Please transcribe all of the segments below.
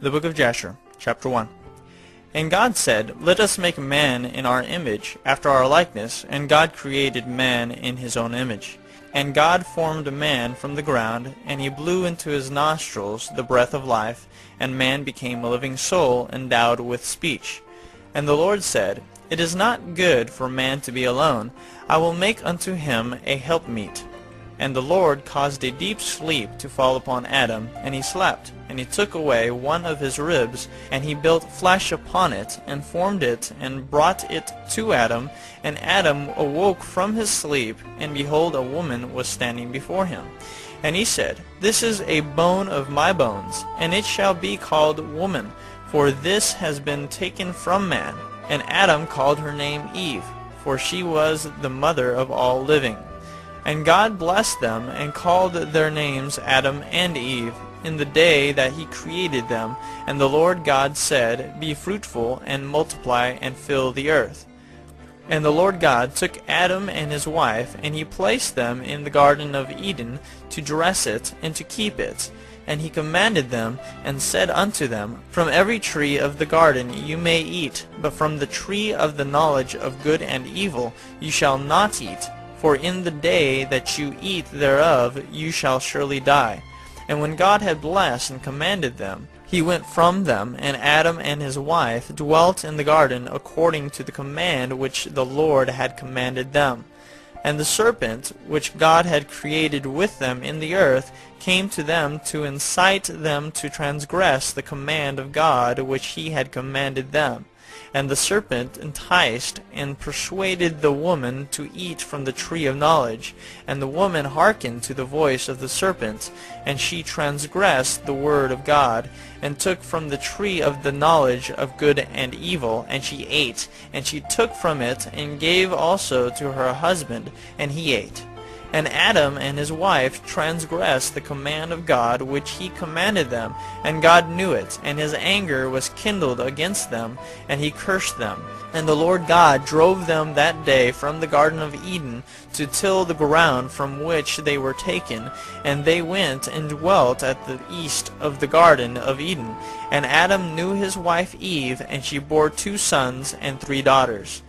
The Book of Jasher, chapter 1. And God said, Let us make man in our image, after our likeness. And God created man in his own image. And God formed man from the ground, and he blew into his nostrils the breath of life, and man became a living soul, endowed with speech. And the Lord said, It is not good for man to be alone. I will make unto him a helpmeet. And the Lord caused a deep sleep to fall upon Adam, and he slept. And he took away one of his ribs, and he built flesh upon it, and formed it, and brought it to Adam. And Adam awoke from his sleep, and behold, a woman was standing before him. And he said, This is a bone of my bones, and it shall be called woman, for this has been taken from man. And Adam called her name Eve, for she was the mother of all living. And God blessed them, and called their names Adam and Eve, in the day that he created them. And the Lord God said, Be fruitful, and multiply, and fill the earth. And the Lord God took Adam and his wife, and he placed them in the Garden of Eden, to dress it, and to keep it. And he commanded them, and said unto them, From every tree of the garden you may eat, but from the tree of the knowledge of good and evil you shall not eat. For in the day that you eat thereof you shall surely die. And when God had blessed and commanded them, he went from them, and Adam and his wife dwelt in the garden according to the command which the Lord had commanded them. And the serpent, which God had created with them in the earth, came to them to incite them to transgress the command of God which he had commanded them. And the serpent enticed and persuaded the woman to eat from the tree of knowledge. And the woman hearkened to the voice of the serpent, and she transgressed the word of God, and took from the tree of the knowledge of good and evil, and she ate. And she took from it, and gave also to her husband, and he ate. And Adam and his wife transgressed the command of God which he commanded them, and God knew it, and his anger was kindled against them, and he cursed them. And the Lord God drove them that day from the Garden of Eden to till the ground from which they were taken, and they went and dwelt at the east of the Garden of Eden. And Adam knew his wife Eve, and she bore 2 sons and 3 daughters.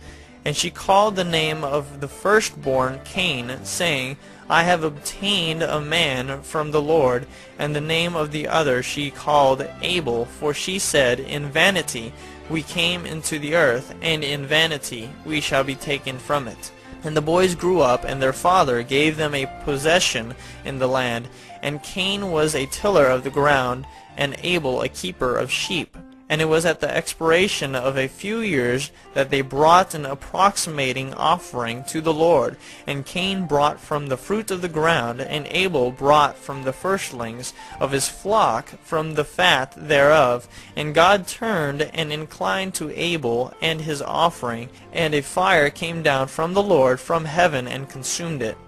And she called the name of the firstborn Cain, saying, I have obtained a man from the Lord. And the name of the other she called Abel, for she said, In vanity we came into the earth, and in vanity we shall be taken from it. And the boys grew up, and their father gave them a possession in the land. And Cain was a tiller of the ground, and Abel a keeper of sheep. And it was at the expiration of a few years that they brought an approximating offering to the Lord. And Cain brought from the fruit of the ground, and Abel brought from the firstlings of his flock, from the fat thereof. And God turned and inclined to Abel and his offering, and a fire came down from the Lord from heaven and consumed it.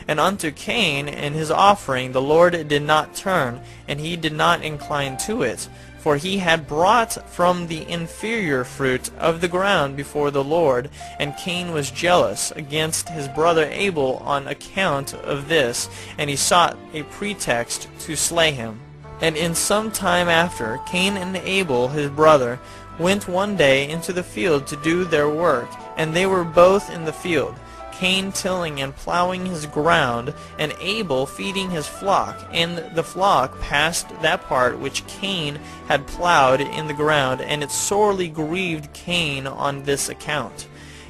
And unto Cain and his offering the Lord did not turn, and he did not incline to it. For he had brought from the inferior fruit of the ground before the Lord. And Cain was jealous against his brother Abel on account of this, and he sought a pretext to slay him. And in some time after, Cain and Abel his brother went one day into the field to do their work, and they were both in the field, Cain tilling and plowing his ground, and Abel feeding his flock. And the flock passed that part which Cain had plowed in the ground, and it sorely grieved Cain on this account.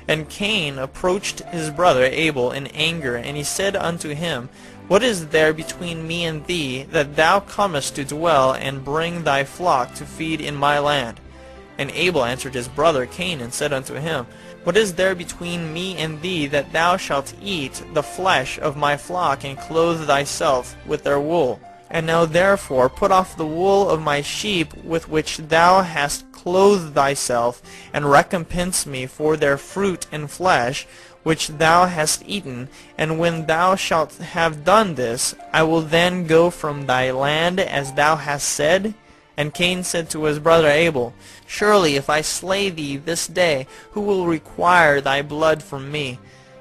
And Cain approached his brother Abel in anger, and he said unto him, What is there between me and thee, that thou comest to dwell, and bring thy flock to feed in my land? And Abel answered his brother Cain, and said unto him, What is there between me and thee, that thou shalt eat the flesh of my flock, and clothe thyself with their wool? And now therefore put off the wool of my sheep with which thou hast clothed thyself, and recompense me for their fruit and flesh, which thou hast eaten. And when thou shalt have done this, I will then go from thy land as thou hast said. And Cain said to his brother Abel, Surely if I slay thee this day, who will require thy blood from me?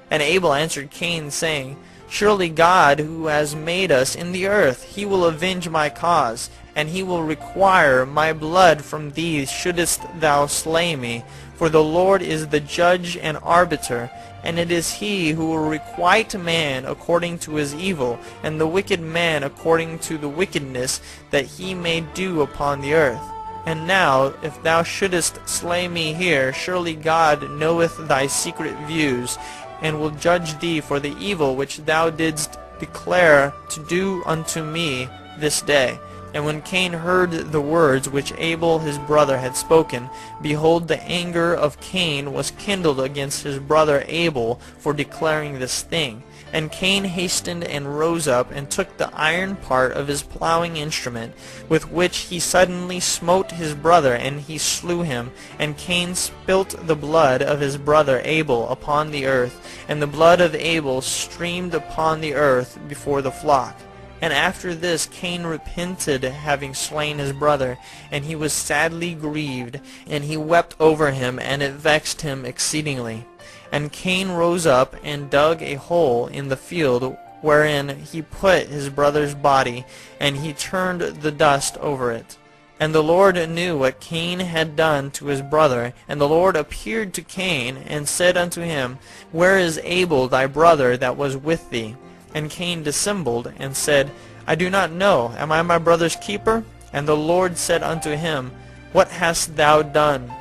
And Abel answered Cain, saying, Surely God, who has made us in the earth, he will avenge my cause, and he will require my blood from thee, shouldest thou slay me. For the Lord is the judge and arbiter, and it is he who will requite man according to his evil, and the wicked man according to the wickedness that he may do upon the earth. And now, if thou shouldest slay me here, surely God knoweth thy secret views, and will judge thee for the evil which thou didst declare to do unto me this day. And when Cain heard the words which Abel his brother had spoken, behold, the anger of Cain was kindled against his brother Abel for declaring this thing. And Cain hastened and rose up, and took the iron part of his plowing instrument, with which he suddenly smote his brother, and he slew him. And Cain spilt the blood of his brother Abel upon the earth, and the blood of Abel streamed upon the earth before the flock. And after this Cain repented, having slain his brother, and he was sadly grieved, and he wept over him, and it vexed him exceedingly. And Cain rose up and dug a hole in the field wherein he put his brother's body, and he turned the dust over it. And the Lord knew what Cain had done to his brother. And the Lord appeared to Cain, and said unto him, Where is Abel thy brother that was with thee? And Cain dissembled, and said, I do not know. Am I my brother's keeper? And the Lord said unto him, What hast thou done?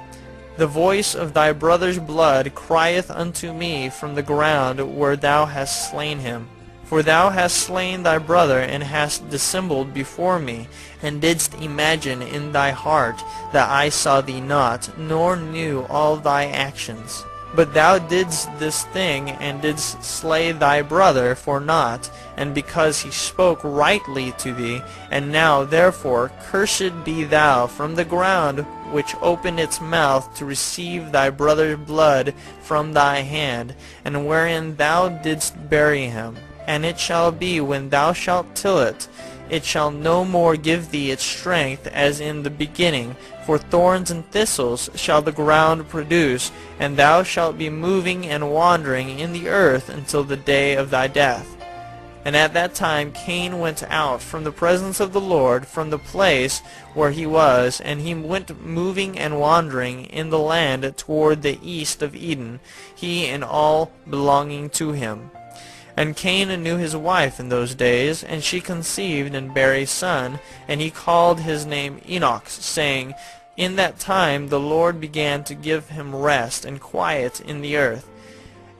The voice of thy brother's blood crieth unto me from the ground where thou hast slain him. For thou hast slain thy brother, and hast dissembled before me, and didst imagine in thy heart that I saw thee not, nor knew all thy actions. But thou didst this thing, and didst slay thy brother for naught, and because he spoke rightly to thee. And now therefore cursed be thou from the ground, which opened its mouth to receive thy brother's blood from thy hand, and wherein thou didst bury him. And it shall be, when thou shalt till it, it shall no more give thee its strength as in the beginning. For thorns and thistles shall the ground produce, and thou shalt be moving and wandering in the earth until the day of thy death. And at that time Cain went out from the presence of the Lord, from the place where he was, and he went moving and wandering in the land toward the east of Eden, he and all belonging to him. And Cain knew his wife in those days, and she conceived and bare a son, and he called his name Enoch, saying, In that time the Lord began to give him rest and quiet in the earth.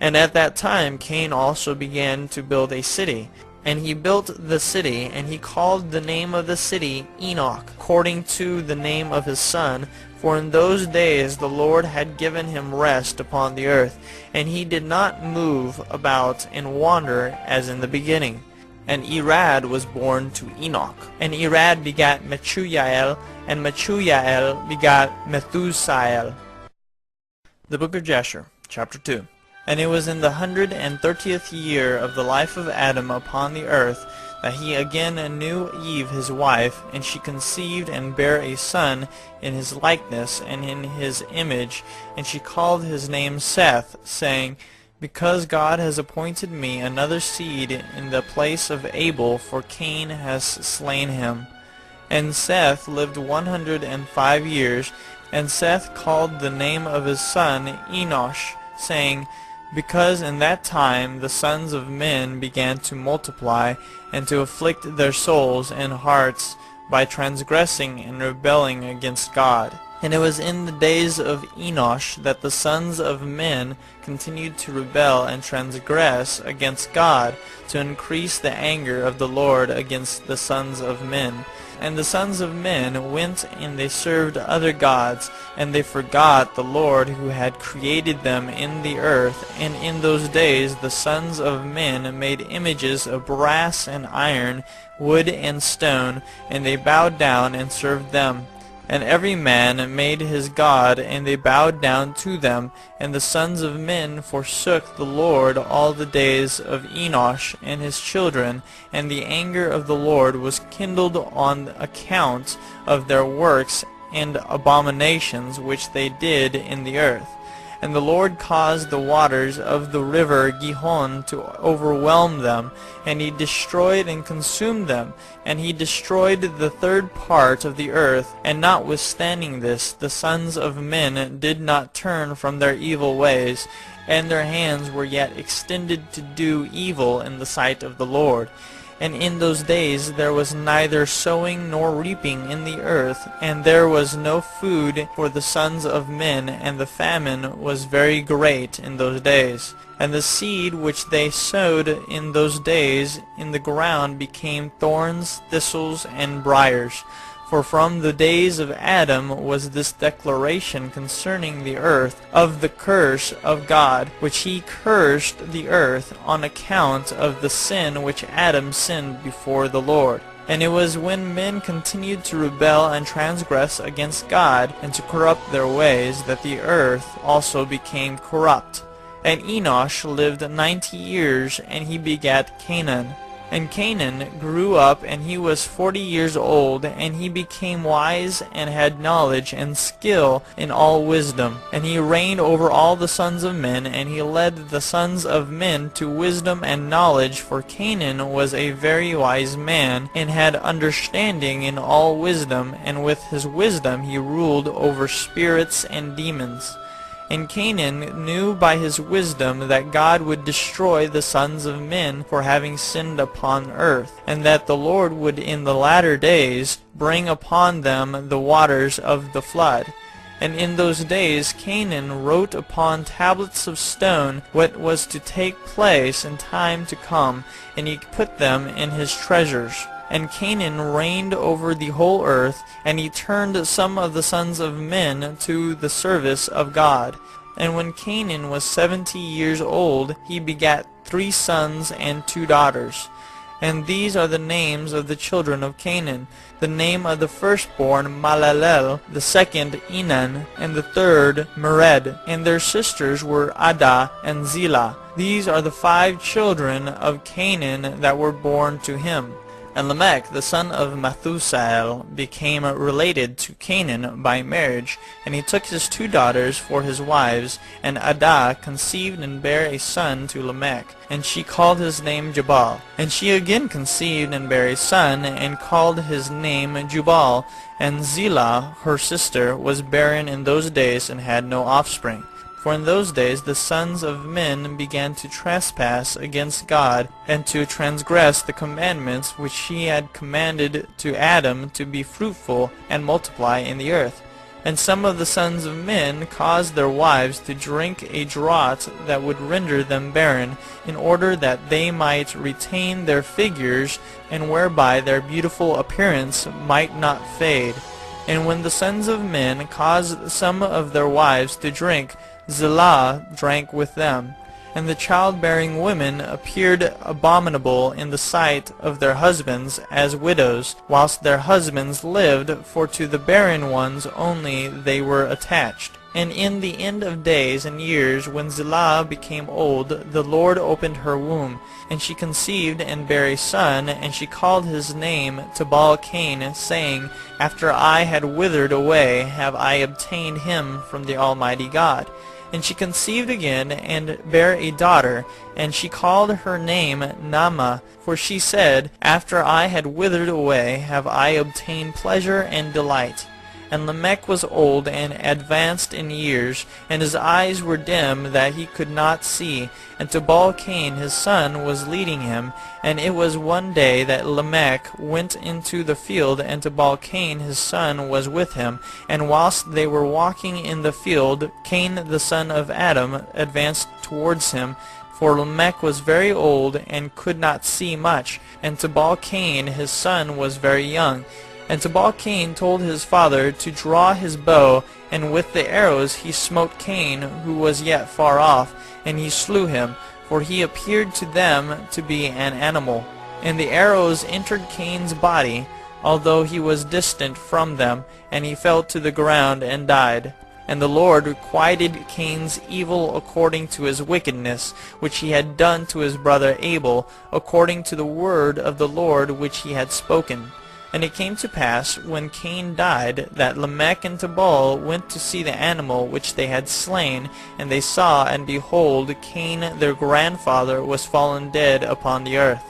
And at that time Cain also began to build a city. And he built the city, and he called the name of the city Enoch, according to the name of his son. For in those days the Lord had given him rest upon the earth, and he did not move about and wander as in the beginning. And Irad was born to Enoch. And Irad begat Mechuyael, and Mechuyael begat Methusael. The Book of Jasher, chapter 2. And it was in the 130th year of the life of Adam upon the earth that he again knew Eve his wife, and she conceived and bare a son in his likeness and in his image, and she called his name Seth, saying, Because God has appointed me another seed in the place of Abel, for Cain has slain him. And Seth lived 105 years, and Seth called the name of his son Enosh, saying, Because in that time the sons of men began to multiply, and to afflict their souls and hearts by transgressing and rebelling against God. And it was in the days of Enosh that the sons of men continued to rebel and transgress against God, to increase the anger of the Lord against the sons of men. And the sons of men went and they served other gods, and they forgot the Lord who had created them in the earth. And in those days the sons of men made images of brass and iron, wood and stone, and they bowed down and served them. And every man made his god, and they bowed down to them. And the sons of men forsook the Lord all the days of Enosh and his children, and the anger of the Lord was kindled on account of their works and abominations which they did in the earth. And the Lord caused the waters of the river Gihon to overwhelm them, and he destroyed and consumed them, and he destroyed the third part of the earth. And notwithstanding this, the sons of men did not turn from their evil ways, and their hands were yet extended to do evil in the sight of the Lord. And in those days there was neither sowing nor reaping in the earth, and there was no food for the sons of men, and the famine was very great in those days. And the seed which they sowed in those days in the ground became thorns, thistles, and briars. For from the days of Adam was this declaration concerning the earth, of the curse of God, which he cursed the earth on account of the sin which Adam sinned before the Lord. And it was when men continued to rebel and transgress against God, and to corrupt their ways, that the earth also became corrupt. And Enosh lived 90 years, and he begat Canaan. And Canaan grew up, and he was 40 years old, and he became wise, and had knowledge and skill in all wisdom. And he reigned over all the sons of men, and he led the sons of men to wisdom and knowledge, for Canaan was a very wise man, and had understanding in all wisdom, and with his wisdom he ruled over spirits and demons. And Canaan knew by his wisdom that God would destroy the sons of men for having sinned upon earth, and that the Lord would in the latter days bring upon them the waters of the flood. And in those days Canaan wrote upon tablets of stone what was to take place in time to come, and he put them in his treasures. And Canaan reigned over the whole earth, and he turned some of the sons of men to the service of God. And when Canaan was 70 years old, he begat 3 sons and 2 daughters. And these are the names of the children of Canaan: the name of the firstborn Malalel, the second Enan, and the third Mered. And their sisters were Adah and Zillah. These are the 5 children of Canaan that were born to him. And Lamech, the son of Methusael, became related to Canaan by marriage, and he took his 2 daughters for his wives. And Adah conceived and bare a son to Lamech, and she called his name Jabal. And she again conceived and bare a son, and called his name Jubal. And Zillah, her sister, was barren in those days, and had no offspring. For in those days the sons of men began to trespass against God, and to transgress the commandments which he had commanded to Adam, to be fruitful and multiply in the earth. And some of the sons of men caused their wives to drink a draught that would render them barren, in order that they might retain their figures, and whereby their beautiful appearance might not fade. And when the sons of men caused some of their wives to drink, Zillah drank with them. And the childbearing women appeared abominable in the sight of their husbands as widows, whilst their husbands lived, for to the barren ones only they were attached. And in the end of days and years, when Zillah became old, the Lord opened her womb, and she conceived and bare a son, and she called his name Tubal-Cain, saying, After I had withered away, have I obtained him from the Almighty God. And she conceived again, and bare a daughter, and she called her name Naamah, for she said, After I had withered away, have I obtained pleasure and delight. And Lamech was old and advanced in years, and his eyes were dim that he could not see. And Tubal-Cain his son was leading him. And it was one day that Lamech went into the field, and Tubal-Cain his son was with him. And whilst they were walking in the field, Cain the son of Adam advanced towards him. For Lamech was very old, and could not see much, and Tubal-Cain his son was very young. And Tubal-Cain told his father to draw his bow, and with the arrows he smote Cain, who was yet far off, and he slew him, for he appeared to them to be an animal. And the arrows entered Cain's body, although he was distant from them, and he fell to the ground and died. And the Lord requited Cain's evil according to his wickedness, which he had done to his brother Abel, according to the word of the Lord which he had spoken. And it came to pass, when Cain died, that Lamech and Tubal went to see the animal which they had slain, and they saw, and behold, Cain their grandfather was fallen dead upon the earth.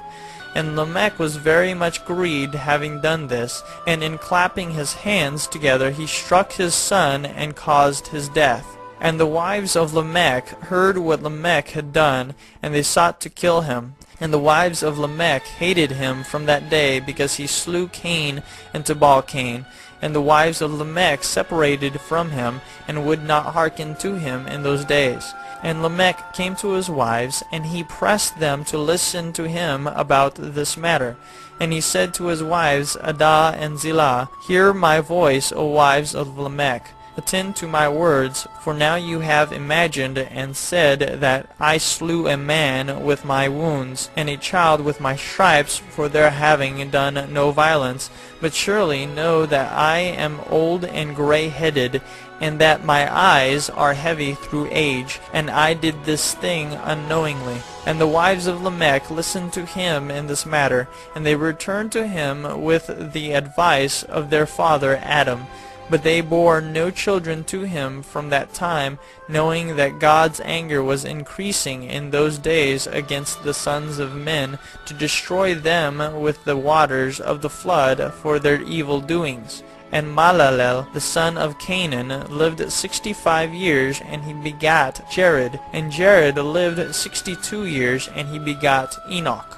And Lamech was very much grieved, having done this, and in clapping his hands together he struck his son, and caused his death. And the wives of Lamech heard what Lamech had done, and they sought to kill him. And the wives of Lamech hated him from that day, because he slew Cain and Tubal Cain. And the wives of Lamech separated from him, and would not hearken to him in those days. And Lamech came to his wives, and he pressed them to listen to him about this matter. And he said to his wives, Adah and Zillah, Hear my voice, O wives of Lamech. Attend to my words, for now you have imagined and said that I slew a man with my wounds, and a child with my stripes, for their having done no violence. But surely know that I am old and gray-headed, and that my eyes are heavy through age, and I did this thing unknowingly. And the wives of Lamech listened to him in this matter, and they returned to him with the advice of their father Adam. But they bore no children to him from that time, knowing that God's anger was increasing in those days against the sons of men, to destroy them with the waters of the flood for their evil doings. And Malalel, the son of Canaan, lived 65 years, and he begat Jared. And Jared lived 62 years, and he begat Enoch.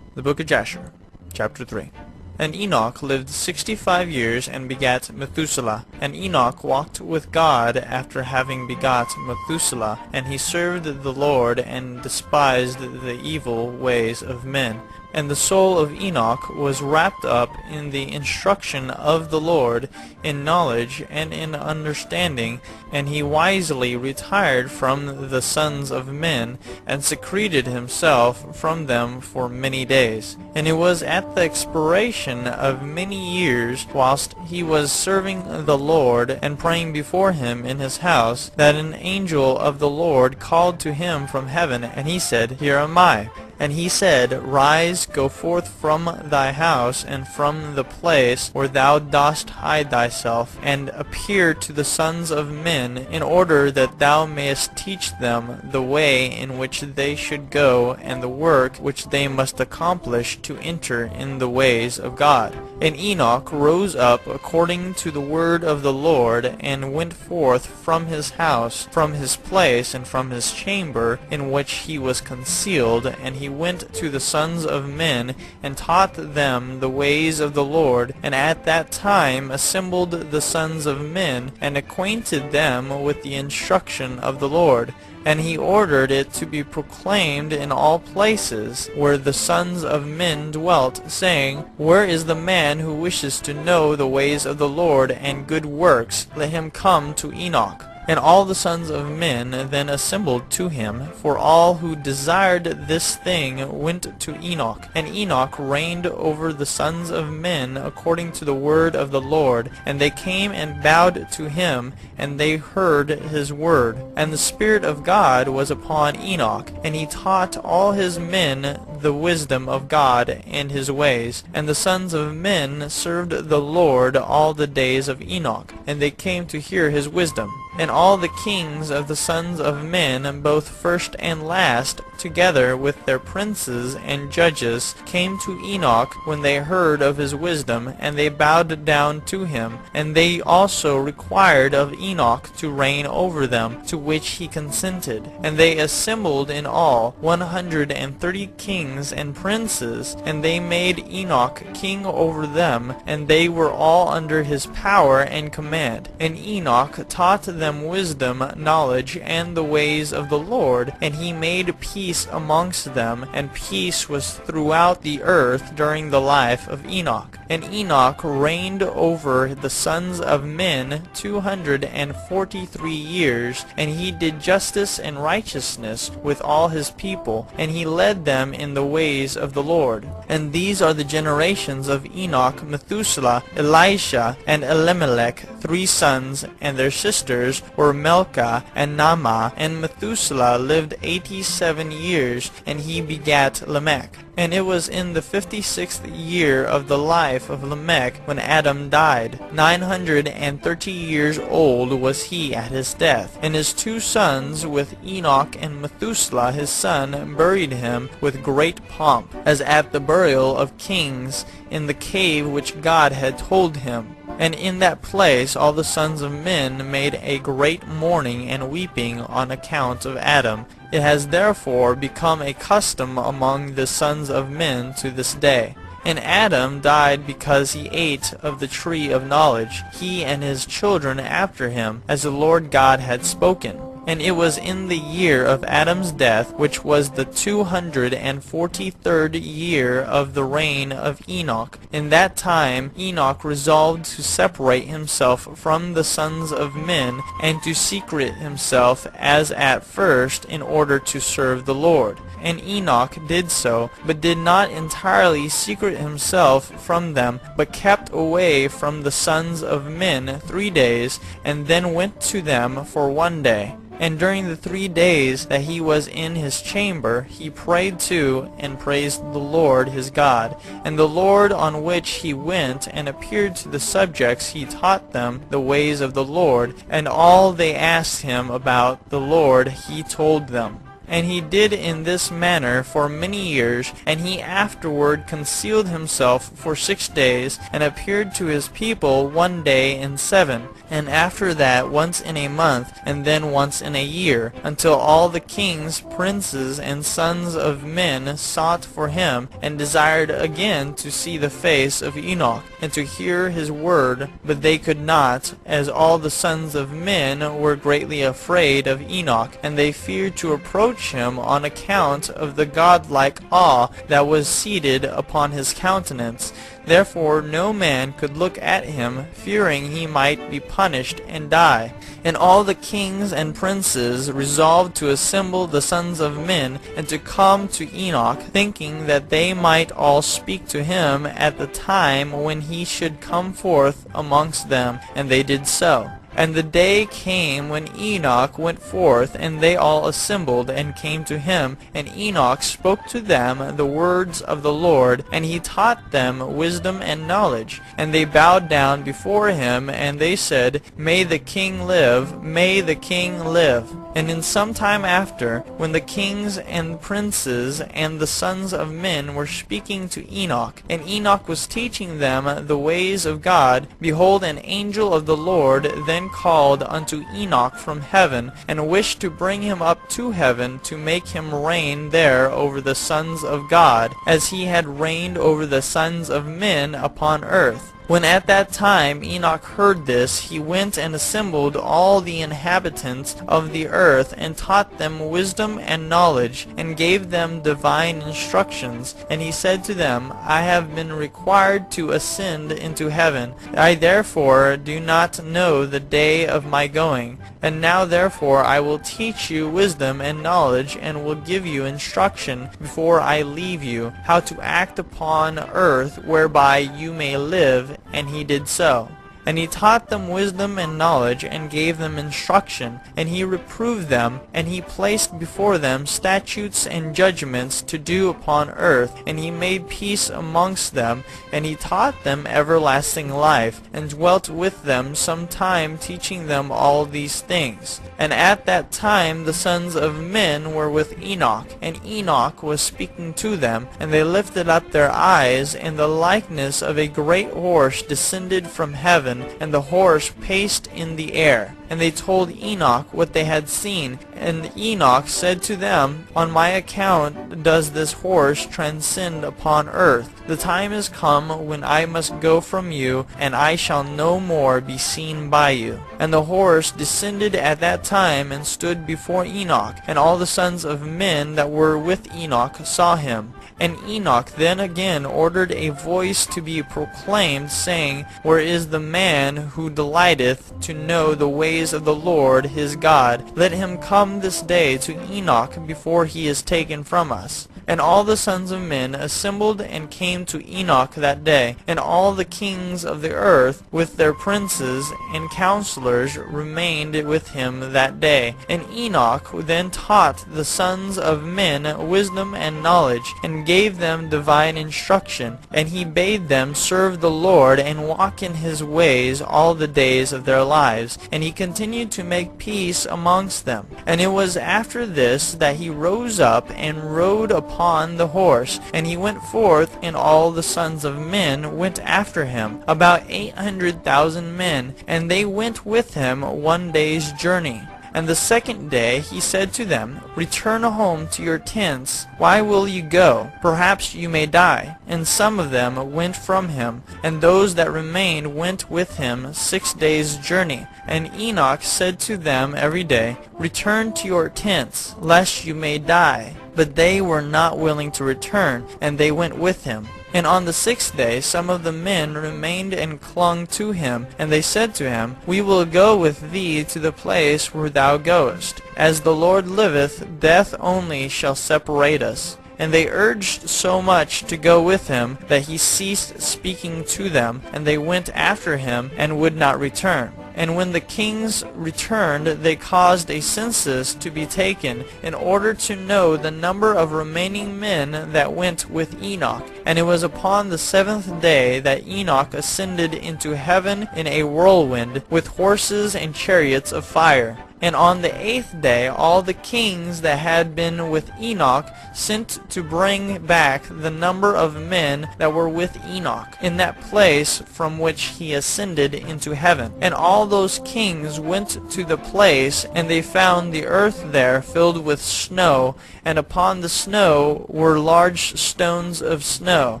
The Book of Jasher, chapter 3. And Enoch lived 65 years, and begat Methuselah. And Enoch walked with God after having begot Methuselah, and he served the Lord, and despised the evil ways of men. And the soul of Enoch was wrapped up in the instruction of the Lord, in knowledge and in understanding, and he wisely retired from the sons of men, and secreted himself from them for many days. And it was at the expiration of many years, whilst he was serving the Lord, and praying before him in his house, that an angel of the Lord called to him from heaven, and he said, Here am I. And he said, Rise, go forth from thy house, and from the place where thou dost hide thyself, and appear to the sons of men, in order that thou mayest teach them the way in which they should go, and the work which they must accomplish to enter in the ways of God. And Enoch rose up according to the word of the Lord, and went forth from his house, from his place, and from his chamber, in which he was concealed, and he went to the sons of men, and taught them the ways of the Lord, and at that time assembled the sons of men, and acquainted them with the instruction of the Lord. And he ordered it to be proclaimed in all places where the sons of men dwelt, saying, Where is the man who wishes to know the ways of the Lord and good works? Let him come to Enoch. And all the sons of men then assembled to him, for all who desired this thing went to Enoch. And Enoch reigned over the sons of men according to the word of the Lord. And they came and bowed to him, and they heard his word. And the Spirit of God was upon Enoch, and he taught all his men the wisdom of God and his ways. And the sons of men served the Lord all the days of Enoch, and they came to hear his wisdom. And all the kings of the sons of men, both first and last, together with their princes and judges, came to Enoch when they heard of his wisdom, and they bowed down to him. And they also required of Enoch to reign over them, to which he consented. And they assembled in all 130 kings and princes, and they made Enoch king over them, and they were all under his power and command. And Enoch taught them wisdom, knowledge, and the ways of the Lord, and he made peace amongst them, and peace was throughout the earth during the life of Enoch. And Enoch reigned over the sons of men 243 years, and he did justice and righteousness with all his people, and he led them in the ways of the Lord. And these are the generations of Enoch, Methuselah, Elisha, and Elimelech, 3 sons, and their sisters were Milcah and Naamah. And Methuselah lived 87 years, and he begat Lamech. And it was in the 56th year of the life of Lamech when Adam died. 930 years old was he at his death. And his two sons with Enoch and Methuselah his son buried him with great pomp, as at the burial of kings, in the cave which God had told him. And in that place all the sons of men made a great mourning and weeping on account of Adam. It has therefore become a custom among the sons of men to this day. And Adam died because he ate of the tree of knowledge, he and his children after him, as the Lord God had spoken. And it was in the year of Adam's death, which was the 243rd year of the reign of Enoch. In that time Enoch resolved to separate himself from the sons of men, and to secrete himself as at first, in order to serve the Lord. And Enoch did so, but did not entirely secrete himself from them, but kept away from the sons of men 3 days, and then went to them for 1 day. And during the 3 days that he was in his chamber, he prayed to and praised the Lord his God. And the Lord on which he went and appeared to the subjects, he taught them the ways of the Lord, and all they asked him about the Lord he told them. And he did in this manner for many years, and he afterward concealed himself for 6 days, and appeared to his people 1 day in 7, and after that once in a month, and then once in a year, until all the kings, princes, and sons of men sought for him, and desired again to see the face of Enoch, and to hear his word, but they could not, as all the sons of men were greatly afraid of Enoch, and they feared to approach him on account of the godlike awe that was seated upon his countenance. Therefore no man could look at him, fearing he might be punished and die. And all the kings and princes resolved to assemble the sons of men, and to come to Enoch, thinking that they might all speak to him at the time when he should come forth amongst them, and they did so. And the day came when Enoch went forth, and they all assembled and came to him. And Enoch spoke to them the words of the Lord, and he taught them wisdom and knowledge. And they bowed down before him, and they said, May the king live, may the king live. And in some time after, when the kings and princes and the sons of men were speaking to Enoch, and Enoch was teaching them the ways of God, behold, an angel of the Lord then called unto Enoch from heaven, and wished to bring him up to heaven, to make him reign there over the sons of God, as he had reigned over the sons of men upon earth. When at that time Enoch heard this, he went and assembled all the inhabitants of the earth, and taught them wisdom and knowledge, and gave them divine instructions. And he said to them, I have been required to ascend into heaven. I therefore do not know the day of my going. And now therefore I will teach you wisdom and knowledge, and will give you instruction before I leave you, how to act upon earth, whereby you may live. And he did so. And he taught them wisdom and knowledge, and gave them instruction. And he reproved them, and he placed before them statutes and judgments to do upon earth. And he made peace amongst them, and he taught them everlasting life, and dwelt with them some time, teaching them all these things. And at that time the sons of men were with Enoch, and Enoch was speaking to them. And they lifted up their eyes, and the likeness of a great horse descended from heaven, and the horse paced in the air. And they told Enoch what they had seen. And Enoch said to them, On my account does this horse transcend upon earth. The time is come when I must go from you, and I shall no more be seen by you. And the horse descended at that time, and stood before Enoch. And all the sons of men that were with Enoch saw him. And Enoch then again ordered a voice to be proclaimed, saying, Where is the man who delighteth to know the ways of the Lord his God? Let him come this day to Enoch before he is taken from us. And all the sons of men assembled and came to Enoch that day, and all the kings of the earth with their princes and counselors remained with him that day. And Enoch then taught the sons of men wisdom and knowledge, and gave them divine instruction. And he bade them serve the Lord and walk in his ways all the days of their lives. And he continued to make peace amongst them. And it was after this that he rose up and rode upon the horse, and he went forth, and all the sons of men went after him, about 800,000 men, and they went with him 1 day's journey. And the second day he said to them, Return home to your tents. Why will you go? Perhaps you may die. And some of them went from him, and those that remained went with him 6 days' journey. And Enoch said to them every day, Return to your tents, lest you may die. But they were not willing to return, and they went with him. And on the 6th day some of the men remained and clung to him, and they said to him, We will go with thee to the place where thou goest. As the Lord liveth, death only shall separate us. And they urged so much to go with him that he ceased speaking to them, and they went after him and would not return. And when the kings returned, they caused a census to be taken, in order to know the number of remaining men that went with Enoch. And it was upon the 7th day that Enoch ascended into heaven in a whirlwind, with horses and chariots of fire. And on the 8th day all the kings that had been with Enoch sent to bring back the number of men that were with Enoch in that place from which he ascended into heaven. And all those kings went to the place, and they found the earth there filled with snow, and upon the snow were large stones of snow.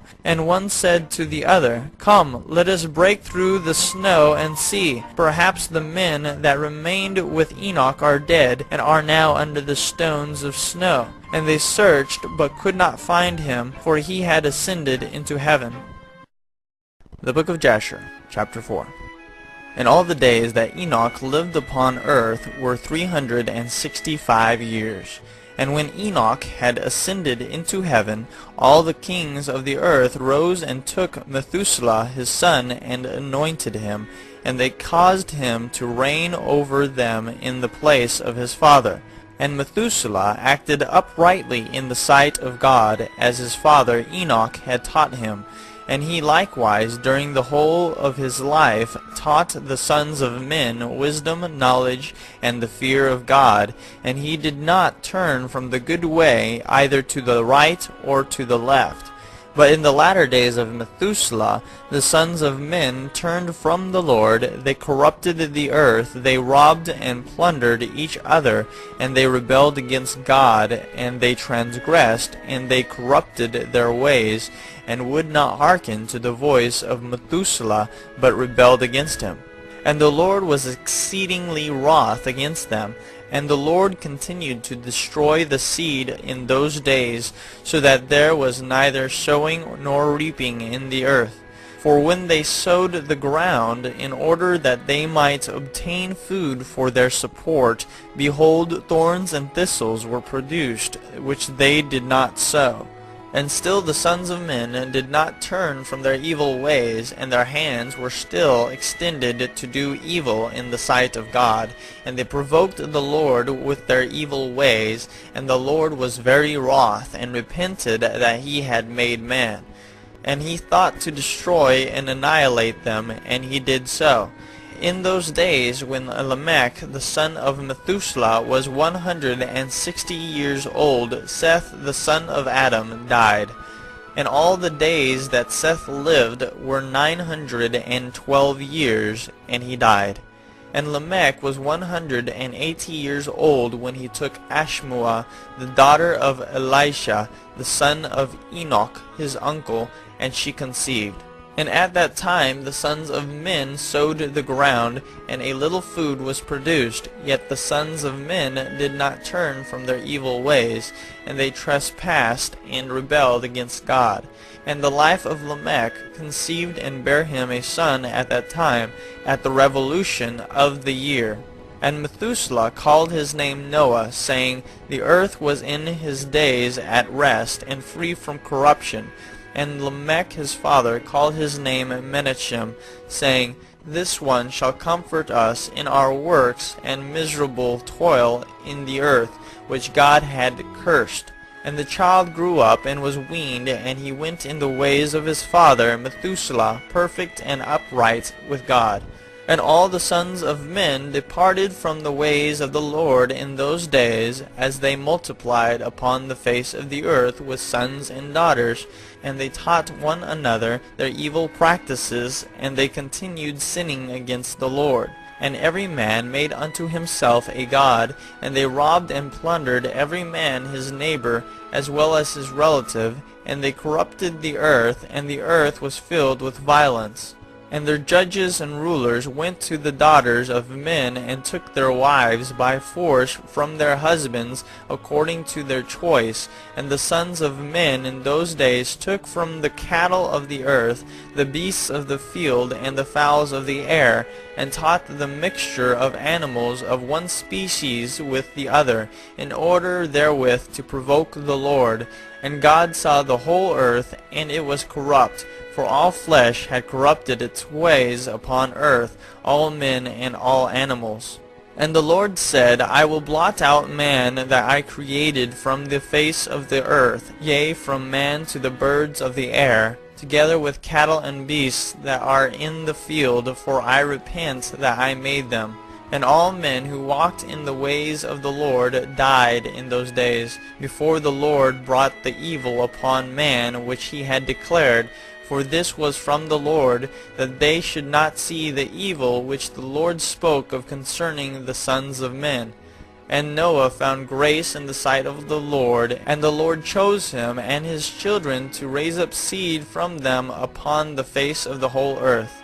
And one said to the other, Come, let us break through the snow and see. Perhaps the men that remained with Enoch are dead, and are now under the stones of snow. And they searched, but could not find him, for he had ascended into heaven. The Book of Jasher, chapter 4. And all the days that Enoch lived upon earth were 365 years. And when Enoch had ascended into heaven, all the kings of the earth rose and took Methuselah his son, and anointed him, and they caused him to reign over them in the place of his father. And Methuselah acted uprightly in the sight of God, as his father Enoch had taught him. And he likewise during the whole of his life taught the sons of men wisdom, knowledge, and the fear of God. And he did not turn from the good way either to the right or to the left. But in the latter days of Methuselah, the sons of men turned from the Lord, they corrupted the earth, they robbed and plundered each other, and they rebelled against God, and they transgressed, and they corrupted their ways, and would not hearken to the voice of Methuselah, but rebelled against him. And the Lord was exceedingly wroth against them. And the Lord continued to destroy the seed in those days, so that there was neither sowing nor reaping in the earth. For when they sowed the ground, in order that they might obtain food for their support, behold, thorns and thistles were produced, which they did not sow. And still the sons of men did not turn from their evil ways, and their hands were still extended to do evil in the sight of God. And they provoked the Lord with their evil ways, and the Lord was very wroth, and repented that he had made man. And he thought to destroy and annihilate them, and he did so. In those days when Lamech the son of Methuselah was 160 years old, Seth the son of Adam died. And all the days that Seth lived were 912 years, and he died. And Lamech was 180 years old when he took Ashmua, the daughter of Elisha, the son of Enoch, his uncle, and she conceived. And at that time the sons of men sowed the ground, and a little food was produced. Yet the sons of men did not turn from their evil ways, and they trespassed and rebelled against God. And the life of Lamech conceived and bare him a son at that time, at the revolution of the year. And Methuselah called his name Noah, saying, The earth was in his days at rest, and free from corruption. And Lamech his father called his name Menachem, saying, This one shall comfort us in our works and miserable toil in the earth, which God had cursed. And the child grew up and was weaned, and he went in the ways of his father Methuselah, perfect and upright with God. And all the sons of men departed from the ways of the Lord in those days, as they multiplied upon the face of the earth with sons and daughters. And they taught one another their evil practices, and they continued sinning against the Lord. And every man made unto himself a god, and they robbed and plundered every man his neighbor, as well as his relative, and they corrupted the earth, and the earth was filled with violence. And their judges and rulers went to the daughters of men, and took their wives by force from their husbands according to their choice. And the sons of men in those days took from the cattle of the earth, the beasts of the field, and the fowls of the air, and taught the mixture of animals of one species with the other, in order therewith to provoke the Lord. And God saw the whole earth, and it was corrupt, for all flesh had corrupted its ways upon earth, all men and all animals. And the Lord said, I will blot out man that I created from the face of the earth, yea, from man to the birds of the air, together with cattle and beasts that are in the field, for I repent that I made them. And all men who walked in the ways of the Lord died in those days, before the Lord brought the evil upon man which he had declared. For this was from the Lord, that they should not see the evil which the Lord spoke of concerning the sons of men. And Noah found grace in the sight of the Lord, and the Lord chose him and his children to raise up seed from them upon the face of the whole earth.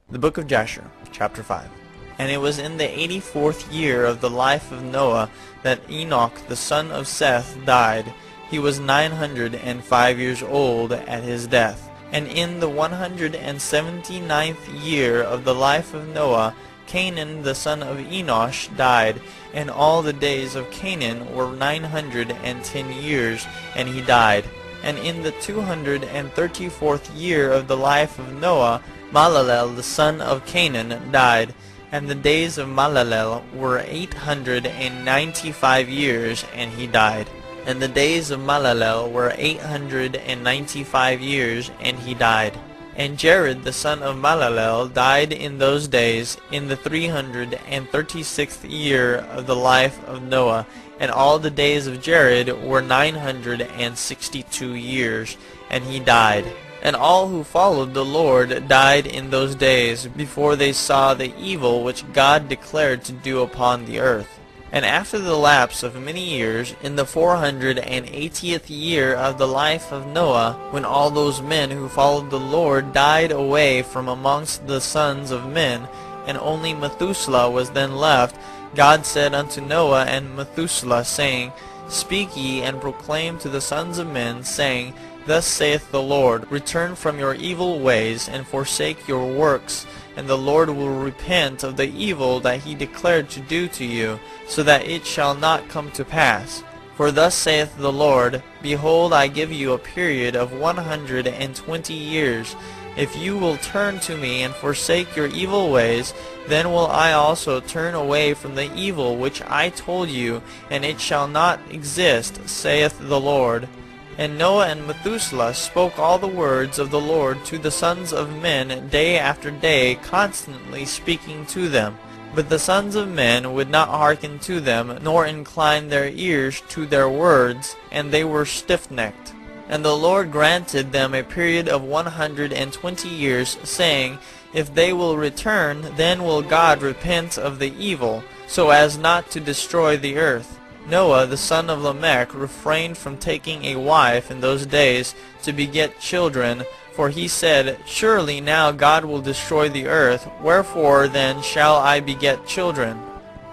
The Book of Jasher, chapter 5. And it was in the 84th year of the life of Noah that Enoch the son of Seth died. He was 905 years old at his death. And in the 179th year of the life of Noah, Canaan the son of Enosh died. And all the days of Canaan were 910 years, and he died. And in the 234th year of the life of Noah, Malalel the son of Canaan died. And the days of Malalel were 895 years, and he died. And the days of Malalel were 895 years, and he died. And Jared the son of Malalel died in those days, in the 336th year of the life of Noah. And all the days of Jared were 962 years, and he died. And all who followed the Lord died in those days, before they saw the evil which God declared to do upon the earth. And after the lapse of many years, in the 480th year of the life of Noah, when all those men who followed the Lord died away from amongst the sons of men, and only Methuselah was then left, God said unto Noah and Methuselah, saying, Speak ye and proclaim to the sons of men, saying, Thus saith the Lord, Return from your evil ways, and forsake your works, and the Lord will repent of the evil that he declared to do to you, so that it shall not come to pass. For thus saith the Lord, Behold, I give you a period of 120 years. If you will turn to me and forsake your evil ways, then will I also turn away from the evil which I told you, and it shall not exist, saith the Lord. And Noah and Methuselah spoke all the words of the Lord to the sons of men day after day, constantly speaking to them. But the sons of men would not hearken to them, nor incline their ears to their words, and they were stiff-necked. And the Lord granted them a period of 120 years, saying, If they will return, then will God repent of the evil, so as not to destroy the earth. Noah the son of Lamech refrained from taking a wife in those days to beget children, for he said, Surely now God will destroy the earth, wherefore then shall I beget children?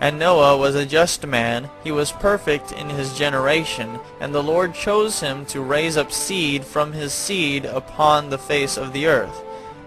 And Noah was a just man, he was perfect in his generation, and the Lord chose him to raise up seed from his seed upon the face of the earth.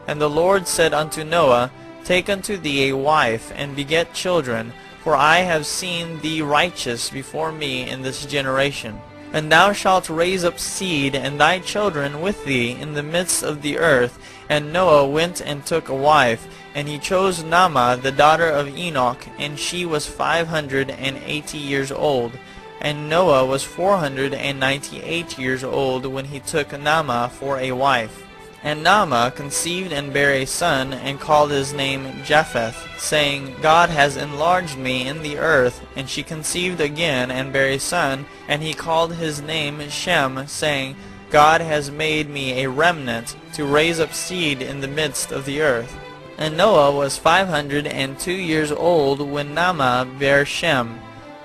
And the Lord said unto Noah, Take unto thee a wife, and beget children, for I have seen thee righteous before me in this generation. And thou shalt raise up seed, and thy children with thee, in the midst of the earth. And Noah went and took a wife, and he chose Naamah the daughter of Enoch, and she was 580 years old. And Noah was 498 years old when he took Naamah for a wife. And Naamah conceived and bare a son, and called his name Japheth, saying, God has enlarged me in the earth. And she conceived again, and bare a son, and he called his name Shem, saying, God has made me a remnant, to raise up seed in the midst of the earth. And Noah was 502 years old when Naamah bare Shem.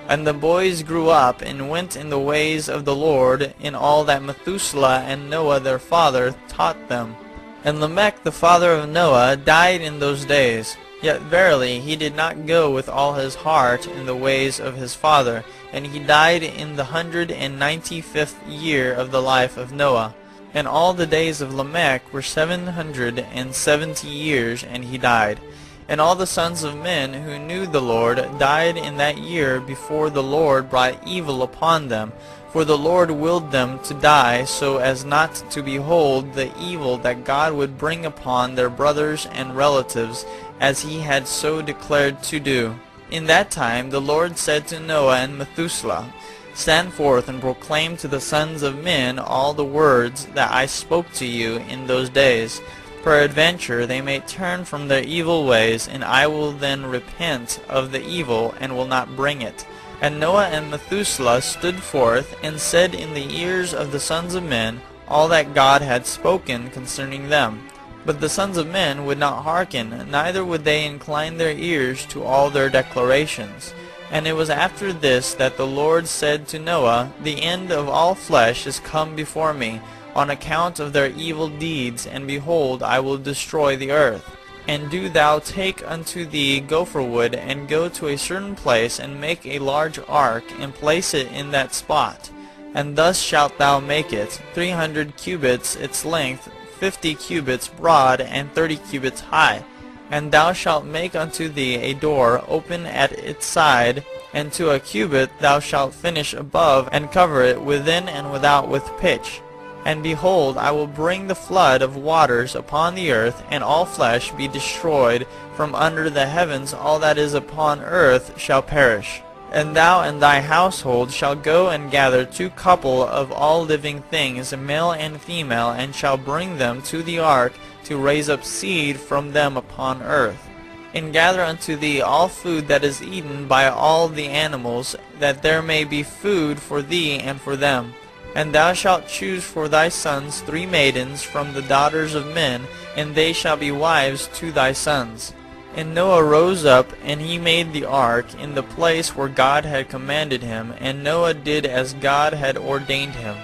And the boys grew up, and went in the ways of the Lord, in all that Methuselah and Noah their father taught them. And Lamech the father of Noah died in those days. Yet verily he did not go with all his heart in the ways of his father, and he died in the 195th year of the life of Noah. And all the days of Lamech were 770 years, and he died. And all the sons of men who knew the Lord died in that year before the Lord brought evil upon them. For the Lord willed them to die, so as not to behold the evil that God would bring upon their brothers and relatives, as he had so declared to do. In that time the Lord said to Noah and Methuselah, Stand forth and proclaim to the sons of men all the words that I spoke to you in those days. Peradventure they may turn from their evil ways, and I will then repent of the evil, and will not bring it. And Noah and Methuselah stood forth, and said in the ears of the sons of men all that God had spoken concerning them. But the sons of men would not hearken, neither would they incline their ears to all their declarations. And it was after this that the Lord said to Noah, The end of all flesh is come before me, on account of their evil deeds, and behold, I will destroy the earth. And do thou take unto thee gopher wood, and go to a certain place, and make a large ark, and place it in that spot. And thus shalt thou make it, 300 cubits its length, 50 cubits broad, and 30 cubits high. And thou shalt make unto thee a door open at its side, and to a cubit thou shalt finish above, and cover it within and without with pitch. And behold, I will bring the flood of waters upon the earth, and all flesh be destroyed from under the heavens. All that is upon earth shall perish. And thou and thy household shall go and gather 2 couple of all living things, male and female, and shall bring them to the ark, to raise up seed from them upon earth. And gather unto thee all food that is eaten by all the animals, that there may be food for thee and for them. And thou shalt choose for thy sons 3 maidens from the daughters of men, and they shall be wives to thy sons. And Noah rose up, and he made the ark in the place where God had commanded him, and Noah did as God had ordained him.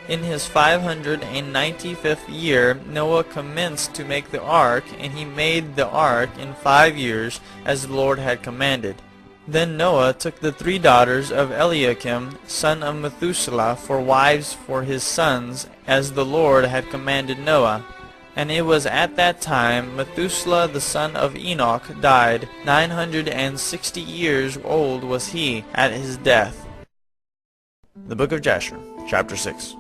In his 595th year Noah commenced to make the ark, and he made the ark in 5 years, as the Lord had commanded. Then Noah took the 3 daughters of Eliakim, son of Methuselah, for wives for his sons, as the Lord had commanded Noah. And it was at that time Methuselah the son of Enoch died. 960 years old was he at his death. The Book of Jasher, chapter 6.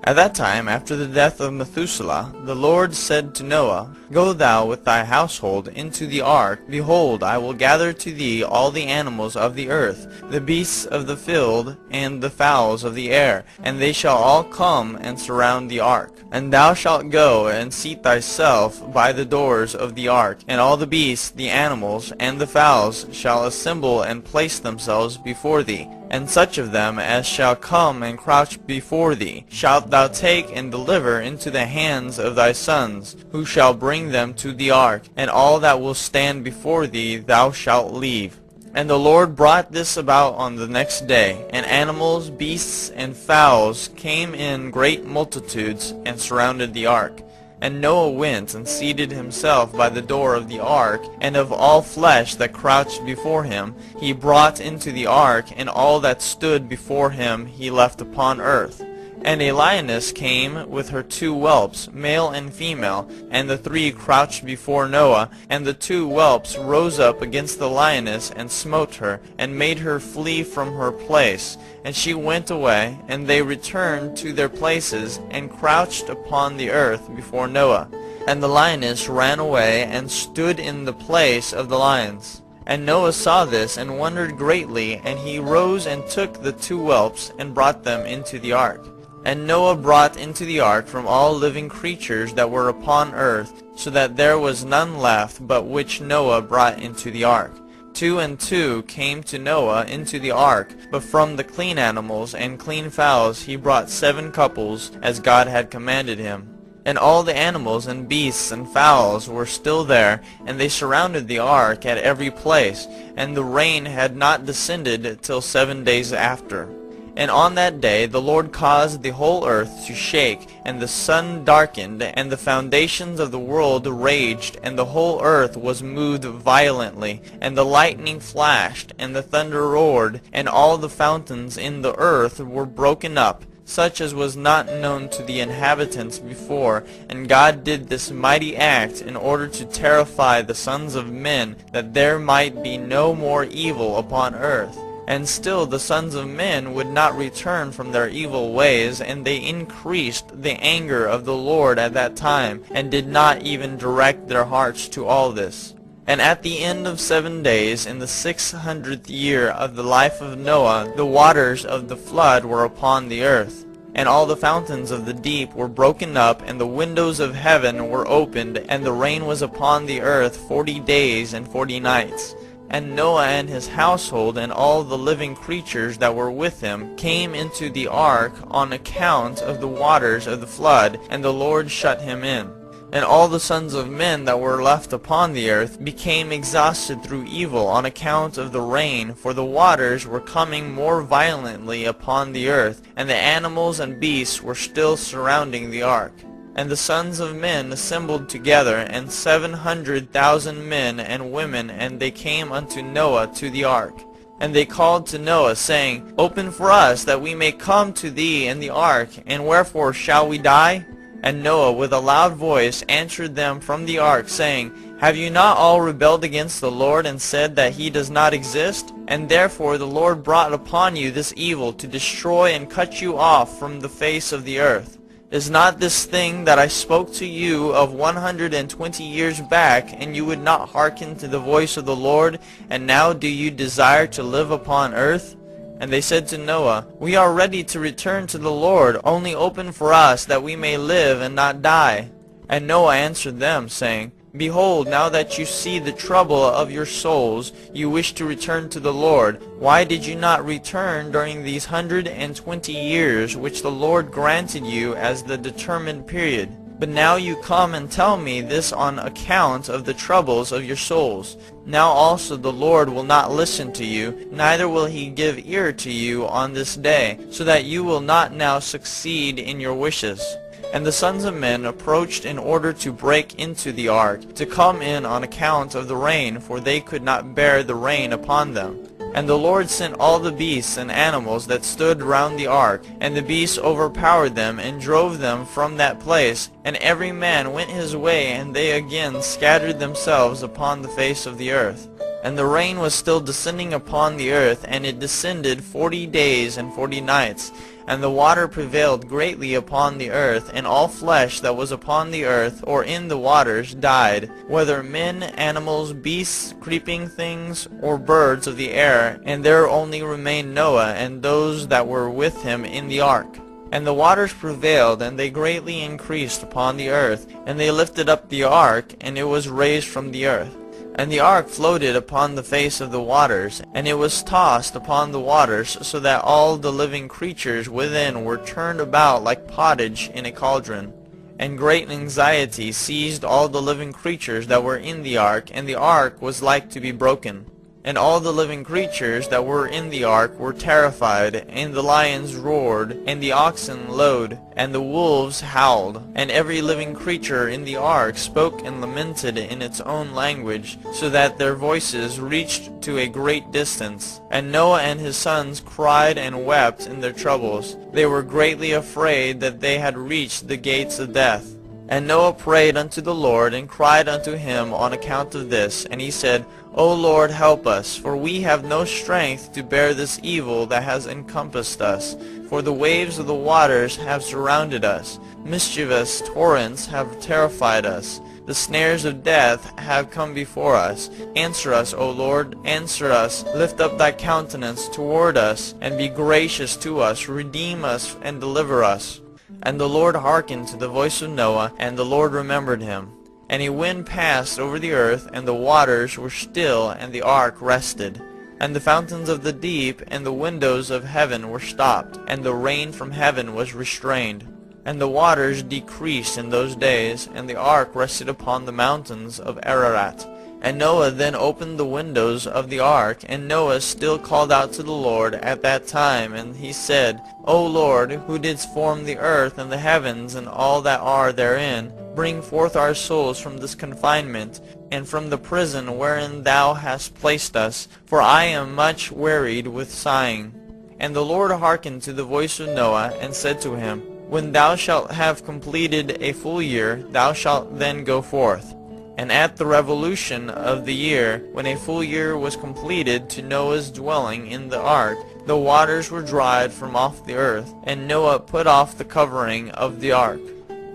At that time, after the death of Methuselah, the Lord said to Noah, Go thou with thy household into the ark. Behold, I will gather to thee all the animals of the earth, the beasts of the field, and the fowls of the air, and they shall all come and surround the ark. And thou shalt go and seat thyself by the doors of the ark, and all the beasts, the animals, and the fowls shall assemble and place themselves before thee. And such of them as shall come and crouch before thee shalt thou take and deliver into the hands of thy sons, who shall bring them to the ark, and all that will stand before thee thou shalt leave. And the Lord brought this about on the next day, and animals, beasts, and fowls came in great multitudes, and surrounded the ark. And Noah went and seated himself by the door of the ark, and of all flesh that crouched before him he brought into the ark, and all that stood before him he left upon earth. And a lioness came with her 2 whelps, male and female, and the 3 crouched before Noah. And the 2 whelps rose up against the lioness, and smote her, and made her flee from her place. And she went away, and they returned to their places, and crouched upon the earth before Noah. And the lioness ran away, and stood in the place of the lions. And Noah saw this, and wondered greatly, and he rose and took the 2 whelps, and brought them into the ark. And Noah brought into the ark from all living creatures that were upon earth, so that there was none left but which Noah brought into the ark. 2 and 2 came to Noah into the ark, but from the clean animals and clean fowls he brought 7 couples, as God had commanded him. And all the animals and beasts and fowls were still there, and they surrounded the ark at every place, and the rain had not descended till 7 days after. And on that day the Lord caused the whole earth to shake, and the sun darkened, and the foundations of the world raged, and the whole earth was moved violently, and the lightning flashed, and the thunder roared, and all the fountains in the earth were broken up, such as was not known to the inhabitants before. And God did this mighty act in order to terrify the sons of men, that there might be no more evil upon earth. And still the sons of men would not return from their evil ways, and they increased the anger of the Lord at that time, and did not even direct their hearts to all this. And at the end of 7 days, in the 600th year of the life of Noah, the waters of the flood were upon the earth. And all the fountains of the deep were broken up, and the windows of heaven were opened, and the rain was upon the earth 40 days and 40 nights. And Noah and his household and all the living creatures that were with him came into the ark on account of the waters of the flood, and the Lord shut him in. And all the sons of men that were left upon the earth became exhausted through evil on account of the rain, for the waters were coming more violently upon the earth, and the animals and beasts were still surrounding the ark. And the sons of men assembled together, and 700,000 men and women, and they came unto Noah to the ark. And they called to Noah, saying, Open for us, that we may come to thee in the ark, and wherefore shall we die? And Noah with a loud voice answered them from the ark, saying, Have you not all rebelled against the Lord, and said that he does not exist? And therefore the Lord brought upon you this evil, to destroy and cut you off from the face of the earth. Is not this thing that I spoke to you of 120 years back, and you would not hearken to the voice of the Lord? And now do you desire to live upon earth? And they said to Noah, We are ready to return to the Lord. Only open for us, that we may live and not die. And Noah answered them, saying, Behold, now that you see the trouble of your souls, you wish to return to the Lord. Why did you not return during these 120 years, which the Lord granted you as the determined period? But now you come and tell me this on account of the troubles of your souls. Now also the Lord will not listen to you, neither will he give ear to you on this day, so that you will not now succeed in your wishes. And the sons of men approached in order to break into the ark, to come in on account of the rain, for they could not bear the rain upon them. And the Lord sent all the beasts and animals that stood round the ark, and the beasts overpowered them, and drove them from that place. And every man went his way, and they again scattered themselves upon the face of the earth. And the rain was still descending upon the earth, and it descended 40 days and 40 nights. And the water prevailed greatly upon the earth, and all flesh that was upon the earth or in the waters died, whether men, animals, beasts, creeping things, or birds of the air. And there only remained Noah and those that were with him in the ark. And the waters prevailed, and they greatly increased upon the earth. And they lifted up the ark, and it was raised from the earth. And the ark floated upon the face of the waters, and it was tossed upon the waters, so that all the living creatures within were turned about like pottage in a cauldron. And great anxiety seized all the living creatures that were in the ark, and the ark was like to be broken. And all the living creatures that were in the ark were terrified, and the lions roared, and the oxen lowed, and the wolves howled, and every living creature in the ark spoke and lamented in its own language, so that their voices reached to a great distance. And Noah and his sons cried and wept in their troubles. They were greatly afraid that they had reached the gates of death. And Noah prayed unto the Lord, and cried unto him on account of this. And he said, O Lord, help us, for we have no strength to bear this evil that has encompassed us. For the waves of the waters have surrounded us. Mischievous torrents have terrified us. The snares of death have come before us. Answer us, O Lord, answer us. Lift up thy countenance toward us, and be gracious to us. Redeem us and deliver us. And the Lord hearkened to the voice of Noah, and the Lord remembered him. And a wind passed over the earth, and the waters were still, and the ark rested. And the fountains of the deep and the windows of heaven were stopped, and the rain from heaven was restrained. And the waters decreased in those days, and the ark rested upon the mountains of Ararat. And Noah then opened the windows of the ark, and Noah still called out to the Lord at that time, and he said, O Lord, who didst form the earth and the heavens and all that are therein, bring forth our souls from this confinement, and from the prison wherein thou hast placed us, for I am much wearied with sighing. And the Lord hearkened to the voice of Noah, and said to him, When thou shalt have completed a full year, thou shalt then go forth. And at the revolution of the year, when a full year was completed to Noah's dwelling in the ark, the waters were dried from off the earth, and Noah put off the covering of the ark.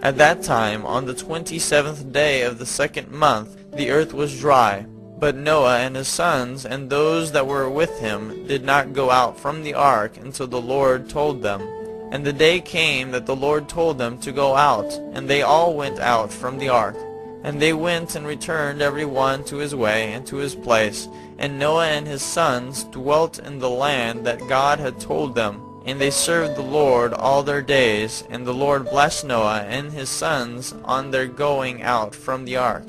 At that time, on the 27th day of the 2nd month, the earth was dry. But Noah and his sons and those that were with him did not go out from the ark until the Lord told them. And the day came that the Lord told them to go out, and they all went out from the ark. And they went and returned every one to his way and to his place. And Noah and his sons dwelt in the land that God had told them. And they served the Lord all their days. And the Lord blessed Noah and his sons on their going out from the ark.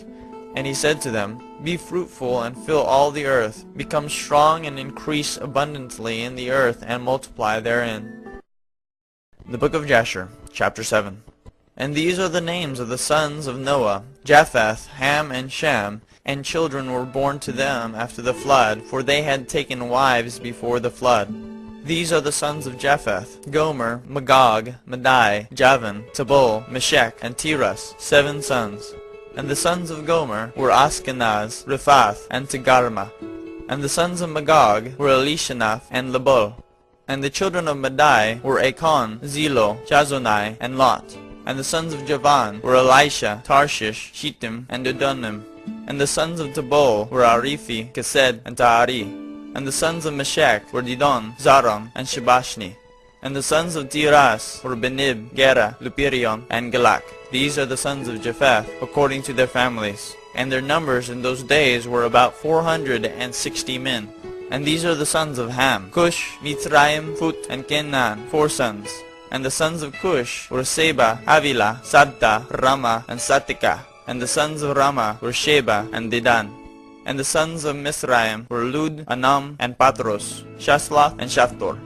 And he said to them, Be fruitful and fill all the earth. Become strong and increase abundantly in the earth, and multiply therein. The Book of Jasher, chapter 7. And these are the names of the sons of Noah, Japheth, Ham, and Shem, and children were born to them after the flood, for they had taken wives before the flood. These are the sons of Japheth, Gomer, Magog, Madai, Javan, Tabal, Meshech, and Tiras, 7 sons. And the sons of Gomer were Ashkenaz, Riphath, and Togarmah. And the sons of Magog were Elishanath and Labol. And the children of Madai were Acon, Zelo, Jazonai, and Lot. And the sons of Javan were Elisha, Tarshish, Shittim, and Adonim. And the sons of Tabal were Arifi, Kesed, and Taari. And the sons of Meshech were Didon, Zaram, and Shebashni. And the sons of Tiras were Benib, Gera, Lupirion, and Galak. These are the sons of Japheth, according to their families. And their numbers in those days were about 460 men. And these are the sons of Ham, Cush, Mitzrayim, Phut, and Canaan, 4 sons. And the sons of Cush were Seba, Havilah, Sadta, Rama, and Satika. And the sons of Rama were Sheba and Dedan. And the sons of Mizraim were Lud, Anam, and Patros, Shaslath, and Shaftor.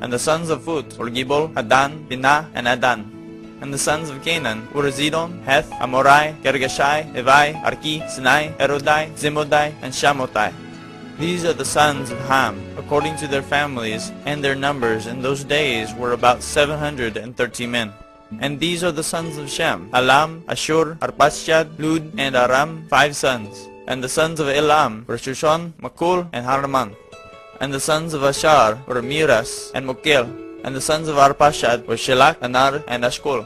And the sons of Phut were Gibol, Adan, Binah, and Adan. And the sons of Canaan were Zidon, Heth, Amorai, Gergashai, Evai, Arki, Sinai, Erodai, Zimodai, and Shamotai. These are the sons of Ham, according to their families, and their numbers in those days were about 730 men. And these are the sons of Shem, Alam, Ashur, Arpachshad, Lud, and Aram, 5 sons. And the sons of Elam were Shushon, Makul, and Harman. And the sons of Ashar were Miras and Mukil. And the sons of Arpachshad were Shelach, Anar, and Ashkol.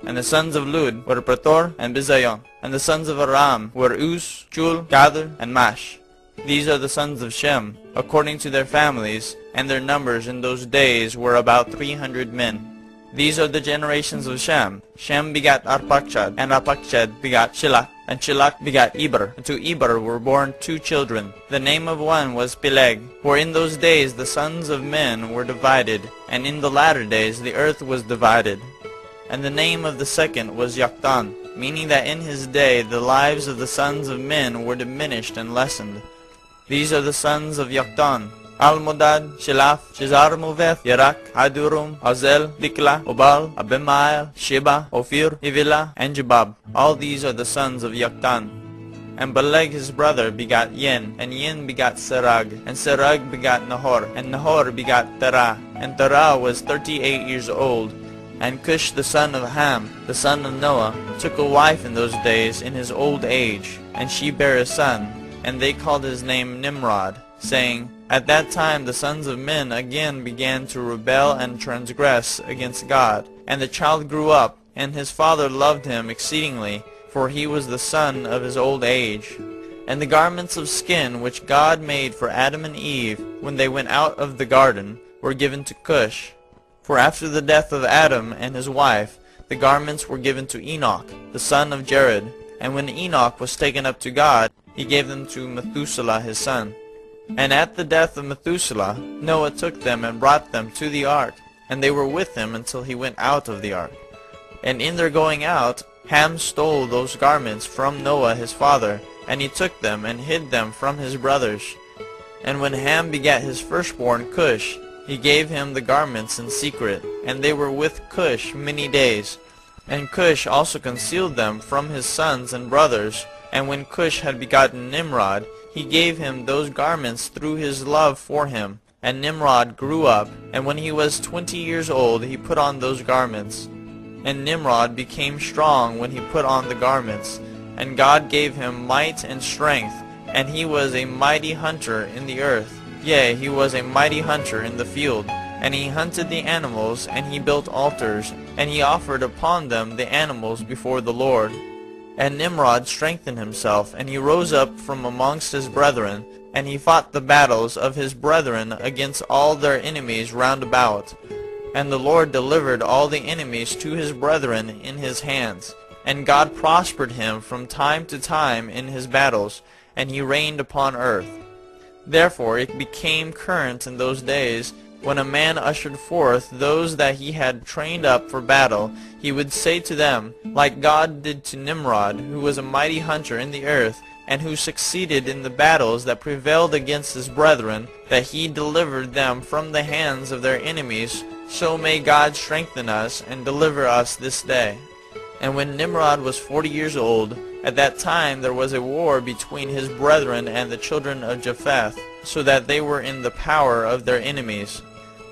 And the sons of Lud were Pretor and Bizayon. And the sons of Aram were Uz, Chul, Gather, and Mash. These are the sons of Shem, according to their families, and their numbers in those days were about 300 men. These are the generations of Shem. Shem begat Arpachshad, and Arpachshad begat Shelach, and Shelach begat Eber. And to Eber were born 2 children. The name of one was Peleg. For in those days the sons of men were divided, and in the latter days the earth was divided. And the name of the second was Yoktan, meaning that in his day the lives of the sons of men were diminished and lessened. These are the sons of Yoktan: Almodad, Shelaf, Shezar-Moveth, Yerak, Hadurum, Azel, Dikla, Obal, Abimael, Sheba, Ophir, Ivila, and Jebab. All these are the sons of Yoktan. And Peleg his brother begot Yen, and Yen begot Serag, and Serag begot Nahor, and Nahor begot Terah, and Terah was 38 years old. And Cush the son of Ham, the son of Noah, took a wife in those days in his old age, and she bare a son, and they called his name Nimrod, saying, At that time the sons of men again began to rebel and transgress against God. And the child grew up, and his father loved him exceedingly, for he was the son of his old age. And the garments of skin which God made for Adam and Eve when they went out of the garden were given to Cush. For after the death of Adam and his wife, the garments were given to Enoch, the son of Jared. And when Enoch was taken up to God, he gave them to Methuselah his son. And at the death of Methuselah, Noah took them and brought them to the ark, and they were with him until he went out of the ark. And in their going out, Ham stole those garments from Noah his father, and he took them and hid them from his brothers. And when Ham begat his firstborn Cush, he gave him the garments in secret, and they were with Cush many days. And Cush also concealed them from his sons and brothers. And when Cush had begotten Nimrod, he gave him those garments through his love for him. And Nimrod grew up, and when he was 20 years old he put on those garments. And Nimrod became strong when he put on the garments. And God gave him might and strength, and he was a mighty hunter in the earth. Yea, he was a mighty hunter in the field. And he hunted the animals, and he built altars, and he offered upon them the animals before the Lord. And Nimrod strengthened himself, and he rose up from amongst his brethren, and he fought the battles of his brethren against all their enemies round about. And the Lord delivered all the enemies to his brethren in his hands. And God prospered him from time to time in his battles, and he reigned upon earth. Therefore it became current in those days, when a man ushered forth those that he had trained up for battle, he would say to them, like God did to Nimrod, who was a mighty hunter in the earth, and who succeeded in the battles that prevailed against his brethren, that he delivered them from the hands of their enemies, so may God strengthen us and deliver us this day. And when Nimrod was 40 years old, at that time there was a war between his brethren and the children of Japheth, so that they were in the power of their enemies.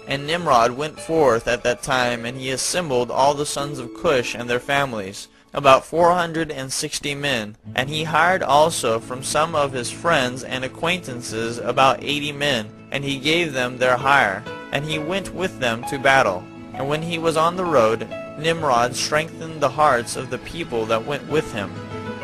And Nimrod went forth at that time, and he assembled all the sons of Cush and their families, about 460 men. And he hired also from some of his friends and acquaintances about 80 men, and he gave them their hire. And he went with them to battle. And when he was on the road, Nimrod strengthened the hearts of the people that went with him.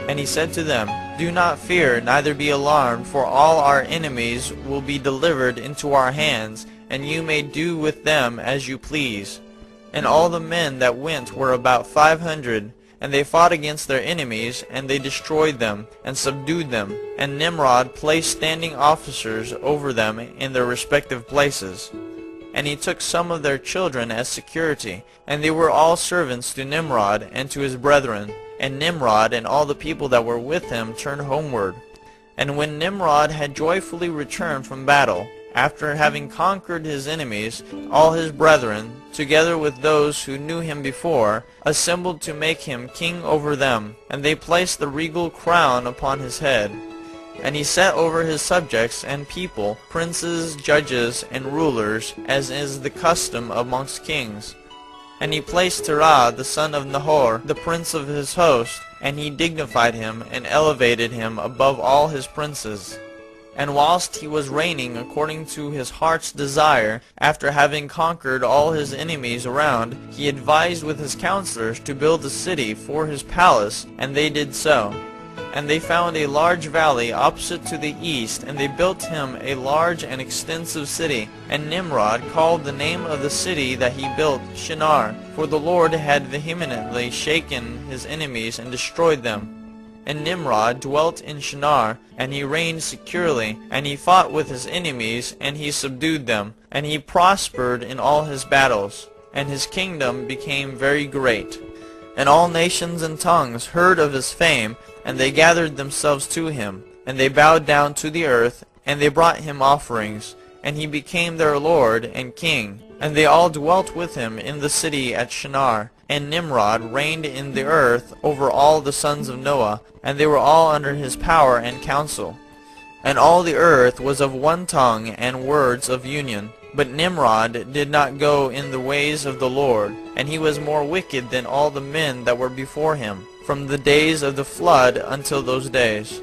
And he said to them, Do not fear, neither be alarmed, for all our enemies will be delivered into our hands, and you may do with them as you please. And all the men that went were about 500, and they fought against their enemies, and they destroyed them, and subdued them. And Nimrod placed standing officers over them in their respective places. And he took some of their children as security, and they were all servants to Nimrod and to his brethren. And Nimrod and all the people that were with him turned homeward. And when Nimrod had joyfully returned from battle, after having conquered his enemies, all his brethren, together with those who knew him before, assembled to make him king over them, and they placed the regal crown upon his head. And he set over his subjects and people, princes, judges, and rulers, as is the custom amongst kings. And he placed Terah the son of Nahor, the prince of his host, and he dignified him, and elevated him above all his princes. And whilst he was reigning according to his heart's desire, after having conquered all his enemies around, he advised with his counselors to build a city for his palace, and they did so. And they found a large valley opposite to the east, and they built him a large and extensive city. And Nimrod called the name of the city that he built Shinar, for the Lord had vehemently shaken his enemies and destroyed them. And Nimrod dwelt in Shinar, and he reigned securely, and he fought with his enemies, and he subdued them, and he prospered in all his battles, and his kingdom became very great. And all nations and tongues heard of his fame, and they gathered themselves to him, and they bowed down to the earth, and they brought him offerings, and he became their lord and king. And they all dwelt with him in the city at Shinar. And Nimrod reigned in the earth over all the sons of Noah, and they were all under his power and counsel. And all the earth was of one tongue and words of union. But Nimrod did not go in the ways of the Lord, and he was more wicked than all the men that were before him, from the days of the flood until those days.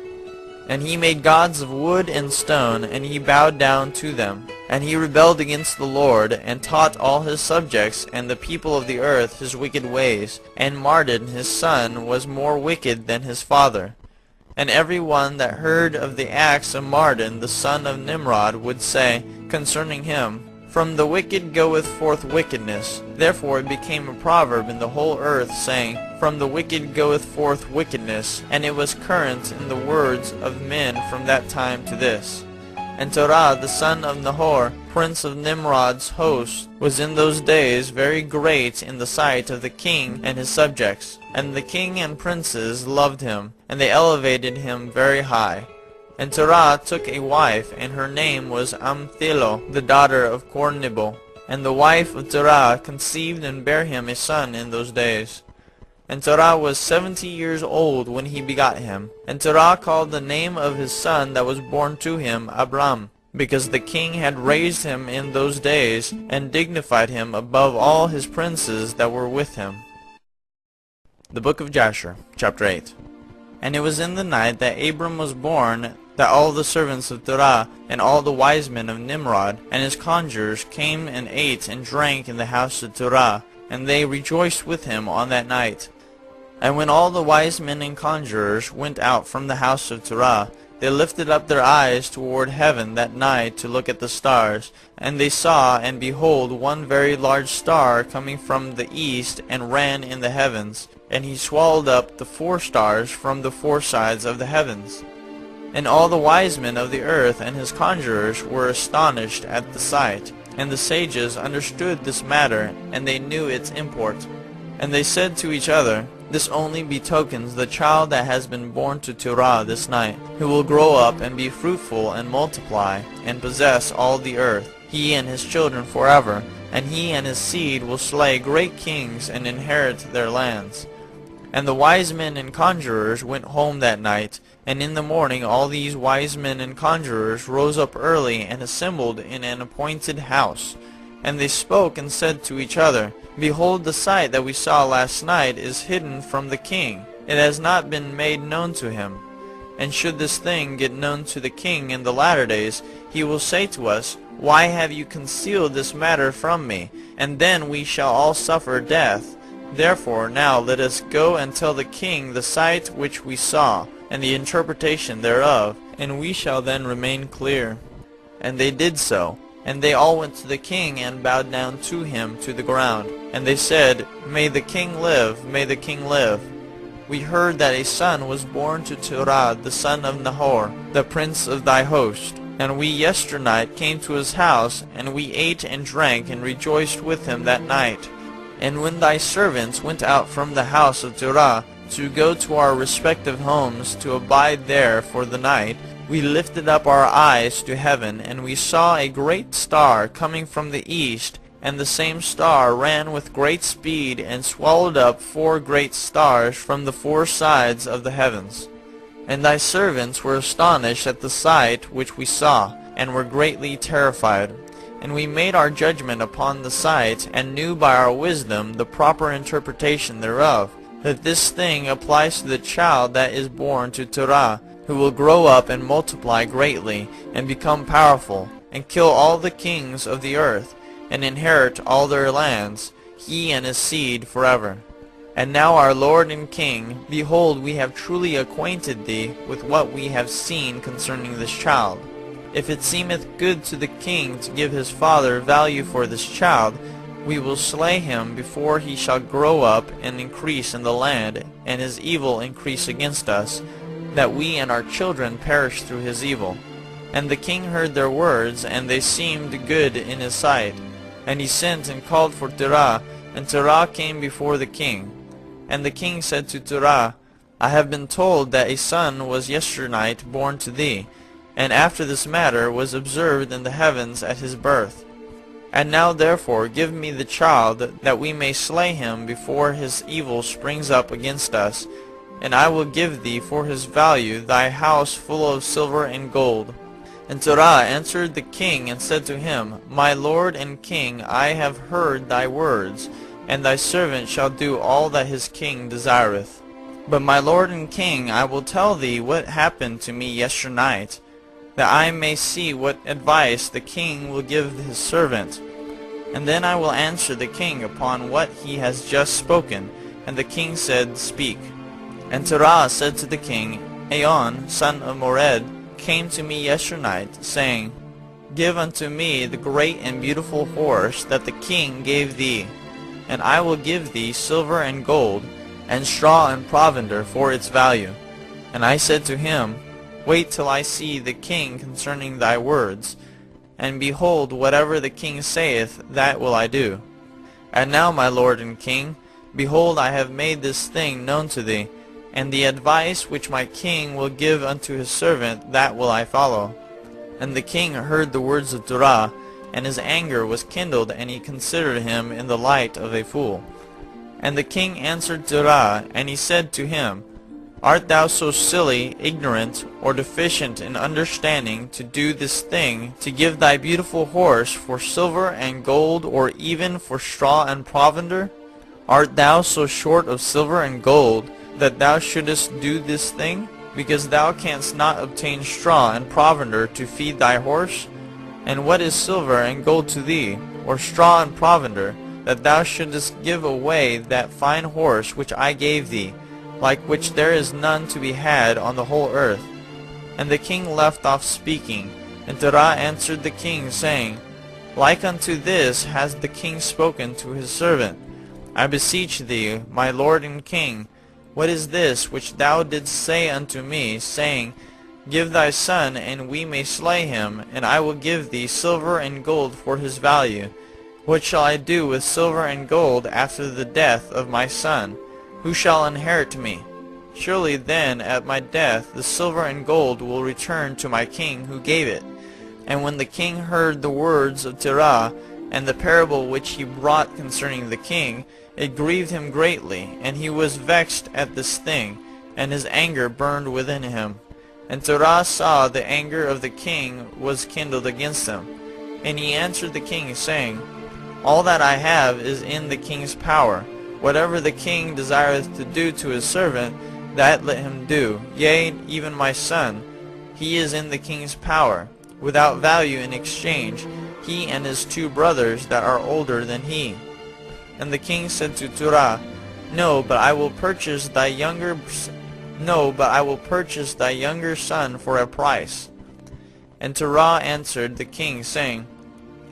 And he made gods of wood and stone, and he bowed down to them. And he rebelled against the Lord, and taught all his subjects and the people of the earth his wicked ways. And Mardon his son was more wicked than his father. And every one that heard of the acts of Mardon the son of Nimrod would say concerning him, From the wicked goeth forth wickedness. Therefore it became a proverb in the whole earth, saying, From the wicked goeth forth wickedness. And it was current in the words of men from that time to this. And Terah the son of Nahor, prince of Nimrod's host, was in those days very great in the sight of the king and his subjects. And the king and princes loved him, and they elevated him very high. And Terah took a wife, and her name was Amthilo, the daughter of Kornibo. And the wife of Terah conceived and bare him a son in those days. And Terah was 70 years old when he begot him. And Terah called the name of his son that was born to him Abram, because the king had raised him in those days, and dignified him above all his princes that were with him. The Book of Jasher, chapter 8. And it was in the night that Abram was born, that all the servants of Terah, and all the wise men of Nimrod, and his conjurers came and ate and drank in the house of Terah, and they rejoiced with him on that night. And when all the wise men and conjurers went out from the house of Terah, they lifted up their eyes toward heaven that night to look at the stars. And they saw, and behold, one very large star coming from the east, and ran in the heavens. And he swallowed up the 4 stars from the 4 sides of the heavens. And all the wise men of the earth and his conjurers were astonished at the sight. And the sages understood this matter, and they knew its import. And they said to each other, This only betokens the child that has been born to Terah this night, who will grow up and be fruitful and multiply, and possess all the earth, he and his children forever. And he and his seed will slay great kings and inherit their lands. And the wise men and conjurers went home that night. And in the morning all these wise men and conjurers rose up early, and assembled in an appointed house. And they spoke and said to each other, Behold, the sight that we saw last night is hidden from the king. It has not been made known to him. And should this thing get known to the king in the latter days, he will say to us, Why have you concealed this matter from me? And then we shall all suffer death. Therefore now let us go and tell the king the sight which we saw, and the interpretation thereof, and we shall then remain clear. And they did so. And they all went to the king, and bowed down to him to the ground. And they said, May the king live, may the king live. We heard that a son was born to Terah the son of Nahor, the prince of thy host. And we yesternight came to his house, and we ate and drank, and rejoiced with him that night. And when thy servants went out from the house of Terah, to go to our respective homes, to abide there for the night, we lifted up our eyes to heaven, and we saw a great star coming from the east, and the same star ran with great speed, and swallowed up 4 great stars from the 4 sides of the heavens. And thy servants were astonished at the sight which we saw, and were greatly terrified. And we made our judgment upon the sight, and knew by our wisdom the proper interpretation thereof, that this thing applies to the child that is born to Terah, who will grow up and multiply greatly, and become powerful, and kill all the kings of the earth, and inherit all their lands, he and his seed forever. And now our Lord and King, behold, we have truly acquainted thee with what we have seen concerning this child. If it seemeth good to the king to give his father value for this child, we will slay him before he shall grow up and increase in the land, and his evil increase against us, that we and our children perish through his evil. And the king heard their words, and they seemed good in his sight. And he sent and called for Terah, and Terah came before the king. And the king said to Terah, I have been told that a son was yesternight born to thee, and after this matter was observed in the heavens at his birth. And now therefore give me the child, that we may slay him before his evil springs up against us, and I will give thee for his value thy house full of silver and gold. And Terah answered the king and said to him, My lord and king, I have heard thy words, and thy servant shall do all that his king desireth. But my lord and king, I will tell thee what happened to me yesternight, that I may see what advice the king will give his servant. And then I will answer the king upon what he has just spoken. And the king said, Speak. And Terah said to the king, Aon, son of Mored, came to me yesternight, saying, Give unto me the great and beautiful horse that the king gave thee, and I will give thee silver and gold, and straw and provender for its value. And I said to him, Wait till I see the king concerning thy words, and behold, whatever the king saith, that will I do. And now, my lord and king, behold, I have made this thing known to thee, and the advice which my king will give unto his servant, that will I follow. And the king heard the words of Terah, and his anger was kindled, and he considered him in the light of a fool. And the king answered Terah, and he said to him, Art thou so silly, ignorant, or deficient in understanding to do this thing, to give thy beautiful horse for silver and gold, or even for straw and provender? Art thou so short of silver and gold, that thou shouldest do this thing, because thou canst not obtain straw and provender to feed thy horse? And what is silver and gold to thee, or straw and provender, that thou shouldest give away that fine horse which I gave thee, like which there is none to be had on the whole earth? And the king left off speaking, and Terah answered the king, saying, Like unto this has the king spoken to his servant. I beseech thee, my lord and king, what is this which thou didst say unto me, saying, Give thy son, and we may slay him, and I will give thee silver and gold for his value? What shall I do with silver and gold after the death of my son? Who shall inherit me? Surely then at my death the silver and gold will return to my king who gave it. And when the king heard the words of Terah, and the parable which he brought concerning the king, it grieved him greatly, and he was vexed at this thing, and his anger burned within him. And Terah saw the anger of the king was kindled against him. And he answered the king, saying, All that I have is in the king's power. Whatever the king desireth to do to his servant, that let him do. Yea, even my son, he is in the king's power, without value in exchange, he and his 2 brothers that are older than he. And the king said to Terah, No, but I will purchase thy younger son for a price. And Terah answered the king, saying,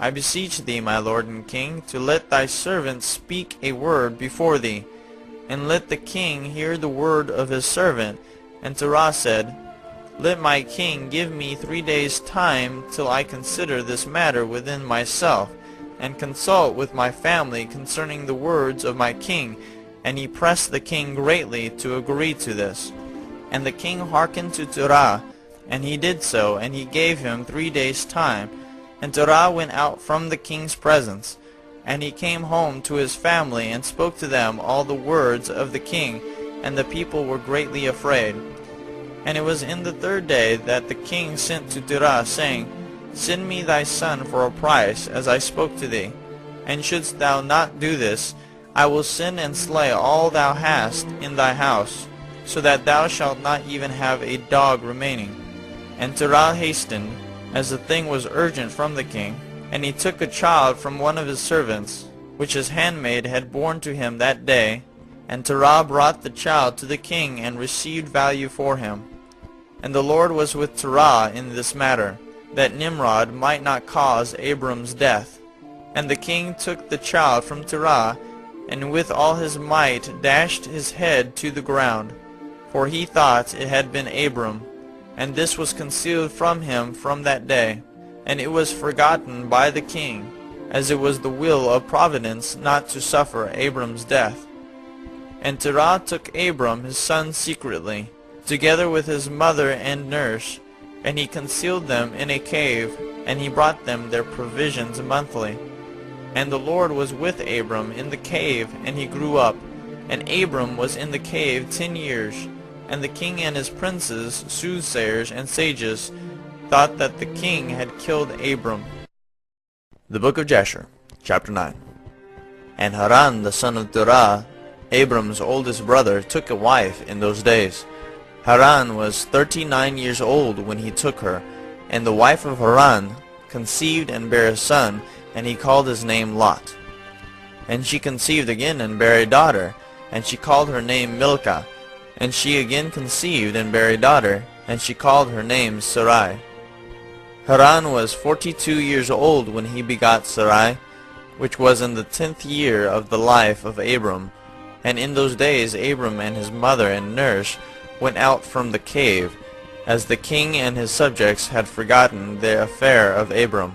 I beseech thee, my lord and king, to let thy servant speak a word before thee, and let the king hear the word of his servant. And Terah said, Let my king give me 3 days' time till I consider this matter within myself, and consult with my family concerning the words of my king. And he pressed the king greatly to agree to this. And the king hearkened to Terah, and he did so, and he gave him 3 days' time. And Terah went out from the king's presence, and he came home to his family, and spoke to them all the words of the king, and the people were greatly afraid. And it was in the 3rd day that the king sent to Terah, saying, Send me thy son for a price, as I spoke to thee. And shouldst thou not do this, I will send and slay all thou hast in thy house, so that thou shalt not even have a dog remaining. And Terah hastened, as the thing was urgent from the king, and he took a child from one of his servants, which his handmaid had borne to him that day. And Terah brought the child to the king, and received value for him. And the Lord was with Terah in this matter, that Nimrod might not cause Abram's death. And the king took the child from Terah, and with all his might dashed his head to the ground, for he thought it had been Abram. And this was concealed from him from that day, and it was forgotten by the king, as it was the will of providence not to suffer Abram's death. And Terah took Abram his son secretly, together with his mother and nurse, And he concealed them in a cave, and he brought them their provisions monthly. And the Lord was with Abram in the cave, and he grew up. And Abram was in the cave 10 years. And the king and his princes, soothsayers and sages, thought that the king had killed Abram. The Book of Jasher, chapter 9. And Haran the son of Terah, Abram's oldest brother, took a wife in those days. Haran was 39 years old when he took her, and the wife of Haran conceived and bare a son, and he called his name Lot. And she conceived again and bare a daughter, and she called her name Milcah. And she again conceived and bare a daughter, and she called her name Sarai. Haran was 42 years old when he begot Sarai, which was in the 10th year of the life of Abram. And in those days Abram and his mother and nurse went out from the cave, as the king and his subjects had forgotten the affair of Abram.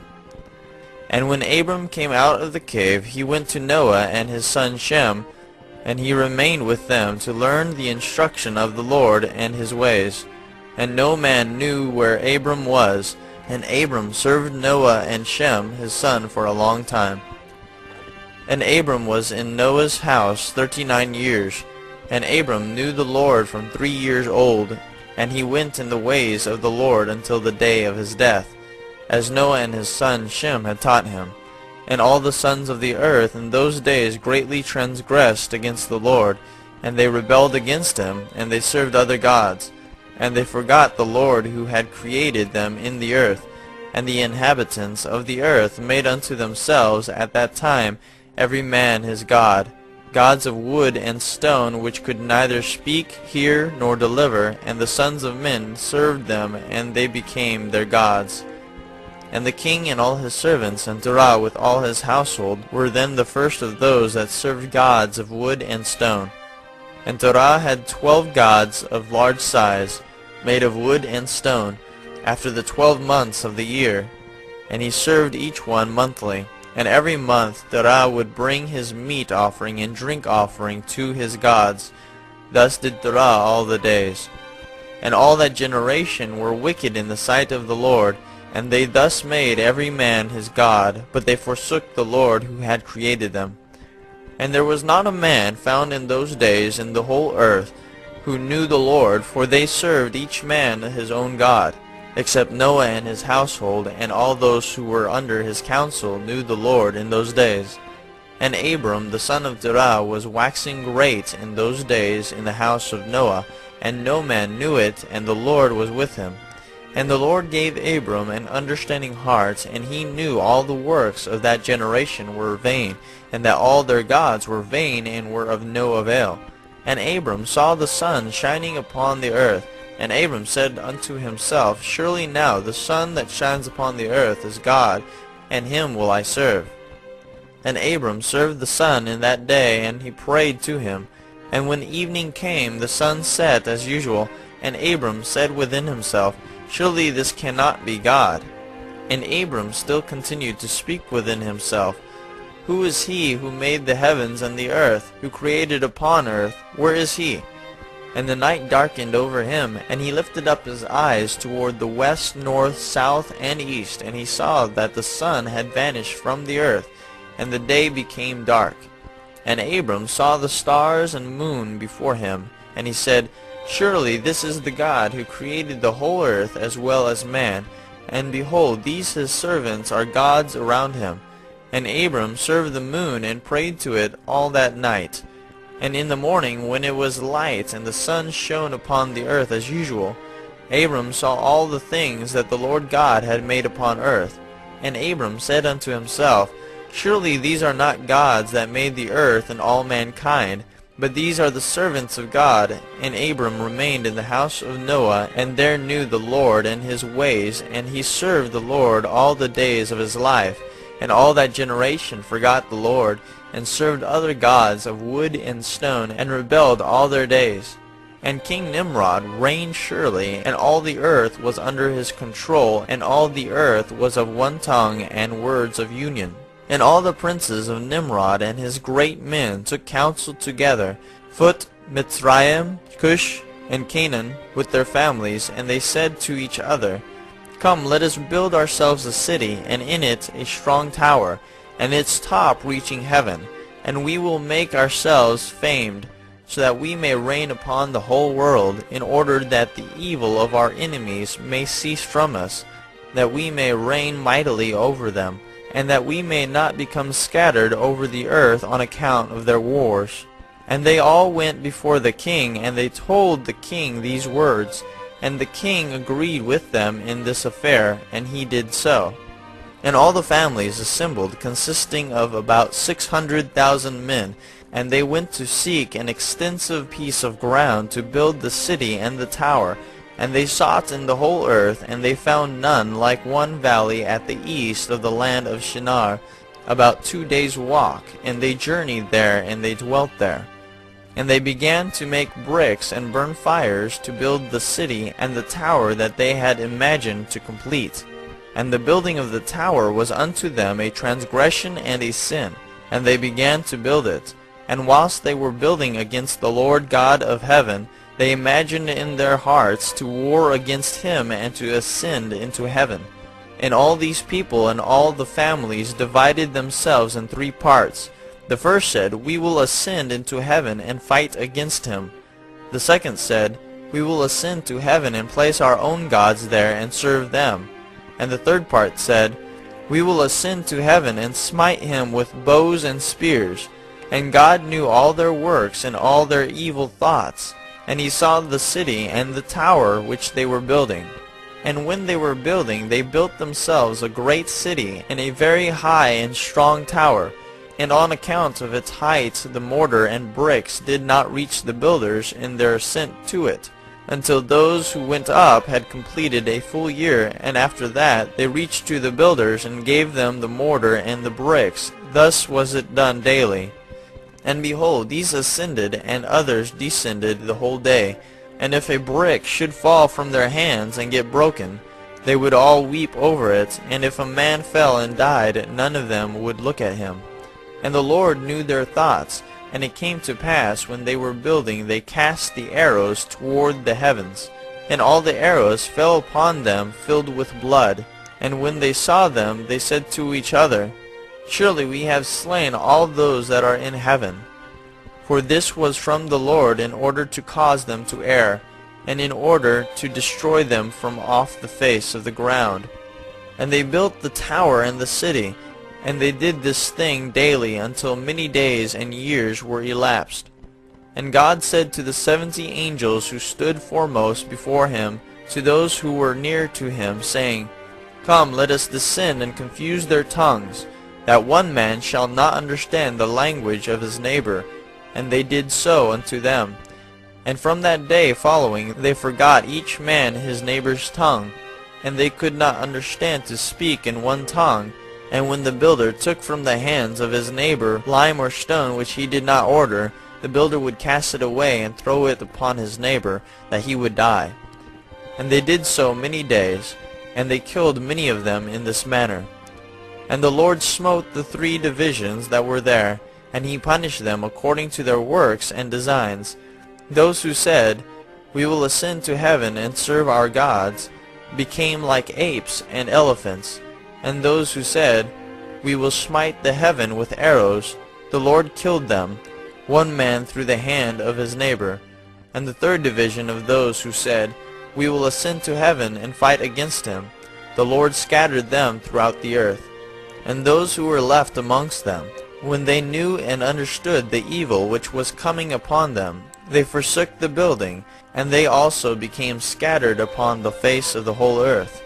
And when Abram came out of the cave, he went to Noah and his son Shem, and he remained with them to learn the instruction of the Lord and his ways. And no man knew where Abram was, and Abram served Noah and Shem his son for a long time. And Abram was in Noah's house 39 years, and Abram knew the Lord from 3 years old, and he went in the ways of the Lord until the day of his death, as Noah and his son Shem had taught him. And all the sons of the earth in those days greatly transgressed against the Lord, and they rebelled against him, and they served other gods. And they forgot the Lord who had created them in the earth. And the inhabitants of the earth made unto themselves at that time every man his god, gods of wood and stone, which could neither speak, hear, nor deliver, and the sons of men served them, and they became their gods. And the king and all his servants, and Terah with all his household, were then the first of those that served gods of wood and stone. And Terah had 12 gods of large size, made of wood and stone, after the 12 months of the year. And he served each one monthly. And every month Terah would bring his meat offering and drink offering to his gods. Thus did Terah all the days. And all that generation were wicked in the sight of the Lord, and they thus made every man his god, but they forsook the Lord who had created them. And there was not a man found in those days in the whole earth who knew the Lord, for they served each man his own god, except Noah and his household, and all those who were under his counsel knew the Lord in those days. And Abram the son of Terah was waxing great in those days in the house of Noah, and no man knew it, and the Lord was with him. And the Lord gave Abram an understanding heart, and he knew all the works of that generation were vain, and that all their gods were vain and were of no avail. And Abram saw the sun shining upon the earth, and Abram said unto himself, Surely now the sun that shines upon the earth is God, and him will I serve. And Abram served the sun in that day, and he prayed to him. And when evening came, the sun set as usual, and Abram said within himself, Surely this cannot be God. And Abram still continued to speak within himself, Who is he who made the heavens and the earth, who created upon earth? Where is he? And the night darkened over him, and he lifted up his eyes toward the west, north, south, and east, and he saw that the sun had vanished from the earth, and the day became dark. And Abram saw the stars and moon before him, and he said, Surely this is the God who created the whole earth as well as man, and behold, these his servants are gods around him. And Abram served the moon and prayed to it all that night. And in the morning, when it was light and the sun shone upon the earth as usual, Abram saw all the things that the Lord God had made upon earth. And Abram said unto himself, Surely these are not gods that made the earth and all mankind, but these are the servants of God. And Abram remained in the house of Noah, and there knew the Lord and his ways, and he served the Lord all the days of his life. And all that generation forgot the Lord, and served other gods of wood and stone, and rebelled all their days. And King Nimrod reigned surely, and all the earth was under his control, and all the earth was of one tongue and words of union. And all the princes of Nimrod and his great men took counsel together, Phut, Mitzrayim, Cush, and Canaan, with their families, and they said to each other, Come, let us build ourselves a city, and in it a strong tower, and its top reaching heaven, and we will make ourselves famed, so that we may reign upon the whole world, in order that the evil of our enemies may cease from us, that we may reign mightily over them, and that we may not become scattered over the earth on account of their wars. And they all went before the king, and they told the king these words. And the king agreed with them in this affair, and he did so. And all the families assembled, consisting of about 600,000 men, and they went to seek an extensive piece of ground to build the city and the tower. And they sought in the whole earth, and they found none like one valley at the east of the land of Shinar, about 2 days' walk. And they journeyed there, and they dwelt there. And they began to make bricks and burn fires to build the city and the tower that they had imagined to complete. And the building of the tower was unto them a transgression and a sin, and they began to build it. And whilst they were building against the Lord God of heaven, they imagined in their hearts to war against him and to ascend into heaven. And all these people and all the families divided themselves in 3 parts. The first said, We will ascend into heaven and fight against him. The second said, We will ascend to heaven and place our own gods there and serve them. And the third part said, We will ascend to heaven and smite him with bows and spears. And God knew all their works and all their evil thoughts. And he saw the city and the tower which they were building. And when they were building, they built themselves a great city and a very high and strong tower. And on account of its height the mortar and bricks did not reach the builders in their ascent to it, until those who went up had completed a full year, and after that they reached to the builders and gave them the mortar and the bricks. Thus was it done daily. And behold, these ascended, and others descended the whole day. And if a brick should fall from their hands and get broken, they would all weep over it, and if a man fell and died, none of them would look at him. And the Lord knew their thoughts, and it came to pass, when they were building, they cast the arrows toward the heavens. And all the arrows fell upon them, filled with blood. And when they saw them, they said to each other, Surely we have slain all those that are in heaven. For this was from the Lord, in order to cause them to err, and in order to destroy them from off the face of the ground. And they built the tower and the city, and they did this thing daily until many days and years were elapsed. And God said to the 70 angels who stood foremost before him, to those who were near to him, saying, Come, let us descend and confuse their tongues, that one man shall not understand the language of his neighbor. And they did so unto them. And from that day following they forgot each man his neighbor's tongue, and they could not understand to speak in one tongue. And when the builder took from the hands of his neighbor lime or stone which he did not order, the builder would cast it away and throw it upon his neighbor, that he would die. And they did so many days, and they killed many of them in this manner. And the Lord smote the 3 divisions that were there, and he punished them according to their works and designs. Those who said, We will ascend to heaven and serve our gods, became like apes and elephants. And those who said, We will smite the heaven with arrows, the Lord killed them, one man through the hand of his neighbor. And the 3rd division of those who said, We will ascend to heaven and fight against him, the Lord scattered them throughout the earth. And those who were left amongst them, when they knew and understood the evil which was coming upon them, they forsook the building, and they also became scattered upon the face of the whole earth.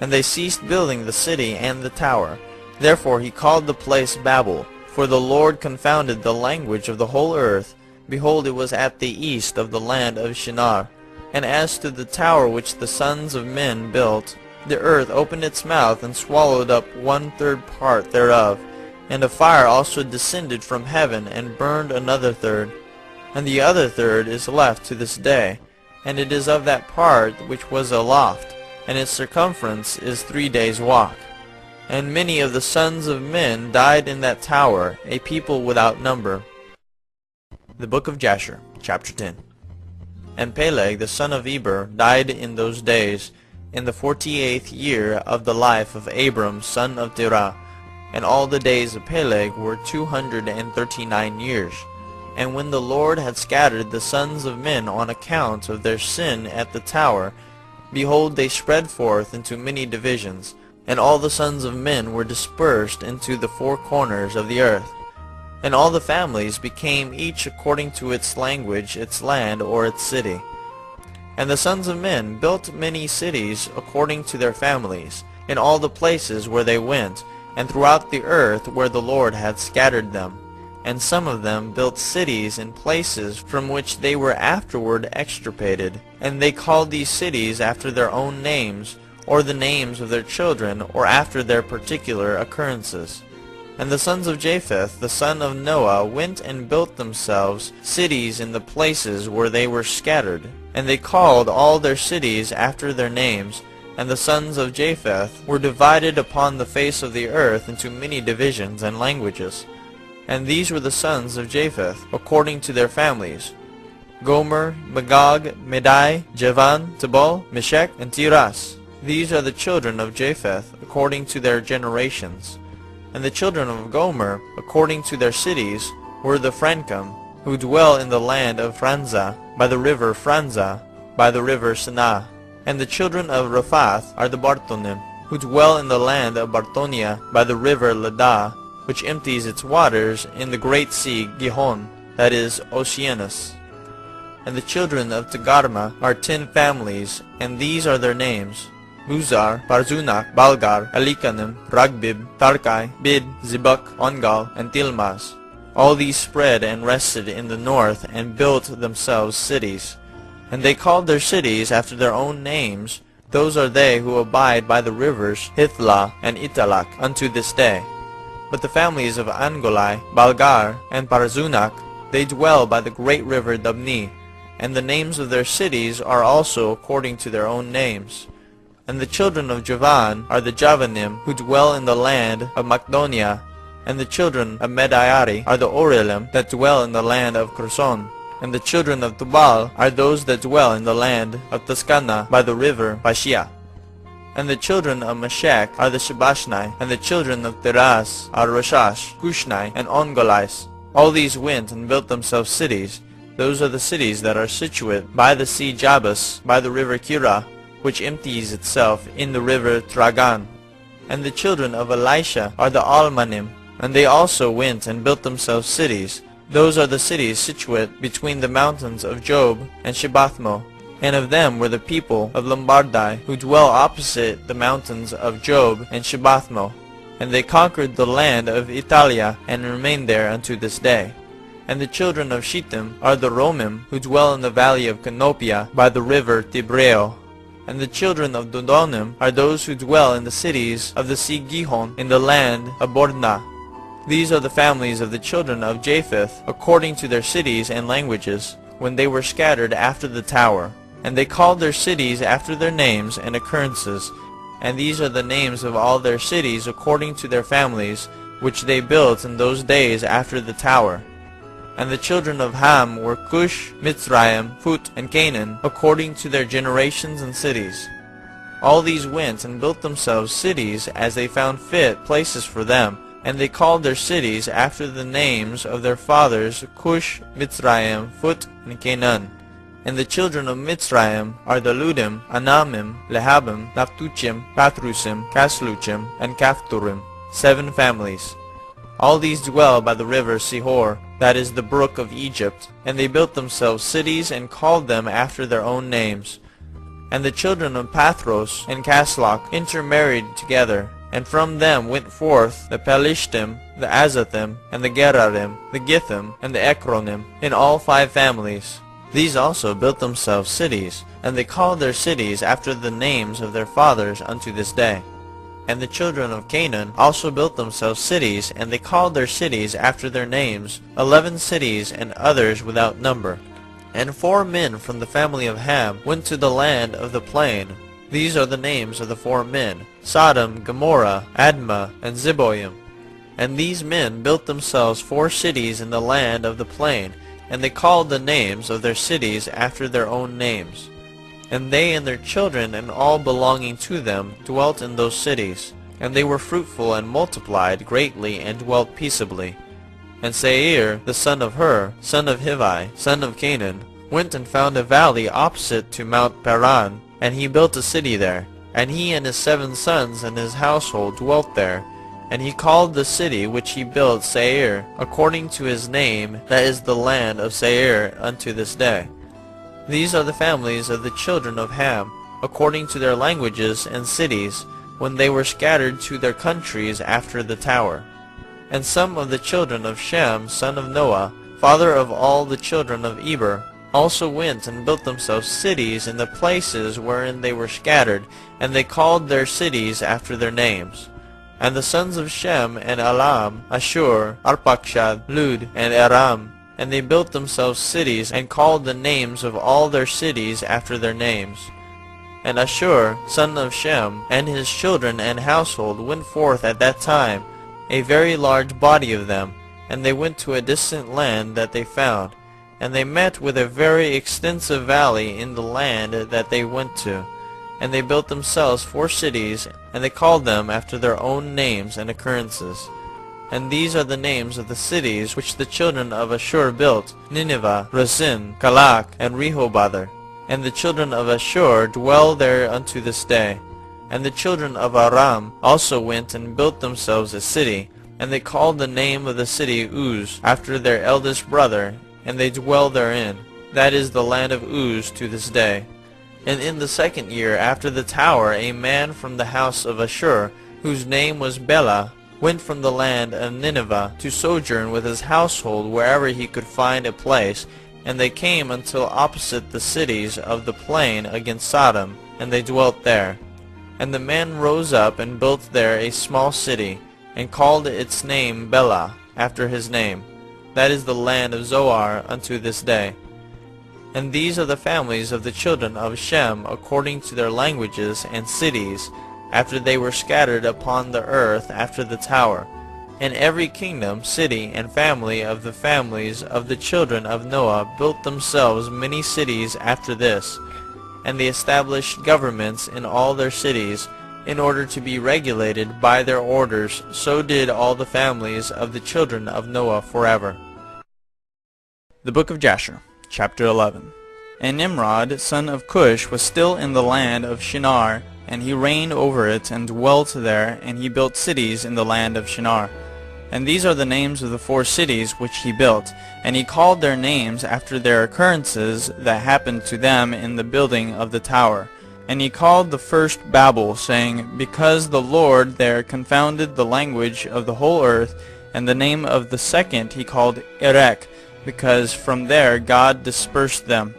And they ceased building the city and the tower. Therefore he called the place Babel, for the Lord confounded the language of the whole earth. Behold, it was at the east of the land of Shinar. And as to the tower which the sons of men built, the earth opened its mouth and swallowed up 1/3 part thereof. And a fire also descended from heaven and burned another third. And the other third is left to this day, and it is of that part which was aloft, and its circumference is 3 days' walk. And many of the sons of men died in that tower, a people without number. The Book of Jasher, chapter 10. And Peleg the son of Eber died in those days, in the 48th year of the life of Abram son of Terah, and all the days of Peleg were 239 years. And when the Lord had scattered the sons of men on account of their sin at the tower, behold, they spread forth into many divisions, and all the sons of men were dispersed into the four corners of the earth. And all the families became each according to its language, its land, or its city. And the sons of men built many cities according to their families, in all the places where they went, and throughout the earth where the Lord had scattered them. And some of them built cities in places from which they were afterward extirpated, and they called these cities after their own names, or the names of their children, or after their particular occurrences. And the sons of Japheth, the son of Noah, went and built themselves cities in the places where they were scattered, and they called all their cities after their names. And the sons of Japheth were divided upon the face of the earth into many divisions and languages. And these were the sons of Japheth, according to their families: Gomer, Magog, Madai, Javan, Tubal, Meshech, and Tiras. These are the children of Japheth, according to their generations. And the children of Gomer, according to their cities, were the Francum, who dwell in the land of Franza, by the river Franza, by the river Sanah. And the children of Rephath are the Bartonim, who dwell in the land of Bartonia, by the river Ladah, which empties its waters in the great sea Gihon, that is, Oceanus. And the children of Togarma are 10 families, and these are their names: Buzar, Parzunak, Balgar, Elikanim, Ragbib, Tarkai, Bid, Zibuk, Ongal, and Tilmas. All these spread and rested in the north, and built themselves cities. And they called their cities after their own names. Those are they who abide by the rivers Hithlah and Italak unto this day. But the families of Angolai, Balgar, and Parzunak, they dwell by the great river Dabni, and the names of their cities are also according to their own names. And the children of Javan are the Javanim, who dwell in the land of Macedonia. And the children of Medaiari are the Orelim, that dwell in the land of Kherson. And the children of Tubal are those that dwell in the land of Tuscana by the river Bashia. And the children of Meshech are the Shabashnai, and the children of Teras are Rashash, Cushnai, and Ongolais. All these went and built themselves cities. Those are the cities that are situate by the sea Jabus, by the river Kira, which empties itself in the river Tragan. And the children of Elisha are the Almanim, and they also went and built themselves cities. Those are the cities situate between the mountains of Job and Shebathmo. And of them were the people of Lombardai, who dwell opposite the mountains of Job and Shebathmo. And they conquered the land of Italia, and remain there unto this day. And the children of Shittim are the Romim, who dwell in the valley of Canopia, by the river Tibreo. And the children of Dodonim are those who dwell in the cities of the sea Gihon, in the land of Bordna. These are the families of the children of Japheth, according to their cities and languages, when they were scattered after the tower. And they called their cities after their names and occurrences. And these are the names of all their cities according to their families, which they built in those days after the tower. And the children of Ham were Cush, Mitzrayim, Phut, and Canaan, according to their generations and cities. All these went and built themselves cities as they found fit places for them, and they called their cities after the names of their fathers, Cush, Mitzrayim, Phut, and Canaan. And the children of Mitzrayim are the Ludim, Anamim, Lehabim, Naptuchim, Pathrusim, Casluchim, and Caphtorim, 7 families. All these dwell by the river Sihor, that is the brook of Egypt, and they built themselves cities and called them after their own names. And the children of Pathros and Casloch intermarried together, and from them went forth the Pelishtim, the Azathim, and the Gerarim, the Githim, and the Ekronim, in all 5 families. These also built themselves cities, and they called their cities after the names of their fathers unto this day. And the children of Canaan also built themselves cities, and they called their cities after their names, 11 cities, and others without number. And 4 men from the family of Ham went to the land of the plain. These are the names of the 4 men: Sodom, Gomorrah, Admah, and Zeboim. And these men built themselves 4 cities in the land of the plain, and they called the names of their cities after their own names. And they and their children and all belonging to them dwelt in those cities. And they were fruitful and multiplied greatly and dwelt peaceably. And Seir, the son of Hur, son of Hivi, son of Canaan, went and found a valley opposite to Mount Paran, and he built a city there. And he and his 7 sons and his household dwelt there. And he called the city which he built Seir, according to his name, that is the land of Seir unto this day. These are the families of the children of Ham, according to their languages and cities, when they were scattered to their countries after the tower. And some of the children of Shem, son of Noah, father of all the children of Eber, also went and built themselves cities in the places wherein they were scattered, and they called their cities after their names. And the sons of Shem and Elam, Ashur, Arpachshad, Lud, and Aram, and they built themselves cities, and called the names of all their cities after their names. And Ashur, son of Shem, and his children and household went forth at that time, a very large body of them, and they went to a distant land that they found. And they met with a very extensive valley in the land that they went to. And they built themselves 4 cities, and they called them after their own names and occurrences. And these are the names of the cities which the children of Ashur built: Nineveh, Rezin, Calach, and Rehoboth. And the children of Ashur dwell there unto this day. And the children of Aram also went and built themselves a city, and they called the name of the city Uz, after their eldest brother, and they dwell therein. That is the land of Uz to this day. And in the 2nd year after the tower, a man from the house of Ashur, whose name was Bela, went from the land of Nineveh to sojourn with his household wherever he could find a place, and they came until opposite the cities of the plain against Sodom, and they dwelt there. And the man rose up and built there a small city, and called its name Bela, after his name. That is the land of Zoar unto this day. And these are the families of the children of Shem according to their languages and cities, after they were scattered upon the earth after the tower. And every kingdom, city, and family of the families of the children of Noah built themselves many cities after this. And they established governments in all their cities, in order to be regulated by their orders. So did all the families of the children of Noah forever. The Book of Jasher, chapter 11. And Nimrod, son of Cush, was still in the land of Shinar, and he reigned over it, and dwelt there, and he built cities in the land of Shinar. And these are the names of the 4 cities which he built, and he called their names after their occurrences that happened to them in the building of the tower. And he called the first Babel, saying, Because the Lord there confounded the language of the whole earth. And the name of the second he called Erech, because from there God dispersed them.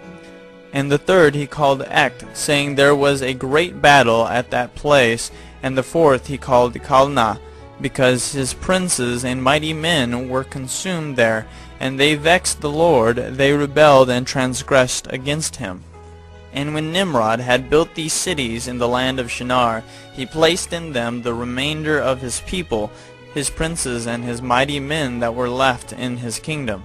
And the third he called Ect, saying there was a great battle at that place. And the fourth he called Calneh, because his princes and mighty men were consumed there, and they vexed the Lord, they rebelled and transgressed against him. And when Nimrod had built these cities in the land of Shinar, he placed in them the remainder of his people, his princes and his mighty men that were left in his kingdom.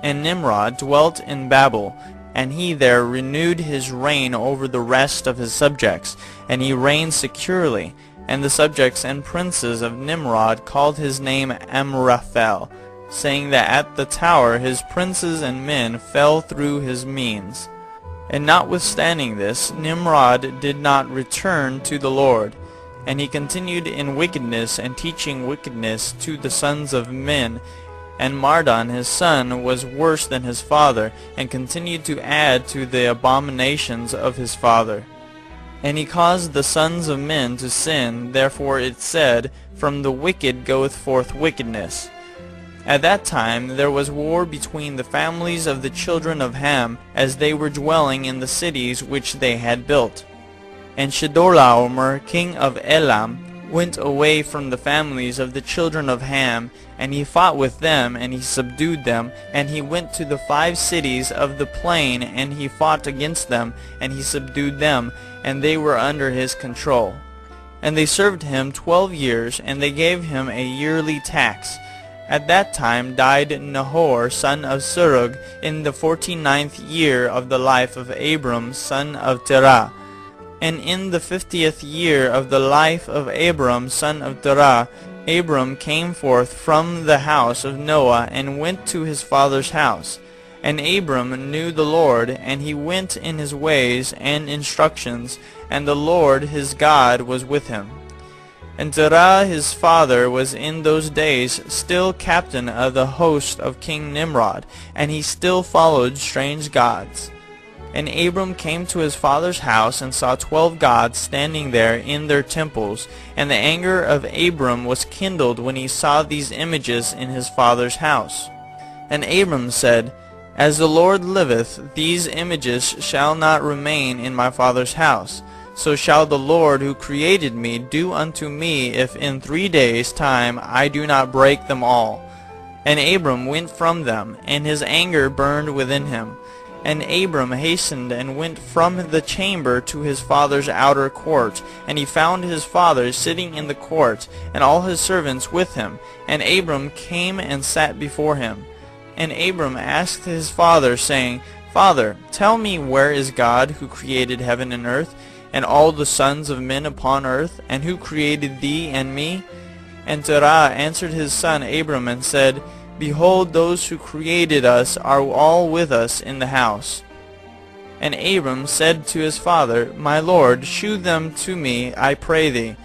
And Nimrod dwelt in Babel, and he there renewed his reign over the rest of his subjects, and he reigned securely. And the subjects and princes of Nimrod called his name Amraphel, saying that at the tower his princes and men fell through his means. And notwithstanding this, Nimrod did not return to the Lord, and he continued in wickedness and teaching wickedness to the sons of men. And Mardon his son was worse than his father, and continued to add to the abominations of his father. And he caused the sons of men to sin, therefore it said, From the wicked goeth forth wickedness. At that time there was war between the families of the children of Ham, as they were dwelling in the cities which they had built. And Chedorlaomer, king of Elam, went away from the families of the children of Ham, and he fought with them, and he subdued them. And he went to the 5 cities of the plain, and he fought against them, and he subdued them, and they were under his control. And they served him 12 years, and they gave him a yearly tax. At that time died Nahor, son of Serug, in the 49th year of the life of Abram, son of Terah. And in the 50th year of the life of Abram, son of Terah, Abram came forth from the house of Noah, and went to his father's house. And Abram knew the Lord, and he went in his ways and instructions, and the Lord his God was with him. And Terah his father was in those days still captain of the host of King Nimrod, and he still followed strange gods. And Abram came to his father's house, and saw 12 gods standing there in their temples. And the anger of Abram was kindled when he saw these images in his father's house. And Abram said, As the Lord liveth, these images shall not remain in my father's house. So shall the Lord who created me do unto me, if in 3 days' time I do not break them all. And Abram went from them, and his anger burned within him. And Abram hastened and went from the chamber to his father's outer court. And he found his father sitting in the court, and all his servants with him. And Abram came and sat before him. And Abram asked his father, saying, Father, tell me, where is God who created heaven and earth, and all the sons of men upon earth, and who created thee and me? And Terah answered his son Abram, and said, Behold, those who created us are all with us in the house. And Abram said to his father, My lord, shew them to me, I pray thee.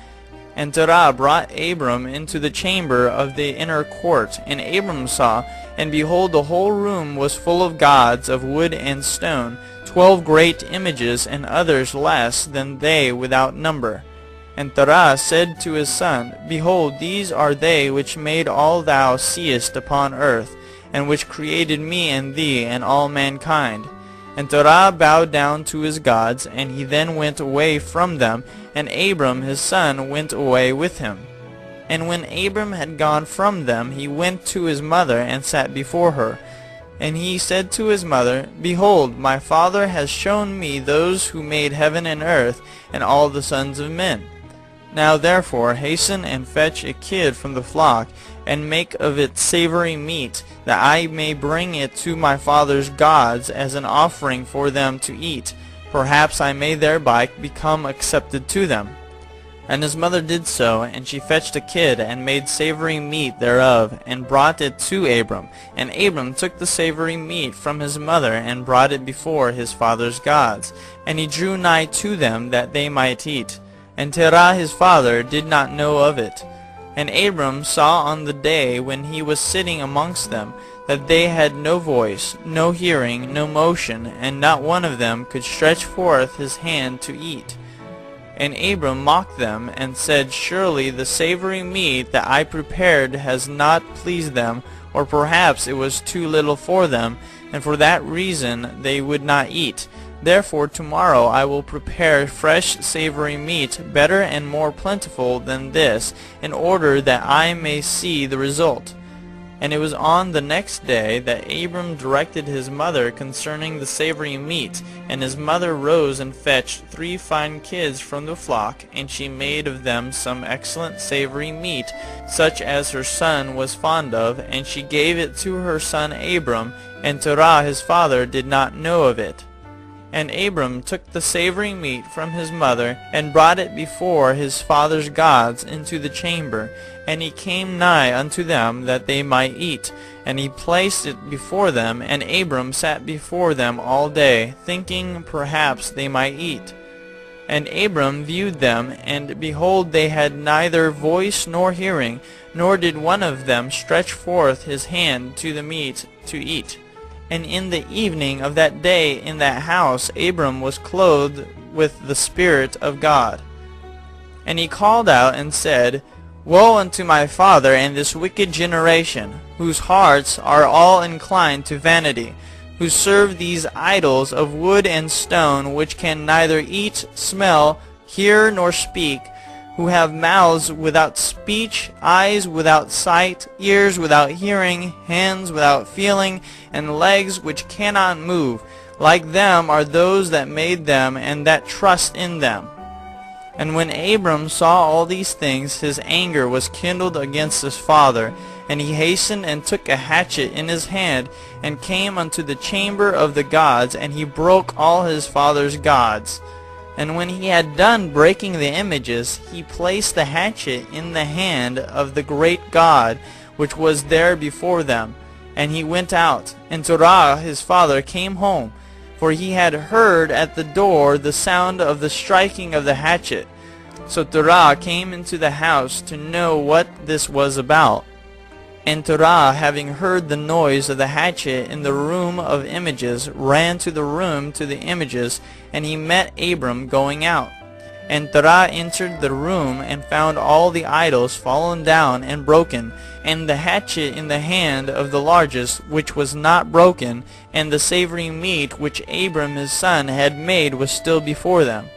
And Terah brought Abram into the chamber of the inner court. And Abram saw, and behold, the whole room was full of gods of wood and stone, 12 great images, and others less than they without number. And Terah said to his son, Behold, these are they which made all thou seest upon earth, and which created me and thee and all mankind. And Terah bowed down to his gods, and he then went away from them, and Abram his son went away with him. And when Abram had gone from them, he went to his mother, and sat before her. And he said to his mother, Behold, my father has shown me those who made heaven and earth, and all the sons of men. Now therefore hasten and fetch a kid from the flock, and make of it savory meat, that I may bring it to my father's gods as an offering for them to eat. Perhaps I may thereby become accepted to them. And his mother did so, and she fetched a kid, and made savory meat thereof, and brought it to Abram. And Abram took the savory meat from his mother, and brought it before his father's gods. And he drew nigh to them, that they might eat. And Terah his father did not know of it. And Abram saw on the day when he was sitting amongst them, that they had no voice, no hearing, no motion, and not one of them could stretch forth his hand to eat. And Abram mocked them, and said, Surely the savory meat that I prepared has not pleased them, or perhaps it was too little for them, and for that reason they would not eat. Therefore tomorrow I will prepare fresh savory meat, better and more plentiful than this, in order that I may see the result. And it was on the next day that Abram directed his mother concerning the savory meat. And his mother rose and fetched 3 fine kids from the flock, and she made of them some excellent savory meat, such as her son was fond of, and she gave it to her son Abram, and Terah his father did not know of it. And Abram took the savory meat from his mother, and brought it before his father's gods into the chamber. And he came nigh unto them, that they might eat. And he placed it before them, and Abram sat before them all day, thinking perhaps they might eat. And Abram viewed them, and behold, they had neither voice nor hearing, nor did one of them stretch forth his hand to the meat to eat. And in the evening of that day in that house Abram was clothed with the Spirit of God. And he called out and said, Woe unto my father and this wicked generation, whose hearts are all inclined to vanity, who serve these idols of wood and stone, which can neither eat, smell, hear, nor speak, who have mouths without speech, eyes without sight, ears without hearing, hands without feeling, and legs which cannot move. Like them are those that made them, and that trust in them. And when Abram saw all these things, his anger was kindled against his father. And he hastened and took a hatchet in his hand, and came unto the chamber of the gods, and he broke all his father's gods. And when he had done breaking the images, he placed the hatchet in the hand of the great god, which was there before them. And he went out, and Terah his father came home, for he had heard at the door the sound of the striking of the hatchet. So Terah came into the house to know what this was about. And Terah, having heard the noise of the hatchet in the room of images, ran to the room to the images, and he met Abram going out. And Terah entered the room, and found all the idols fallen down and broken, and the hatchet in the hand of the largest, which was not broken, and the savory meat which Abram his son had made was still before them.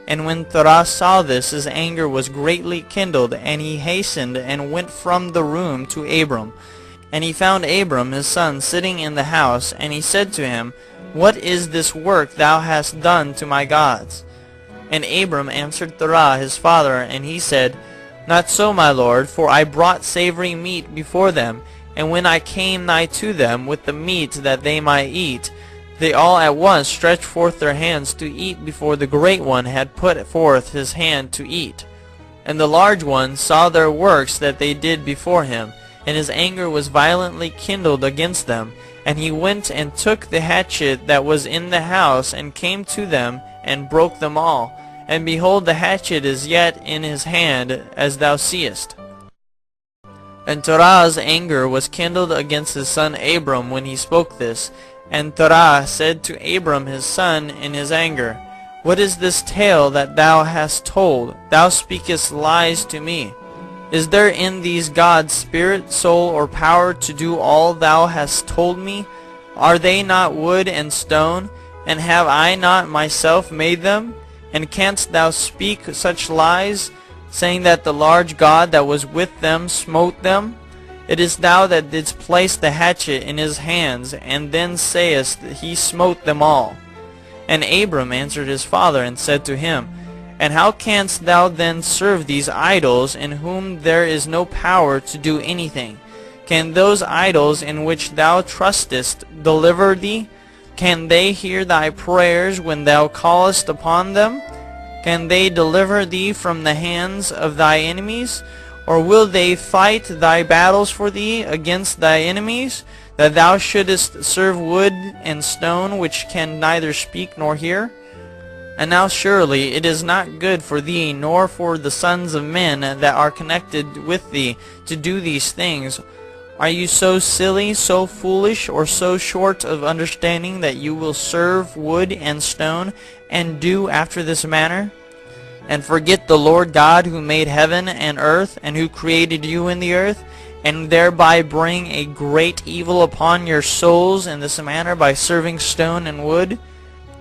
And when Terah saw this, his anger was greatly kindled, and he hastened and went from the room to Abram. And he found Abram his son sitting in the house, and he said to him, What is this work thou hast done to my gods? And Abram answered Terah his father, and he said, Not so, my lord, for I brought savory meat before them, and when I came nigh to them with the meat that they might eat, they all at once stretched forth their hands to eat before the great one had put forth his hand to eat. And the large one saw their works that they did before him, and his anger was violently kindled against them. And he went and took the hatchet that was in the house, and came to them, and broke them all. And behold, the hatchet is yet in his hand, as thou seest. And Terah's anger was kindled against his son Abram when he spoke this. And Terah said to Abram his son in his anger, What is this tale that thou hast told? Thou speakest lies to me. Is there in these gods spirit, soul, or power to do all thou hast told me? Are they not wood and stone? And have I not myself made them? And canst thou speak such lies, saying that the large God that was with them smote them? It is thou that didst place the hatchet in his hands, and then sayest that he smote them all. And Abram answered his father, and said to him, And how canst thou then serve these idols, in whom there is no power to do anything? Can those idols in which thou trustest deliver thee? Can they hear thy prayers when thou callest upon them? Can they deliver thee from the hands of thy enemies? Or will they fight thy battles for thee against thy enemies, that thou shouldest serve wood and stone, which can neither speak nor hear? And now surely it is not good for thee, nor for the sons of men that are connected with thee, to do these things. Are you so silly, so foolish, or so short of understanding that you will serve wood and stone, and do after this manner? And forget the Lord God who made heaven and earth, and who created you in the earth, and thereby bring a great evil upon your souls in this manner by serving stone and wood?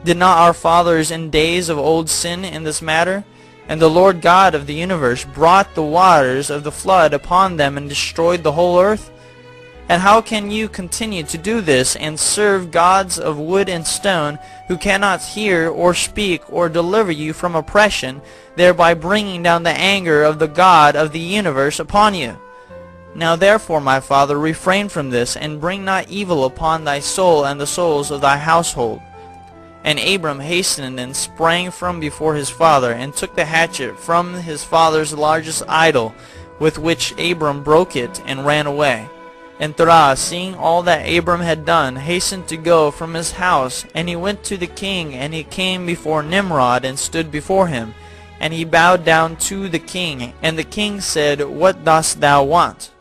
Did not our fathers in days of old sin in this matter? And the Lord God of the universe brought the waters of the flood upon them and destroyed the whole earth? And how can you continue to do this and serve gods of wood and stone, who cannot hear or speak or deliver you from oppression, thereby bringing down the anger of the God of the universe upon you? Now therefore, my father, refrain from this, and bring not evil upon thy soul and the souls of thy household. And Abram hastened and sprang from before his father, and took the hatchet from his father's largest idol, with which Abram broke it, and ran away. And Terah, seeing all that Abram had done, hastened to go from his house, and he went to the king, and he came before Nimrod, and stood before him. And he bowed down to the king, and the king said, What dost thou want?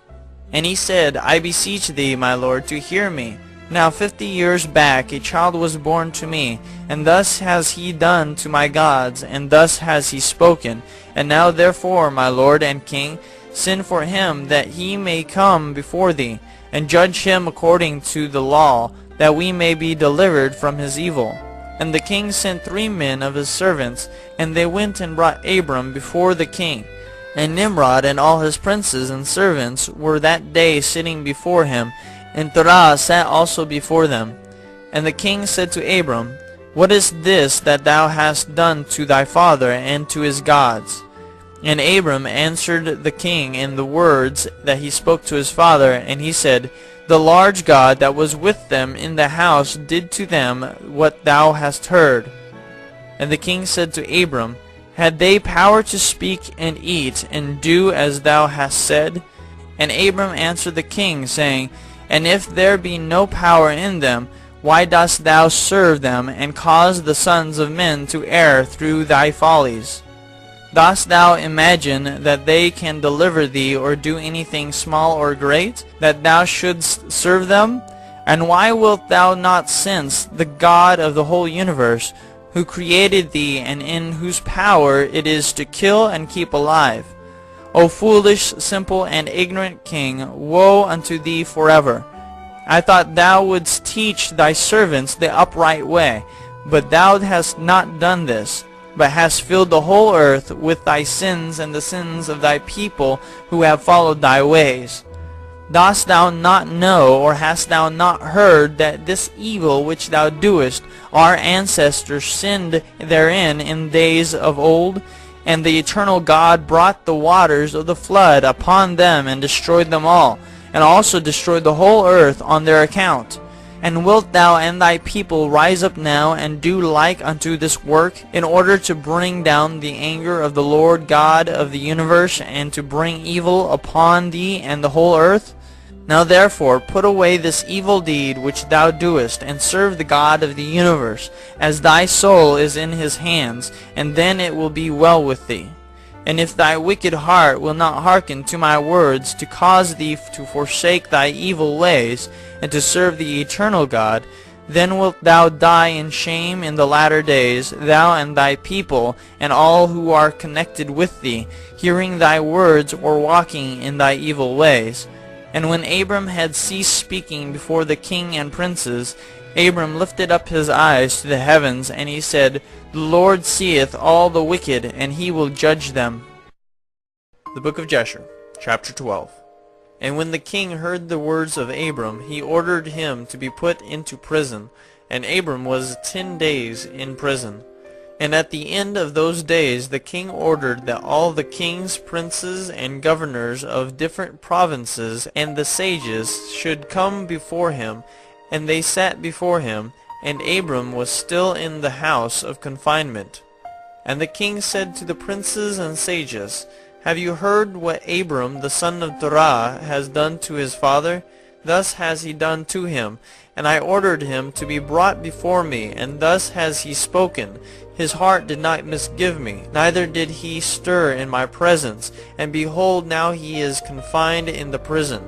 And he said, I beseech thee, my lord, to hear me. Now 50 years back a child was born to me, and thus has he done to my gods, and thus has he spoken. And now therefore, my lord and king, send for him, that he may come before thee, and judge him according to the law, that we may be delivered from his evil. And the king sent 3 men of his servants, and they went and brought Abram before the king. And Nimrod and all his princes and servants were that day sitting before him, and Terah sat also before them. And the king said to Abram, What is this that thou hast done to thy father and to his gods? And Abram answered the king in the words that he spoke to his father, and he said, The large God that was with them in the house did to them what thou hast heard. And the king said to Abram, Had they power to speak and eat, and do as thou hast said? And Abram answered the king, saying, And if there be no power in them, why dost thou serve them, and cause the sons of men to err through thy follies? Dost thou imagine that they can deliver thee, or do anything small or great, that thou shouldst serve them? And why wilt thou not sense the God of the whole universe, who created thee, and in whose power it is to kill and keep alive? O foolish, simple, and ignorant king, woe unto thee forever! I thought thou wouldst teach thy servants the upright way, but thou hast not done this, but hast filled the whole earth with thy sins and the sins of thy people who have followed thy ways. Dost thou not know, or hast thou not heard, that this evil which thou doest, our ancestors sinned therein in days of old? And the eternal God brought the waters of the flood upon them, and destroyed them all, and also destroyed the whole earth on their account. And wilt thou and thy people rise up now, and do like unto this work, in order to bring down the anger of the Lord God of the universe, and to bring evil upon thee and the whole earth? Now therefore put away this evil deed which thou doest, and serve the God of the universe, as thy soul is in his hands, and then it will be well with thee. And if thy wicked heart will not hearken to my words, to cause thee to forsake thy evil ways, and to serve the eternal God, then wilt thou die in shame in the latter days, thou and thy people, and all who are connected with thee, hearing thy words or walking in thy evil ways. And when Abram had ceased speaking before the king and princes, Abram lifted up his eyes to the heavens, and he said, The Lord seeth all the wicked, and he will judge them. The Book of Jasher, chapter 12. And when the king heard the words of Abram, he ordered him to be put into prison. And Abram was 10 days in prison. And at the end of those days the king ordered that all the kings, princes, and governors of different provinces, and the sages should come before him. And they sat before him, and Abram was still in the house of confinement. And the king said to the princes and sages, Have you heard what Abram the son of Terah has done to his father? Thus has he done to him, and I ordered him to be brought before me, and thus has he spoken. His heart did not misgive me, neither did he stir in my presence, and behold, now he is confined in the prison.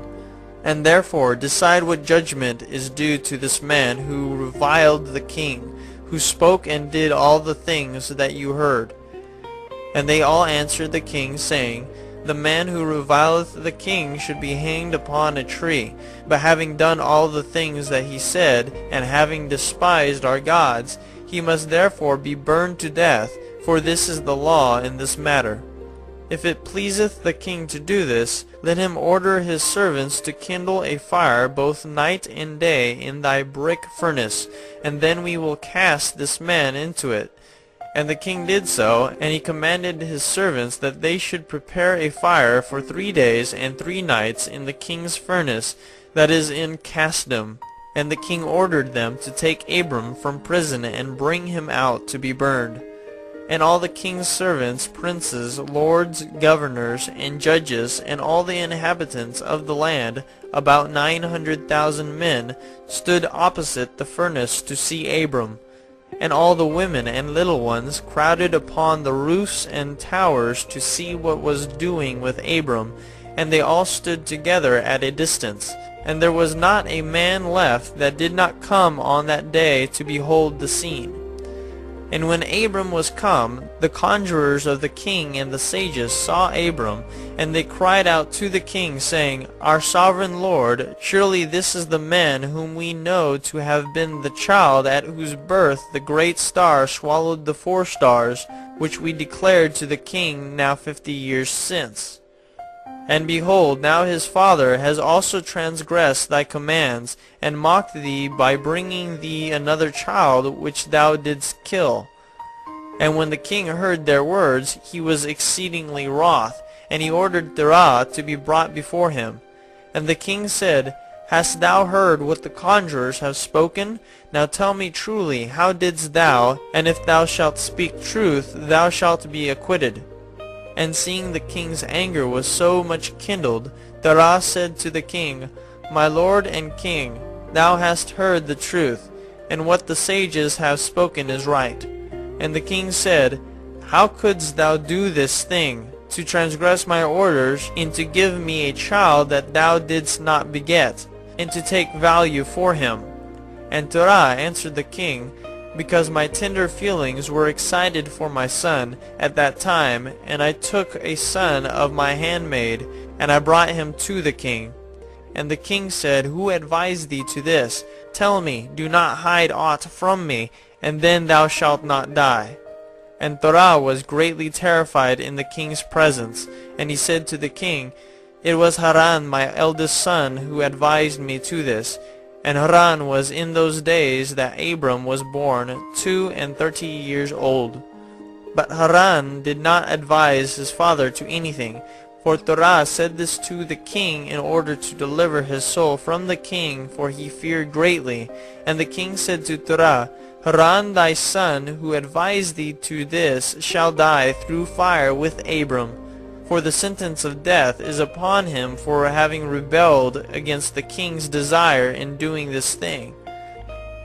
And therefore decide what judgment is due to this man who reviled the king, who spoke and did all the things that you heard. And they all answered the king, saying, The man who revileth the king should be hanged upon a tree. But having done all the things that he said, and having despised our gods, he must therefore be burned to death, for this is the law in this matter. If it pleaseth the king to do this, let him order his servants to kindle a fire both night and day in thy brick furnace, and then we will cast this man into it. And the king did so, and he commanded his servants that they should prepare a fire for 3 days and 3 nights in the king's furnace that is in Casdim. And the king ordered them to take Abram from prison and bring him out to be burned. And all the king's servants, princes, lords, governors, and judges, and all the inhabitants of the land, about 900,000 men, stood opposite the furnace to see Abram. And all the women and little ones crowded upon the roofs and towers to see what was doing with Abram, and they all stood together at a distance. And there was not a man left that did not come on that day to behold the scene. And when Abram was come, the conjurers of the king and the sages saw Abram, and they cried out to the king, saying, Our sovereign lord, surely this is the man whom we know to have been the child at whose birth the great star swallowed the 4 stars, which we declared to the king now 50 years since. And behold, now his father has also transgressed thy commands, and mocked thee by bringing thee another child which thou didst kill. And when the king heard their words, he was exceedingly wroth, and he ordered Terah to be brought before him. And the king said, Hast thou heard what the conjurers have spoken? Now tell me truly, how didst thou? And if thou shalt speak truth, thou shalt be acquitted. And seeing the king's anger was so much kindled, Terah said to the king, My lord and king, thou hast heard the truth, and what the sages have spoken is right. And the king said, How couldst thou do this thing, to transgress my orders, and to give me a child that thou didst not beget, and to take value for him? And Terah answered the king, Because my tender feelings were excited for my son at that time, and I took a son of my handmaid, and I brought him to the king. And the king said, Who advised thee to this? Tell me, do not hide aught from me, and then thou shalt not die. And Terah was greatly terrified in the king's presence, and he said to the king, It was Haran my eldest son who advised me to this. And Haran was in those days that Abram was born 32 years old. But Haran did not advise his father to anything, for Terah said this to the king in order to deliver his soul from the king, for he feared greatly. And the king said to Terah, Haran thy son, who advised thee to this, shall die through fire with Abram, for the sentence of death is upon him for having rebelled against the king's desire in doing this thing.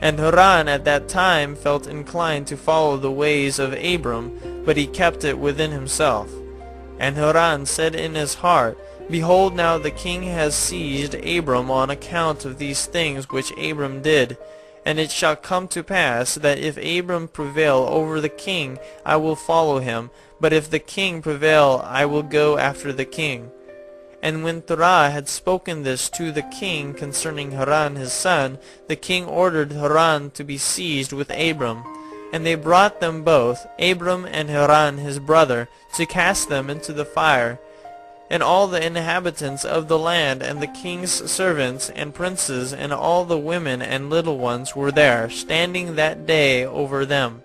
And Haran at that time felt inclined to follow the ways of Abram, but he kept it within himself. And Haran said in his heart, Behold, now the king has seized Abram on account of these things which Abram did. And it shall come to pass that if Abram prevail over the king, I will follow him, but if the king prevail, I will go after the king. And when Terah had spoken this to the king concerning Haran his son, the king ordered Haran to be seized with Abram. And they brought them both, Abram and Haran his brother, to cast them into the fire. And all the inhabitants of the land, and the king's servants, and princes, and all the women and little ones were there, standing that day over them.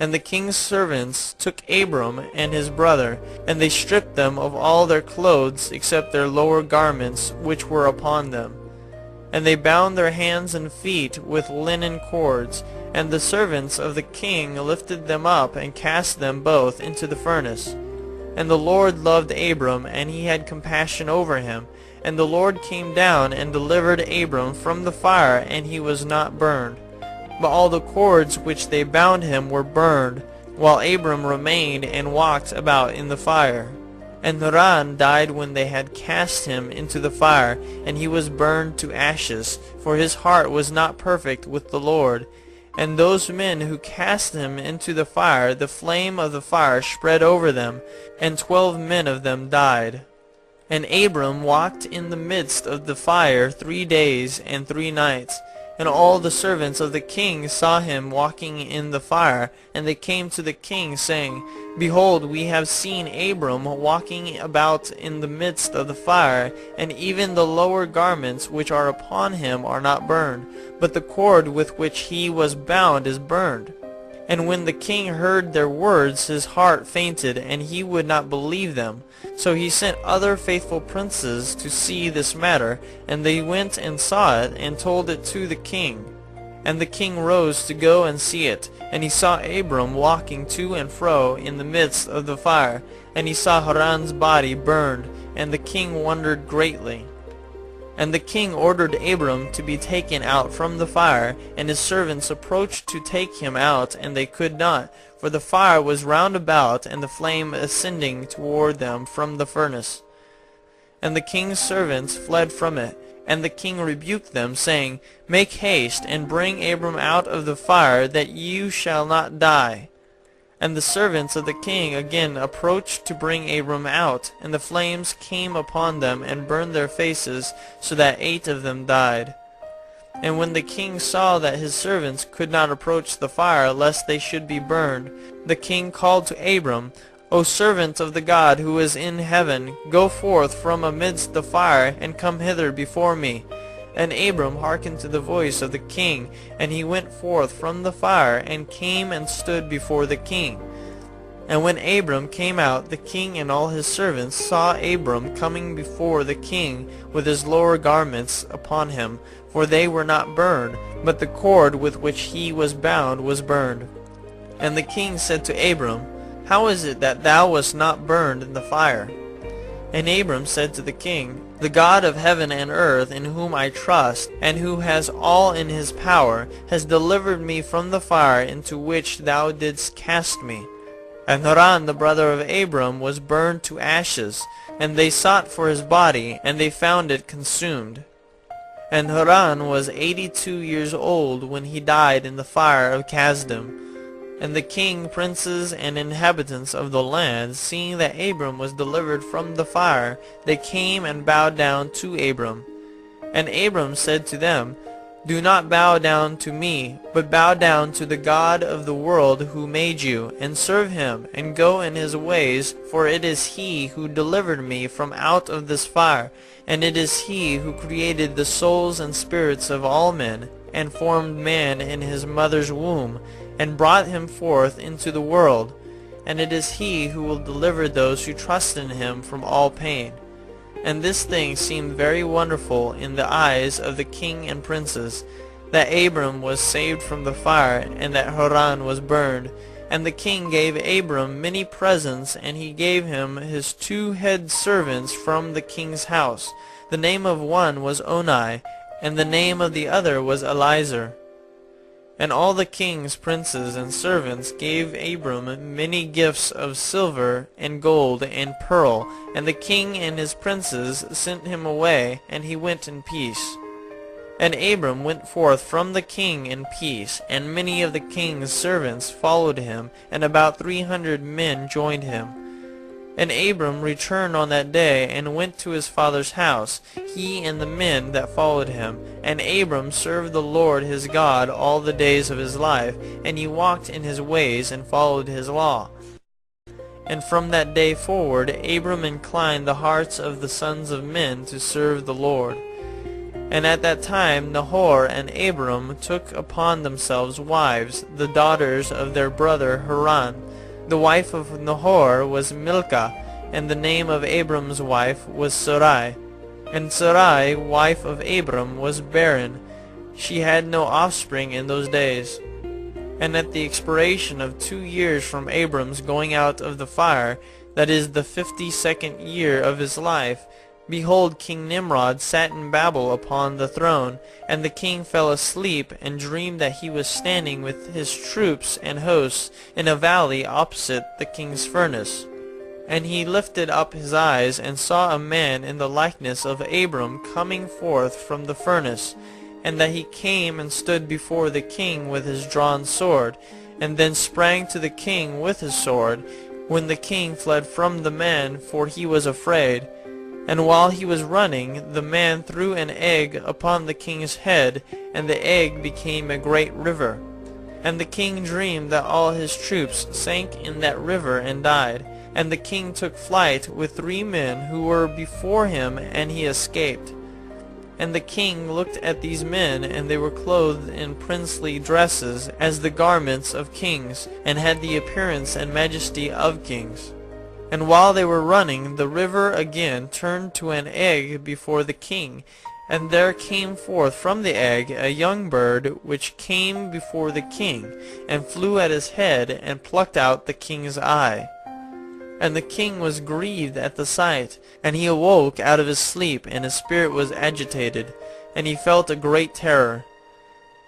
And the king's servants took Abram and his brother, and they stripped them of all their clothes, except their lower garments which were upon them. And they bound their hands and feet with linen cords, and the servants of the king lifted them up, and cast them both into the furnace. And the Lord loved Abram, and he had compassion over him. And the Lord came down and delivered Abram from the fire, and he was not burned. But all the cords which they bound him were burned, while Abram remained and walked about in the fire. And Haran died when they had cast him into the fire, and he was burned to ashes, for his heart was not perfect with the Lord. And those men who cast him into the fire, the flame of the fire spread over them, and 12 men of them died. And Abram walked in the midst of the fire 3 days and 3 nights. And all the servants of the king saw him walking in the fire, and they came to the king, saying, Behold, we have seen Abram walking about in the midst of the fire, and even the lower garments which are upon him are not burned, but the cord with which he was bound is burned. And when the king heard their words, his heart fainted, and he would not believe them. So he sent other faithful princes to see this matter, and they went and saw it, and told it to the king. And the king rose to go and see it, and he saw Abram walking to and fro in the midst of the fire, and he saw Haran's body burned, and the king wondered greatly. And the king ordered Abram to be taken out from the fire, and his servants approached to take him out, and they could not, for the fire was round about, and the flame ascending toward them from the furnace. And the king's servants fled from it. And the king rebuked them, saying, Make haste, and bring Abram out of the fire, that you shall not die. And the servants of the king again approached to bring Abram out, and the flames came upon them, and burned their faces, so that 8 of them died. And when the king saw that his servants could not approach the fire, lest they should be burned, the king called to Abram, O servant of the God who is in heaven, go forth from amidst the fire, and come hither before me. And Abram hearkened to the voice of the king, and he went forth from the fire, and came and stood before the king. And when Abram came out, the king and all his servants saw Abram coming before the king with his lower garments upon him, for they were not burned, but the cord with which he was bound was burned. And the king said to Abram, How is it that thou wast not burned in the fire? And Abram said to the king, The God of heaven and earth, in whom I trust, and who has all in his power, has delivered me from the fire into which thou didst cast me. And Haran the brother of Abram was burned to ashes, and they sought for his body, and they found it consumed. And Haran was 82 years old when he died in the fire of Kasdim. And the king, princes, and inhabitants of the land, seeing that Abram was delivered from the fire, they came and bowed down to Abram. And Abram said to them, Do not bow down to me, but bow down to the God of the world who made you, and serve him, and go in his ways, for it is he who delivered me from out of this fire, and it is he who created the souls and spirits of all men, and formed man in his mother's womb, and brought him forth into the world, and it is he who will deliver those who trust in him from all pain. And this thing seemed very wonderful in the eyes of the king and princes, that Abram was saved from the fire, and that Haran was burned. And the king gave Abram many presents, and he gave him his 2 head servants from the king's house. The name of one was Oni, and the name of the other was Eliezer. And all the king's princes and servants gave Abram many gifts of silver and gold and pearl, and the king and his princes sent him away, and he went in peace. And Abram went forth from the king in peace, and many of the king's servants followed him, and about 300 men joined him. And Abram returned on that day, and went to his father's house, he and the men that followed him. And Abram served the Lord his God all the days of his life, and he walked in his ways, and followed his law. And from that day forward Abram inclined the hearts of the sons of men to serve the Lord. And at that time Nahor and Abram took upon themselves wives, the daughters of their brother Haran. The wife of Nahor was Milcah, and the name of Abram's wife was Sarai. And Sarai, wife of Abram, was barren. She had no offspring in those days. And at the expiration of 2 years from Abram's going out of the fire, that is the 52nd year of his life, behold, King Nimrod sat in Babel upon the throne, and the king fell asleep, and dreamed that he was standing with his troops and hosts in a valley opposite the king's furnace. And he lifted up his eyes, and saw a man in the likeness of Abram coming forth from the furnace, and that he came and stood before the king with his drawn sword, and then sprang to the king with his sword, when the king fled from the man, for he was afraid. And while he was running, the man threw an egg upon the king's head, and the egg became a great river. And the king dreamed that all his troops sank in that river and died. And the king took flight with 3 men who were before him, and he escaped. And the king looked at these men, and they were clothed in princely dresses, as the garments of kings, and had the appearance and majesty of kings. And while they were running, the river again turned to an egg before the king, and there came forth from the egg a young bird, which came before the king, and flew at his head, and plucked out the king's eye. And the king was grieved at the sight, and he awoke out of his sleep, and his spirit was agitated, and he felt a great terror.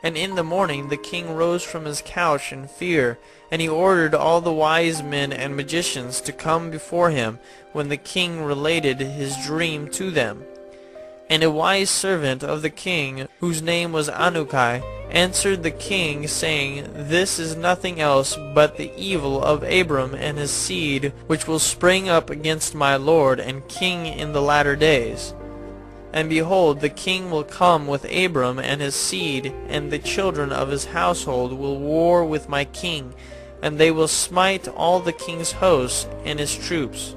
And in the morning the king rose from his couch in fear, and he ordered all the wise men and magicians to come before him, when the king related his dream to them. And a wise servant of the king, whose name was Anukai, answered the king, saying, This is nothing else but the evil of Abram and his seed, which will spring up against my lord and king in the latter days. And behold, the king will come with Abram and his seed, and the children of his household will war with my king, and they will smite all the king's hosts and his troops.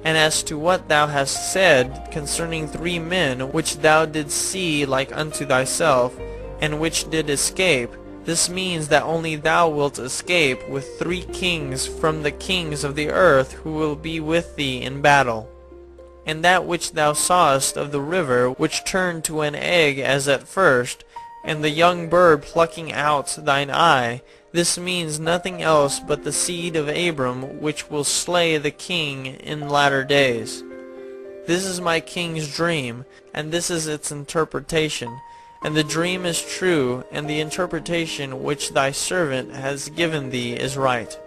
And as to what thou hast said concerning 3 men, which thou didst see like unto thyself, and which did escape, This means that only thou wilt escape with 3 kings from the kings of the earth who will be with thee in battle. And that which thou sawest of the river, which turned to an egg as at first, and the young bird plucking out thine eye, this means nothing else but the seed of Abram, which will slay the king in latter days. This is my king's dream, and this is its interpretation. And the dream is true, and the interpretation which thy servant has given thee is right.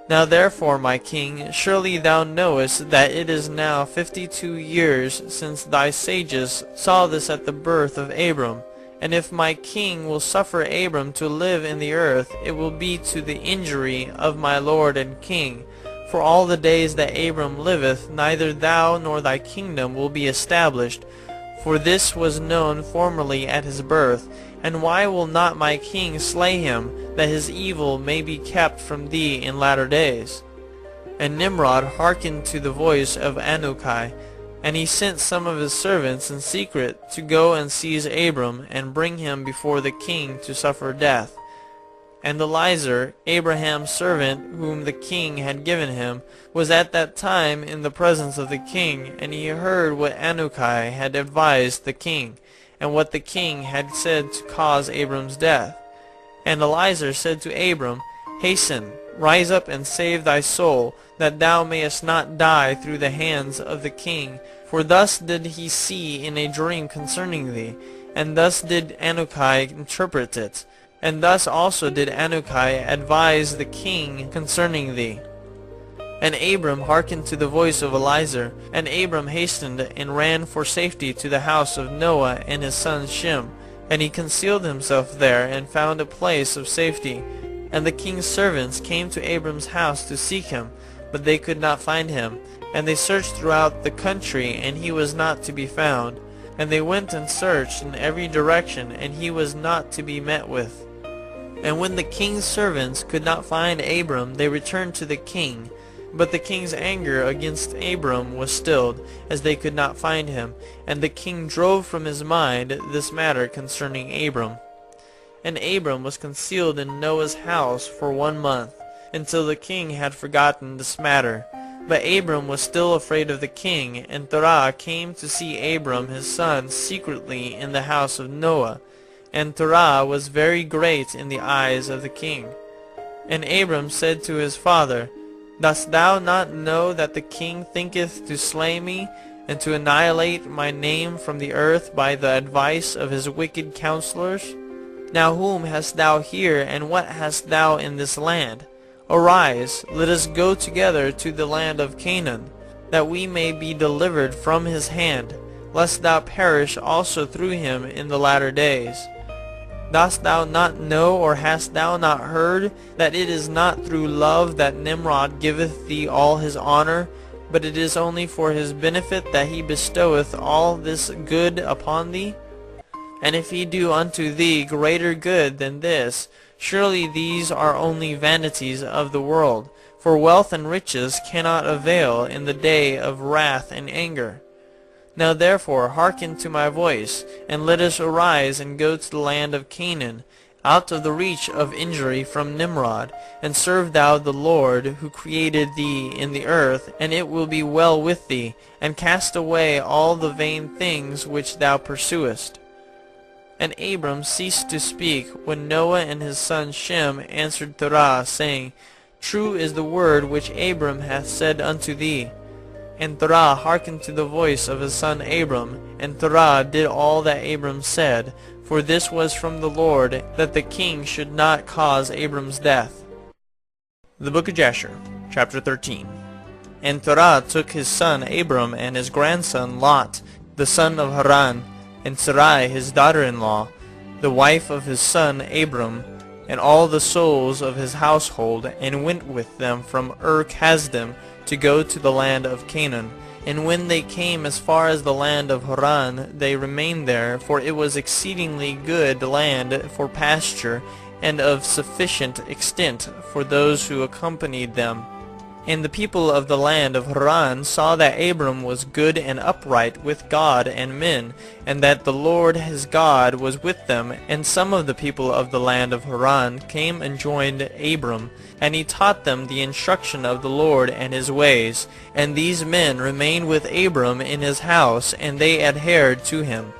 Now therefore, my king, surely thou knowest that it is now 52 years since thy sages saw this at the birth of Abram. And if my king will suffer Abram to live in the earth, it will be to the injury of my lord and king. For all the days that Abram liveth, neither thou nor thy kingdom will be established. For this was known formerly at his birth. And why will not my king slay him, that his evil may be kept from thee in latter days? And Nimrod hearkened to the voice of Anukai, and he sent some of his servants in secret to go and seize Abram, and bring him before the king to suffer death. And Eliezer, Abraham's servant, whom the king had given him, was at that time in the presence of the king, and he heard what Anukai had advised the king, and what the king had said to cause Abram's death. And Eliezer said to Abram, Hasten, rise up and save thy soul, that thou mayest not die through the hands of the king. For thus did he see in a dream concerning thee, and thus did Anukai interpret it. And thus also did Anukai advise the king concerning thee. And Abram hearkened to the voice of Eliezer, and Abram hastened and ran for safety to the house of Noah and his son Shem. And he concealed himself there, and found a place of safety. And the king's servants came to Abram's house to seek him, but they could not find him. And they searched throughout the country, and he was not to be found. And they went and searched in every direction, and he was not to be met with. And when the king's servants could not find Abram, they returned to the king. But the king's anger against Abram was stilled, as they could not find him. And the king drove from his mind this matter concerning Abram. And Abram was concealed in Noah's house for 1 month, until the king had forgotten this matter. But Abram was still afraid of the king, and Terah came to see Abram his son secretly in the house of Noah. And Terah was very great in the eyes of the king. And Abram said to his father, Dost thou not know that the king thinketh to slay me, and to annihilate my name from the earth by the advice of his wicked counselors? Now whom hast thou here, and what hast thou in this land? Arise, let us go together to the land of Canaan, that we may be delivered from his hand, lest thou perish also through him in the latter days. Dost thou not know, or hast thou not heard, that it is not through love that Nimrod giveth thee all his honor, but it is only for his benefit that he bestoweth all this good upon thee? And if he do unto thee greater good than this, surely these are only vanities of the world, for wealth and riches cannot avail in the day of wrath and anger. Now therefore hearken to my voice, and let us arise and go to the land of Canaan, out of the reach of injury from Nimrod, and serve thou the Lord, who created thee in the earth, and it will be well with thee, and cast away all the vain things which thou pursuest. And Abram ceased to speak, when Noah and his son Shem answered Terah, saying, True is the word which Abram hath said unto thee. And Terah hearkened to the voice of his son Abram, and Terah did all that Abram said, for this was from the Lord, that the king should not cause Abram's death. The Book of Jasher, chapter 13. And Terah took his son Abram and his grandson Lot, the son of Haran, and Sarai his daughter-in-law, the wife of his son Abram, and all the souls of his household, and went with them from Ur-Kasdim to go to the land of Canaan. And when they came as far as the land of Haran, they remained there, for it was exceedingly good land for pasture, and of sufficient extent for those who accompanied them. And the people of the land of Haran saw that Abram was good and upright with God and men, and that the Lord his God was with them. And some of the people of the land of Haran came and joined Abram, and he taught them the instruction of the Lord and his ways. And these men remained with Abram in his house, and they adhered to him.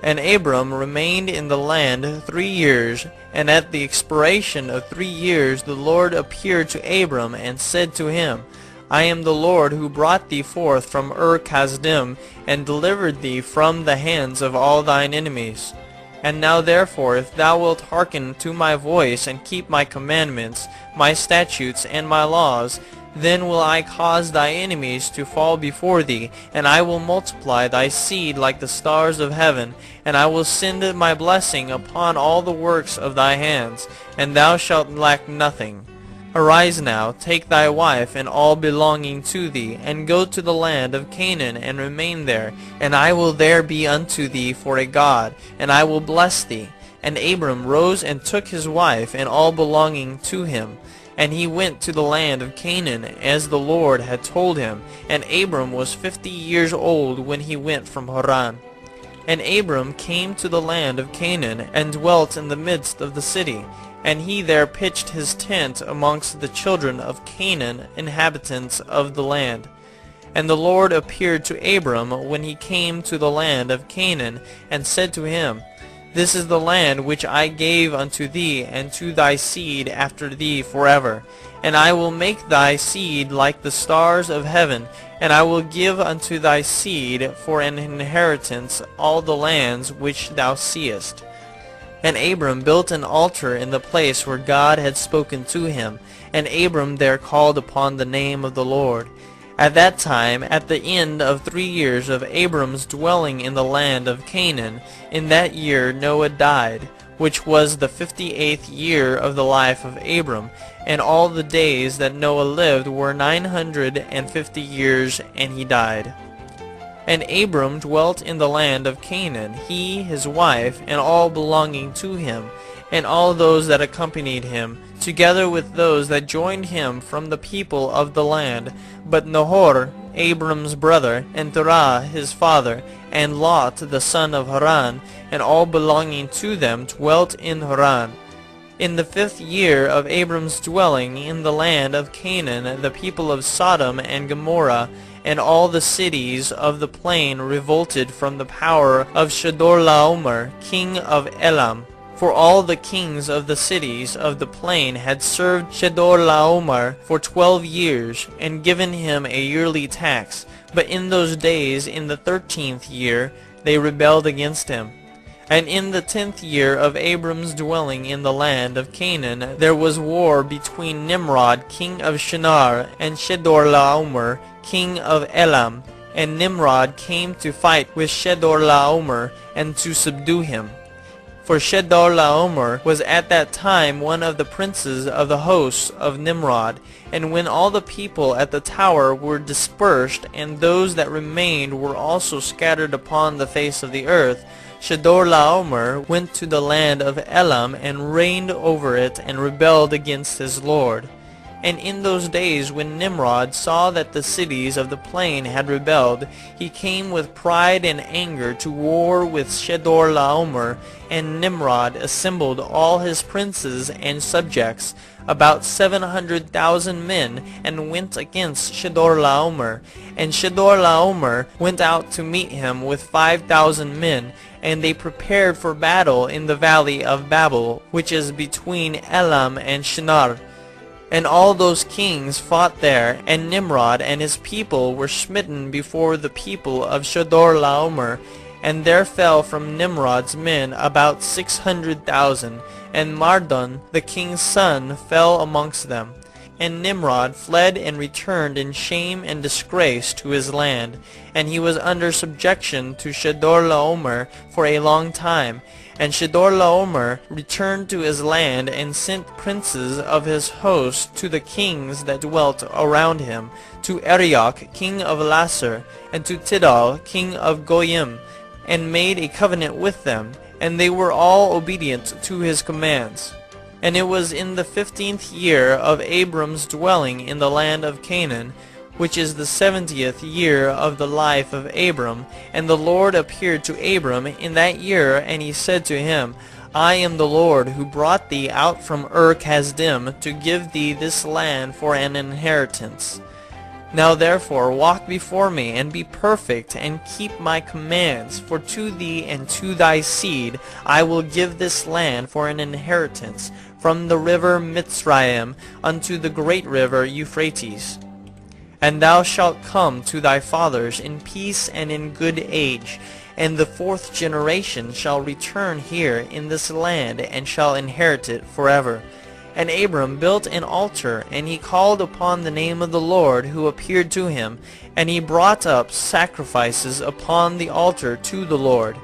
And Abram remained in the land 3 years, and at the expiration of 3 years the Lord appeared to Abram and said to him, I am the Lord who brought thee forth from Ur-Kasdim, and delivered thee from the hands of all thine enemies. And now therefore, if thou wilt hearken to my voice, and keep my commandments, my statutes, and my laws, then will I cause thy enemies to fall before thee, and I will multiply thy seed like the stars of heaven, and I will send my blessing upon all the works of thy hands, and thou shalt lack nothing. Arise now, take thy wife and all belonging to thee, and go to the land of Canaan, and remain there, and I will there be unto thee for a God, and I will bless thee. And Abram rose and took his wife and all belonging to him, and he went to the land of Canaan, as the Lord had told him. And Abram was 50 years old when he went from Haran. And Abram came to the land of Canaan, and dwelt in the midst of the city. And he there pitched his tent amongst the children of Canaan, inhabitants of the land. And the Lord appeared to Abram when he came to the land of Canaan, and said to him, This is the land which I gave unto thee and to thy seed after thee forever. And I will make thy seed like the stars of heaven, and I will give unto thy seed for an inheritance all the lands which thou seest. And Abram built an altar in the place where God had spoken to him, and Abram there called upon the name of the Lord. At that time, at the end of 3 years of Abram's dwelling in the land of Canaan, in that year Noah died, which was the 58th year of the life of Abram, and all the days that Noah lived were 950 years, and he died. And Abram dwelt in the land of Canaan, he, his wife, and all belonging to him, and all those that accompanied him, together with those that joined him from the people of the land. But Nahor, Abram's brother, and Terah his father, and Lot the son of Haran, and all belonging to them dwelt in Haran. In the 5th year of Abram's dwelling in the land of Canaan, the people of Sodom and Gomorrah and all the cities of the plain revolted from the power of Chedorlaomer, king of Elam. For all the kings of the cities of the plain had served Chedorlaomer for 12 years, and given him a yearly tax. But in those days, in the 13th year, they rebelled against him. And in the 10th year of Abram's dwelling in the land of Canaan, there was war between Nimrod, king of Shinar, and Chedorlaomer, king of Elam. And Nimrod came to fight with Chedorlaomer, and to subdue him. For Chedorlaomer was at that time one of the princes of the hosts of Nimrod. And when all the people at the tower were dispersed, and those that remained were also scattered upon the face of the earth, Chedorlaomer went to the land of Elam, and reigned over it, and rebelled against his lord. And in those days when Nimrod saw that the cities of the plain had rebelled, he came with pride and anger to war with Chedorlaomer, and Nimrod assembled all his princes and subjects, about 700,000 men, and went against Chedorlaomer. And Chedorlaomer went out to meet him with 5,000 men, and they prepared for battle in the valley of Babel, which is between Elam and Shinar. And all those kings fought there, and Nimrod and his people were smitten before the people of Chedorlaomer. And there fell from Nimrod's men about 600,000, and Mardon, the king's son, fell amongst them. And Nimrod fled and returned in shame and disgrace to his land, and he was under subjection to Chedorlaomer for a long time. And Chedorlaomer returned to his land, and sent princes of his host to the kings that dwelt around him, to Arioch, king of Lasar, and to Tidal, king of Goyim, and made a covenant with them, and they were all obedient to his commands. And it was in the 15th year of Abram's dwelling in the land of Canaan, which is the 70th year of the life of Abram. And the Lord appeared to Abram in that year, and he said to him, I am the Lord who brought thee out from Ur-Kasdim to give thee this land for an inheritance. Now therefore walk before me, and be perfect, and keep my commands, for to thee and to thy seed I will give this land for an inheritance, from the river Mitzrayim unto the great river Euphrates. And thou shalt come to thy fathers in peace and in good age, and the 4th generation shall return here in this land, and shall inherit it forever. And Abram built an altar, and he called upon the name of the Lord, who appeared to him, and he brought up sacrifices upon the altar to the Lord.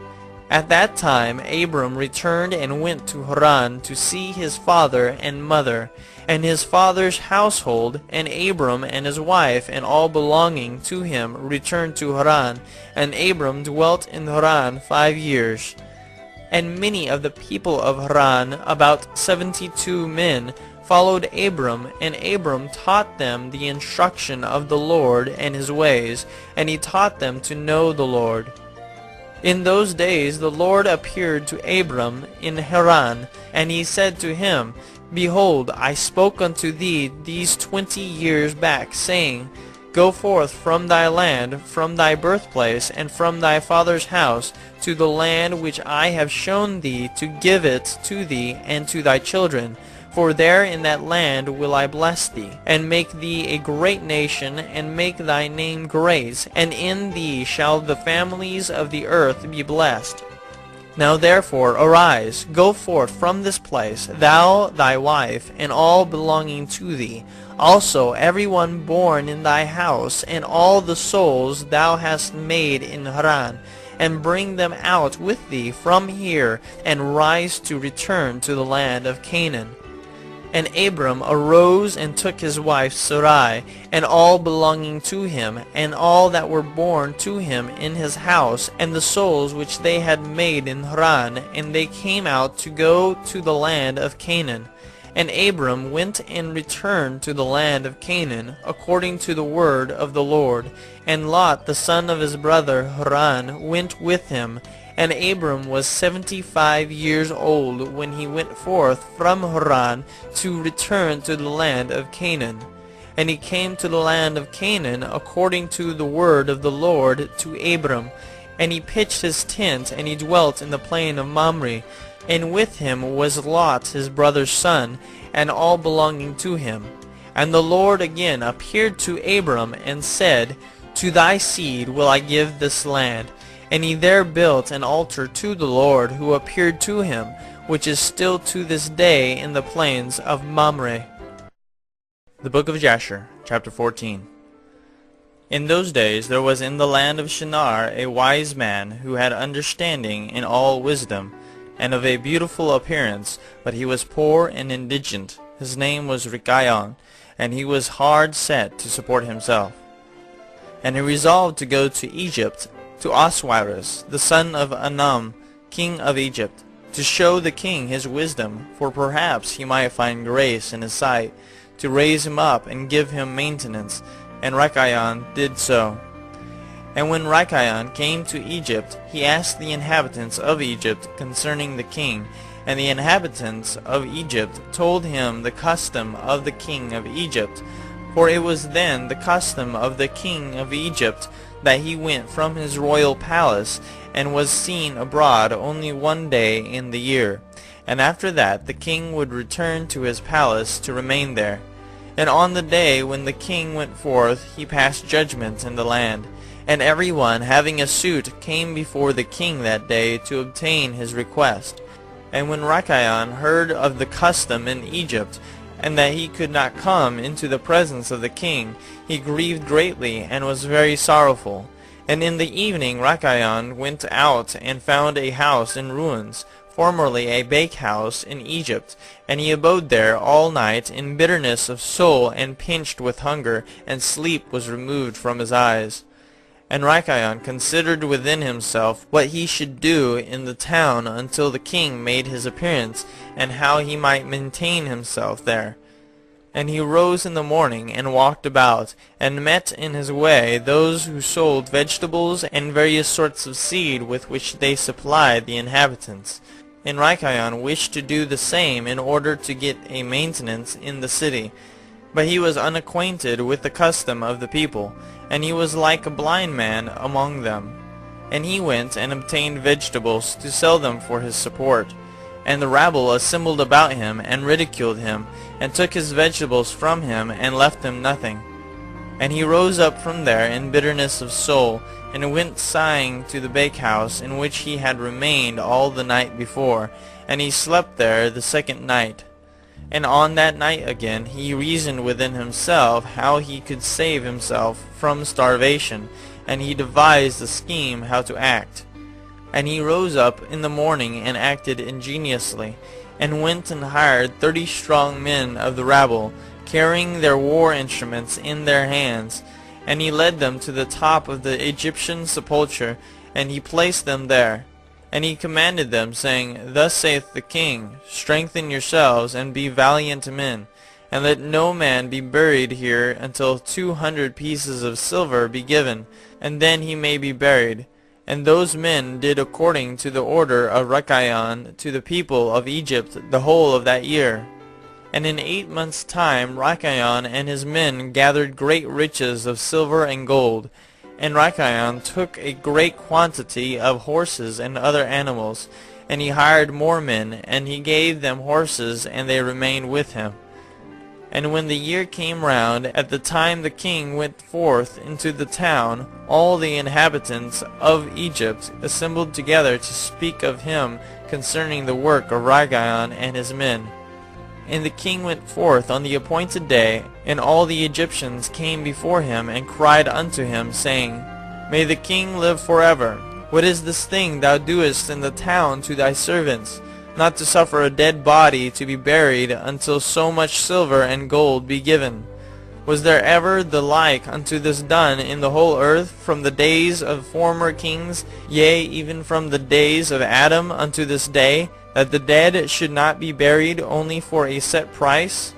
At that time Abram returned and went to Haran to see his father and mother, and his father's household, and Abram and his wife and all belonging to him returned to Haran, and Abram dwelt in Haran 5 years. And many of the people of Haran, about 72 men, followed Abram, and Abram taught them the instruction of the Lord and his ways, and he taught them to know the Lord. In those days the Lord appeared to Abram in Haran, and he said to him, Behold, I spoke unto thee these 20 years back, saying, Go forth from thy land, from thy birthplace, and from thy father's house, to the land which I have shown thee, to give it to thee and to thy children. For there in that land will I bless thee, and make thee a great nation, and make thy name great, and in thee shall the families of the earth be blessed. Now therefore arise, go forth from this place, thou, thy wife, and all belonging to thee, also every one born in thy house, and all the souls thou hast made in Haran, and bring them out with thee from here, and rise to return to the land of Canaan. And Abram arose and took his wife Sarai, and all belonging to him, and all that were born to him in his house, and the souls which they had made in Haran, and they came out to go to the land of Canaan. And Abram went and returned to the land of Canaan, according to the word of the Lord. And Lot the son of his brother Haran went with him. And Abram was 75 years old when he went forth from Haran to return to the land of Canaan. And he came to the land of Canaan according to the word of the Lord to Abram. And he pitched his tent, and he dwelt in the plain of Mamre. And with him was Lot his brother's son, and all belonging to him. And the Lord again appeared to Abram, and said, To thy seed will I give this land. And he there built an altar to the Lord who appeared to him, which is still to this day in the plains of Mamre. The Book of Jasher, chapter 14. In those days there was in the land of Shinar a wise man who had understanding in all wisdom, and of a beautiful appearance, but he was poor and indigent. His name was Rikayon, and he was hard set to support himself. And he resolved to go to Egypt, to Oswirus, the son of Anam, king of Egypt, to show the king his wisdom, for perhaps he might find grace in his sight, to raise him up and give him maintenance. And Rikayon did so. And when Rikayon came to Egypt, he asked the inhabitants of Egypt concerning the king, and the inhabitants of Egypt told him the custom of the king of Egypt. For it was then the custom of the king of Egypt that he went from his royal palace, and was seen abroad only one day in the year. And after that the king would return to his palace to remain there. And on the day when the king went forth, he passed judgment in the land. And every one having a suit came before the king that day to obtain his request. And when Rikayon heard of the custom in Egypt, and that he could not come into the presence of the king, he grieved greatly, and was very sorrowful. And in the evening Rikayon went out, and found a house in ruins, formerly a bakehouse in Egypt, and he abode there all night in bitterness of soul, and pinched with hunger, and sleep was removed from his eyes. And Rikayon considered within himself what he should do in the town until the king made his appearance, and how he might maintain himself there. And he rose in the morning, and walked about, and met in his way those who sold vegetables and various sorts of seed with which they supplied the inhabitants. And Rikayon wished to do the same in order to get a maintenance in the city. But he was unacquainted with the custom of the people, and he was like a blind man among them. And he went and obtained vegetables to sell them for his support. And the rabble assembled about him, and ridiculed him, and took his vegetables from him, and left him nothing. And he rose up from there in bitterness of soul, and went sighing to the bakehouse in which he had remained all the night before, and he slept there the second night. And on that night again he reasoned within himself how he could save himself from starvation, and he devised a scheme how to act. And he rose up in the morning and acted ingeniously, and went and hired 30 strong men of the rabble, carrying their war instruments in their hands. And he led them to the top of the Egyptian sepulchre, and he placed them there. And he commanded them, saying, Thus saith the king, Strengthen yourselves, and be valiant men, and let no man be buried here until 200 pieces of silver be given, and then he may be buried. And those men did according to the order of Rikayon to the people of Egypt the whole of that year. And in 8 months' time Rikayon and his men gathered great riches of silver and gold. And Rikayon took a great quantity of horses and other animals, and he hired more men, and he gave them horses, and they remained with him. And when the year came round, at the time the king went forth into the town, all the inhabitants of Egypt assembled together to speak of him concerning the work of Rikayon and his men. And the king went forth on the appointed day, and all the Egyptians came before him, and cried unto him, saying, May the king live forever. What is this thing thou doest in the town to thy servants, not to suffer a dead body to be buried until so much silver and gold be given? Was there ever the like unto this done in the whole earth from the days of former kings, yea, even from the days of Adam unto this day, that the dead should not be buried only for a set price?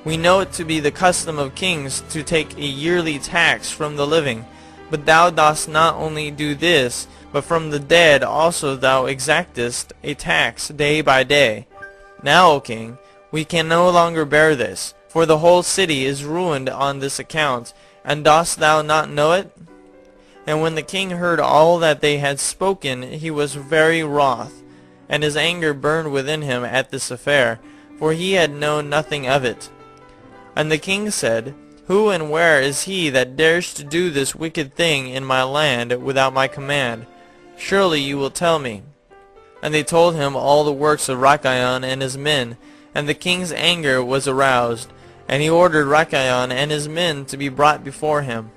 We know it to be the custom of kings to take a yearly tax from the living, but thou dost not only do this, but from the dead also thou exactest a tax day by day. Now, O king, we can no longer bear this, for the whole city is ruined on this account, and dost thou not know it? And when the king heard all that they had spoken, he was very wroth, and his anger burned within him at this affair, for he had known nothing of it. And the king said, Who and where is he that dares to do this wicked thing in my land without my command? Surely you will tell me. And they told him all the works of Rikayon and his men, and the king's anger was aroused, and he ordered Rikayon and his men to be brought before him.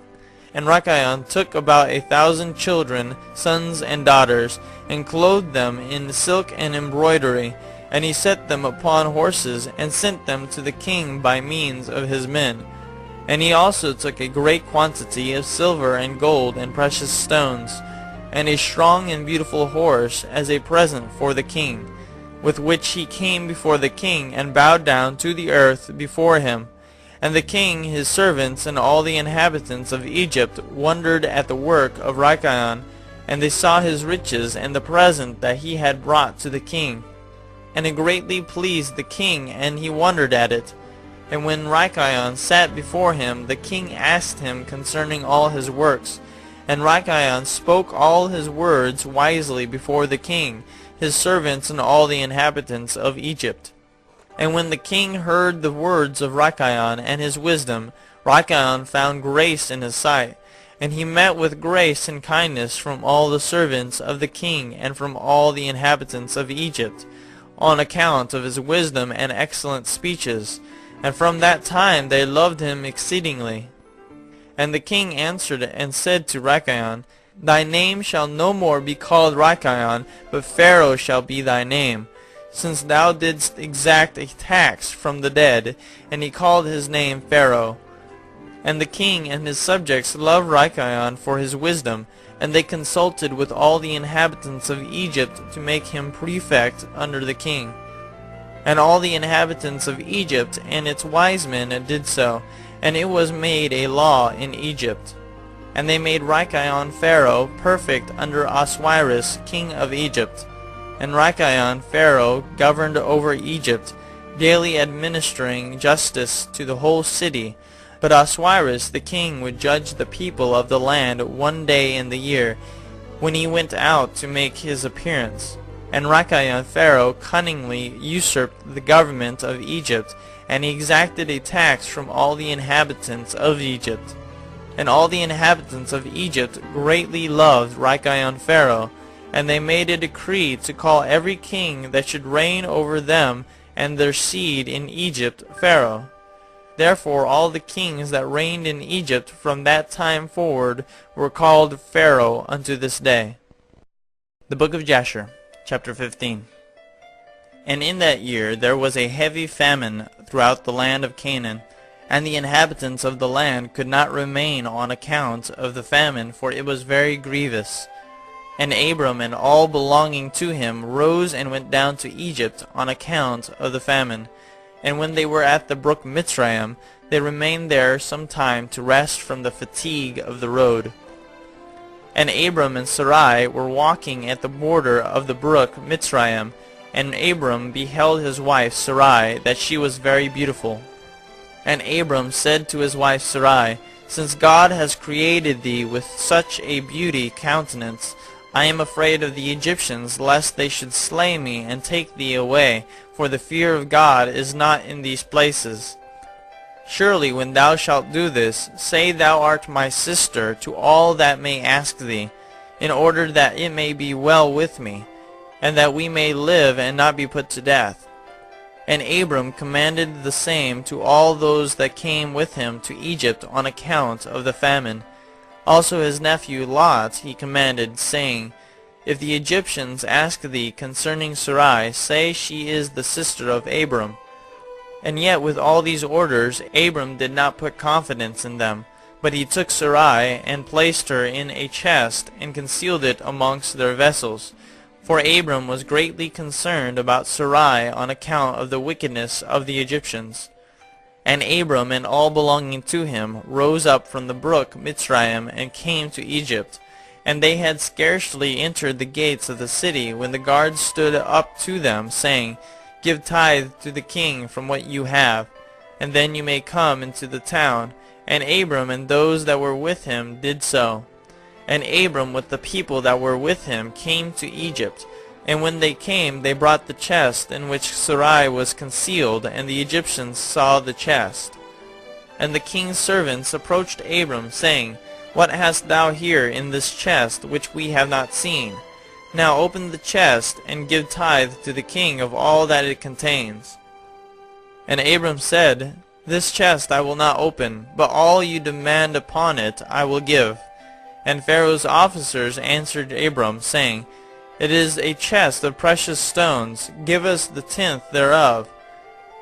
And Rikayon took about 1,000 children, sons and daughters, and clothed them in silk and embroidery, and he set them upon horses, and sent them to the king by means of his men. And he also took a great quantity of silver and gold and precious stones, and a strong and beautiful horse as a present for the king, with which he came before the king, and bowed down to the earth before him. And the king, his servants, and all the inhabitants of Egypt wondered at the work of Rikayon, and they saw his riches and the present that he had brought to the king. And it greatly pleased the king, and he wondered at it. And when Rikayon sat before him, the king asked him concerning all his works. And Rikayon spoke all his words wisely before the king, his servants, and all the inhabitants of Egypt. And when the king heard the words of Rikayon and his wisdom, Rikayon found grace in his sight, and he met with grace and kindness from all the servants of the king and from all the inhabitants of Egypt, on account of his wisdom and excellent speeches. And from that time they loved him exceedingly. And the king answered and said to Rikayon, Thy name shall no more be called Rikayon, but Pharaoh shall be thy name, since thou didst exact a tax from the dead. And he called his name Pharaoh. And the king and his subjects loved Rikayon for his wisdom, and they consulted with all the inhabitants of Egypt to make him prefect under the king. And all the inhabitants of Egypt and its wise men did so, and it was made a law in Egypt. And they made Rikayon Pharaoh perfect under Osiris king of Egypt. And Rikayon Pharaoh governed over Egypt, daily administering justice to the whole city. But Osiris the king would judge the people of the land one day in the year, when he went out to make his appearance. And Rikayon Pharaoh cunningly usurped the government of Egypt, and he exacted a tax from all the inhabitants of Egypt. And all the inhabitants of Egypt greatly loved Rikayon Pharaoh, and they made a decree to call every king that should reign over them and their seed in Egypt Pharaoh. Therefore all the kings that reigned in Egypt from that time forward were called Pharaoh unto this day. The Book of Jasher, chapter 15. And in that year there was a heavy famine throughout the land of Canaan, and the inhabitants of the land could not remain on account of the famine, for it was very grievous. And Abram and all belonging to him rose and went down to Egypt on account of the famine. And when they were at the brook Mitzrayim, they remained there some time to rest from the fatigue of the road. And Abram and Sarai were walking at the border of the brook Mitzrayim, and Abram beheld his wife Sarai, that she was very beautiful. And Abram said to his wife Sarai, Since God has created thee with such a beauty countenance, I am afraid of the Egyptians, lest they should slay me and take thee away, for the fear of God is not in these places. Surely when thou shalt do this, say thou art my sister to all that may ask thee, in order that it may be well with me, and that we may live and not be put to death. And Abram commanded the same to all those that came with him to Egypt on account of the famine. Also his nephew Lot he commanded, saying, If the Egyptians ask thee concerning Sarai, say she is the sister of Abram. And yet with all these orders Abram did not put confidence in them, but he took Sarai and placed her in a chest and concealed it amongst their vessels. For Abram was greatly concerned about Sarai on account of the wickedness of the Egyptians. And Abram and all belonging to him rose up from the brook Mitzrayim and came to Egypt. And they had scarcely entered the gates of the city when the guards stood up to them, saying, Give tithe to the king from what you have, and then you may come into the town. And Abram and those that were with him did so. And Abram with the people that were with him came to Egypt. And when they came, they brought the chest in which Sarai was concealed, and the Egyptians saw the chest. And the king's servants approached Abram, saying, What hast thou here in this chest, which we have not seen? Now open the chest, and give tithe to the king of all that it contains. And Abram said, This chest I will not open, but all you demand upon it I will give. And Pharaoh's officers answered Abram, saying, It is a chest of precious stones. Give us the tenth thereof.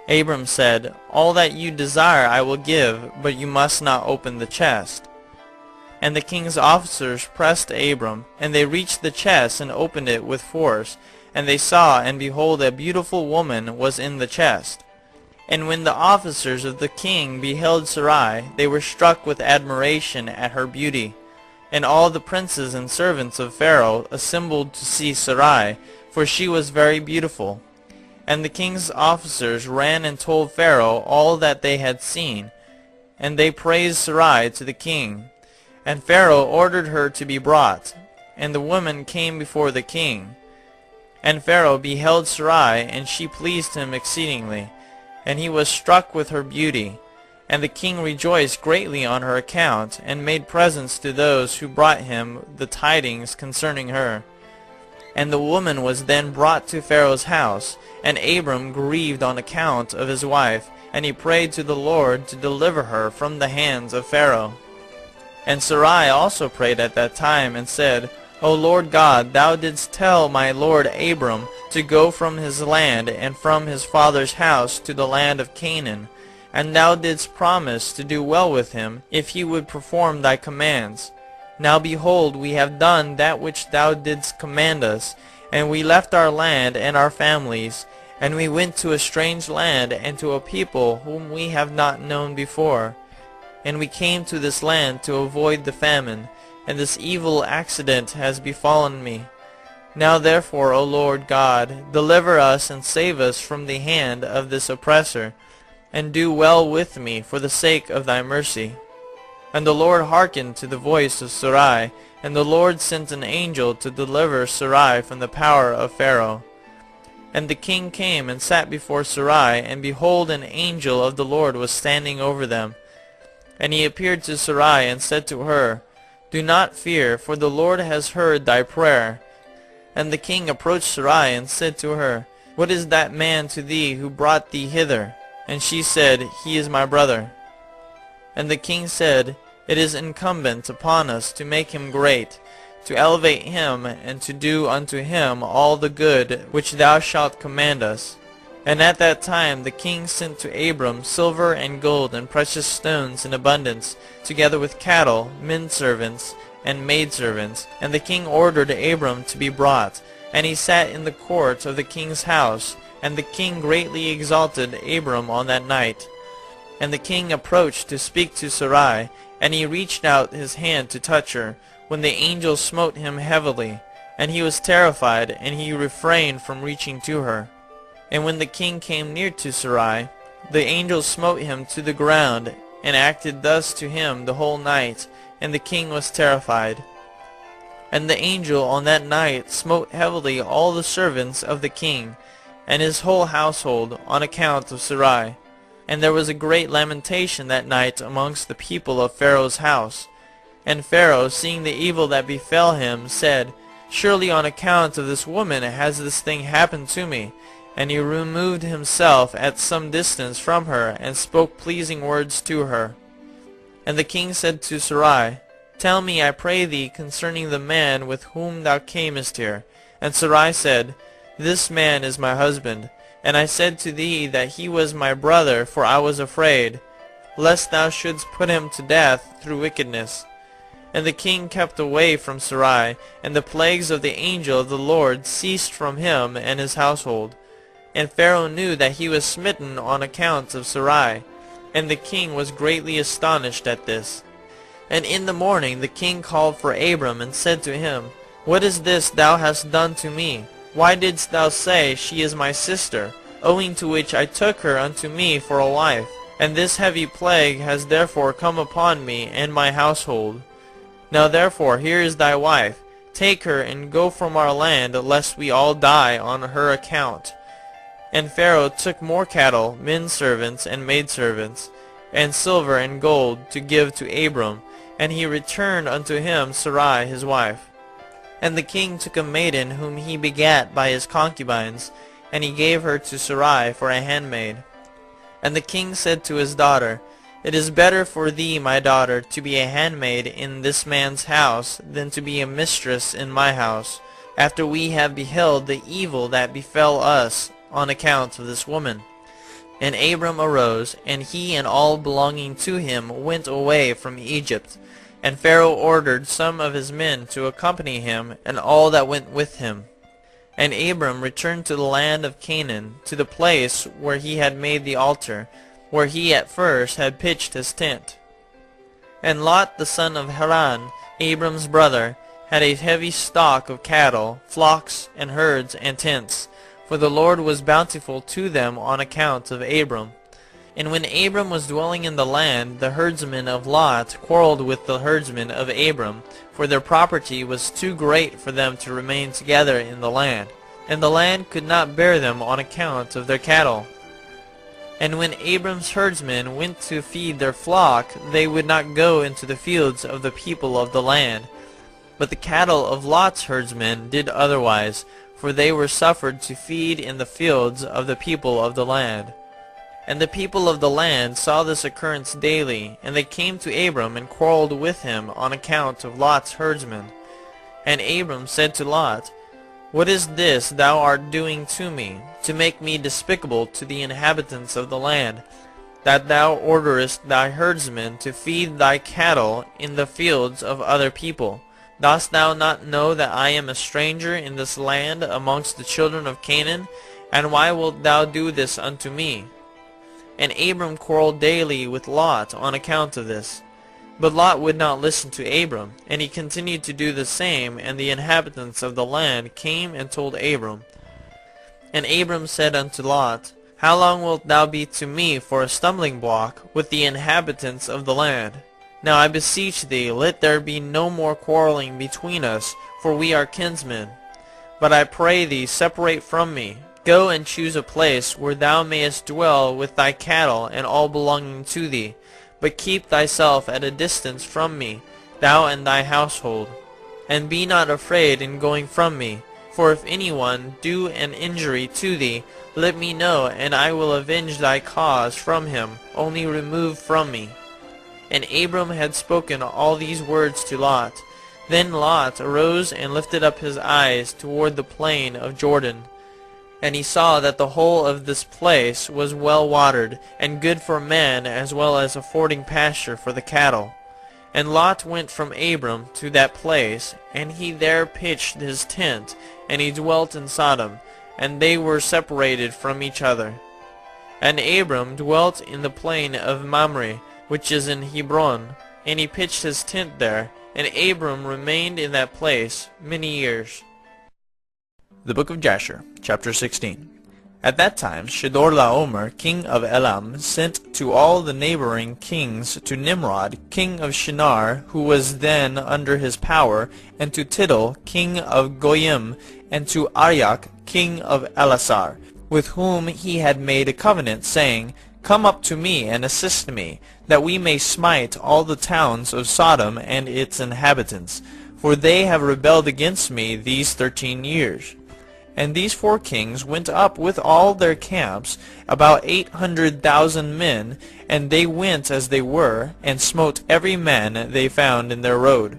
Abram said, All that you desire I will give, but you must not open the chest. And the king's officers pressed Abram, and they reached the chest and opened it with force. And they saw, and behold, a beautiful woman was in the chest. And when the officers of the king beheld Sarai, they were struck with admiration at her beauty. And all the princes and servants of Pharaoh assembled to see Sarai, for she was very beautiful. And the king's officers ran and told Pharaoh all that they had seen. And they praised Sarai to the king. And Pharaoh ordered her to be brought. And the woman came before the king. And Pharaoh beheld Sarai, and she pleased him exceedingly. And he was struck with her beauty. And the king rejoiced greatly on her account, and made presents to those who brought him the tidings concerning her. And the woman was then brought to Pharaoh's house, and Abram grieved on account of his wife, and he prayed to the Lord to deliver her from the hands of Pharaoh. And Sarai also prayed at that time, and said, O Lord God, thou didst tell my lord Abram to go from his land and from his father's house to the land of Canaan. and thou didst promise to do well with him, if he would perform thy commands. Now behold, we have done that which thou didst command us, and we left our land and our families, and we went to a strange land and to a people whom we have not known before. And we came to this land to avoid the famine, and this evil accident has befallen me. Now therefore, O Lord God, deliver us and save us from the hand of this oppressor, and do well with me for the sake of thy mercy. And the Lord hearkened to the voice of Sarai, and the Lord sent an angel to deliver Sarai from the power of Pharaoh. And the king came and sat before Sarai, and behold, an angel of the Lord was standing over them. And he appeared to Sarai and said to her, Do not fear, for the Lord has heard thy prayer. And the king approached Sarai and said to her, What is that man to thee who brought thee hither? And she said, He is my brother. And the king said, It is incumbent upon us to make him great, to elevate him, and to do unto him all the good which thou shalt command us. And at that time the king sent to Abram silver and gold and precious stones in abundance, together with cattle, menservants, and maidservants. And the king ordered Abram to be brought, and he sat in the court of the king's house. And the king greatly exalted Abram on that night. And the king approached to speak to Sarai, and he reached out his hand to touch her, when the angel smote him heavily. And he was terrified, and he refrained from reaching to her. And when the king came near to Sarai, the angel smote him to the ground, and acted thus to him the whole night, and the king was terrified. And the angel on that night smote heavily all the servants of the king, and his whole household, on account of Sarai. And there was a great lamentation that night amongst the people of Pharaoh's house. And Pharaoh, seeing the evil that befell him, said, Surely on account of this woman has this thing happened to me. And he removed himself at some distance from her, and spoke pleasing words to her. And the king said to Sarai, Tell me, I pray thee, concerning the man with whom thou camest here. And Sarai said, This man is my husband. And I said to thee that he was my brother, for I was afraid, lest thou shouldst put him to death through wickedness. And the king kept away from Sarai, and the plagues of the angel of the Lord ceased from him and his household. And Pharaoh knew that he was smitten on account of Sarai, and the king was greatly astonished at this. And in the morning the king called for Abram, and said to him, What is this thou hast done to me? Why didst thou say, She is my sister, owing to which I took her unto me for a wife? And this heavy plague has therefore come upon me and my household. Now therefore here is thy wife. Take her and go from our land, lest we all die on her account. And Pharaoh took more cattle, menservants, and maidservants, and silver and gold to give to Abram, and he returned unto him Sarai his wife. And the king took a maiden whom he begat by his concubines, and he gave her to Sarai for a handmaid. And the king said to his daughter, It is better for thee, my daughter, to be a handmaid in this man's house, than to be a mistress in my house, after we have beheld the evil that befell us on account of this woman. And Abram arose, and he and all belonging to him went away from Egypt. And Pharaoh ordered some of his men to accompany him, and all that went with him. And Abram returned to the land of Canaan, to the place where he had made the altar, where he at first had pitched his tent. And Lot the son of Haran, Abram's brother, had a heavy stock of cattle, flocks, and herds, and tents, for the Lord was bountiful to them on account of Abram. And when Abram was dwelling in the land, the herdsmen of Lot quarreled with the herdsmen of Abram, for their property was too great for them to remain together in the land, and the land could not bear them on account of their cattle. And when Abram's herdsmen went to feed their flock, they would not go into the fields of the people of the land. But the cattle of Lot's herdsmen did otherwise, for they were suffered to feed in the fields of the people of the land. And the people of the land saw this occurrence daily, and they came to Abram and quarreled with him on account of Lot's herdsmen. And Abram said to Lot, What is this thou art doing to me, to make me despicable to the inhabitants of the land? that thou orderest thy herdsmen to feed thy cattle in the fields of other people? Dost thou not know that I am a stranger in this land amongst the children of Canaan? And why wilt thou do this unto me?" And Abram quarreled daily with Lot on account of this. But Lot would not listen to Abram, and he continued to do the same, and the inhabitants of the land came and told Abram. And Abram said unto Lot, "How long wilt thou be to me for a stumbling block with the inhabitants of the land? Now I beseech thee, let there be no more quarreling between us, for we are kinsmen. But I pray thee, separate from me. Go and choose a place where thou mayest dwell with thy cattle and all belonging to thee. But keep thyself at a distance from me, thou and thy household. And be not afraid in going from me. For if anyone do an injury to thee, let me know, and I will avenge thy cause from him. Only remove from me." And Abram had spoken all these words to Lot. Then Lot arose and lifted up his eyes toward the plain of Jordan. And he saw that the whole of this place was well watered, and good for men, as well as affording pasture for the cattle. And Lot went from Abram to that place, and he there pitched his tent, and he dwelt in Sodom, and they were separated from each other. And Abram dwelt in the plain of Mamre, which is in Hebron, and he pitched his tent there, and Abram remained in that place many years. The Book of Jasher, chapter 16. At that time Chedorlaomer, king of Elam, sent to all the neighboring kings, to Nimrod, king of Shinar, who was then under his power, and to Tidal, king of Goyim, and to Arioch, king of Elasar, with whom he had made a covenant, saying, "Come up to me and assist me, that we may smite all the towns of Sodom and its inhabitants, for they have rebelled against me these 13 years. And these 4 kings went up with all their camps, about 800,000 men, and they went as they were, and smote every man they found in their road.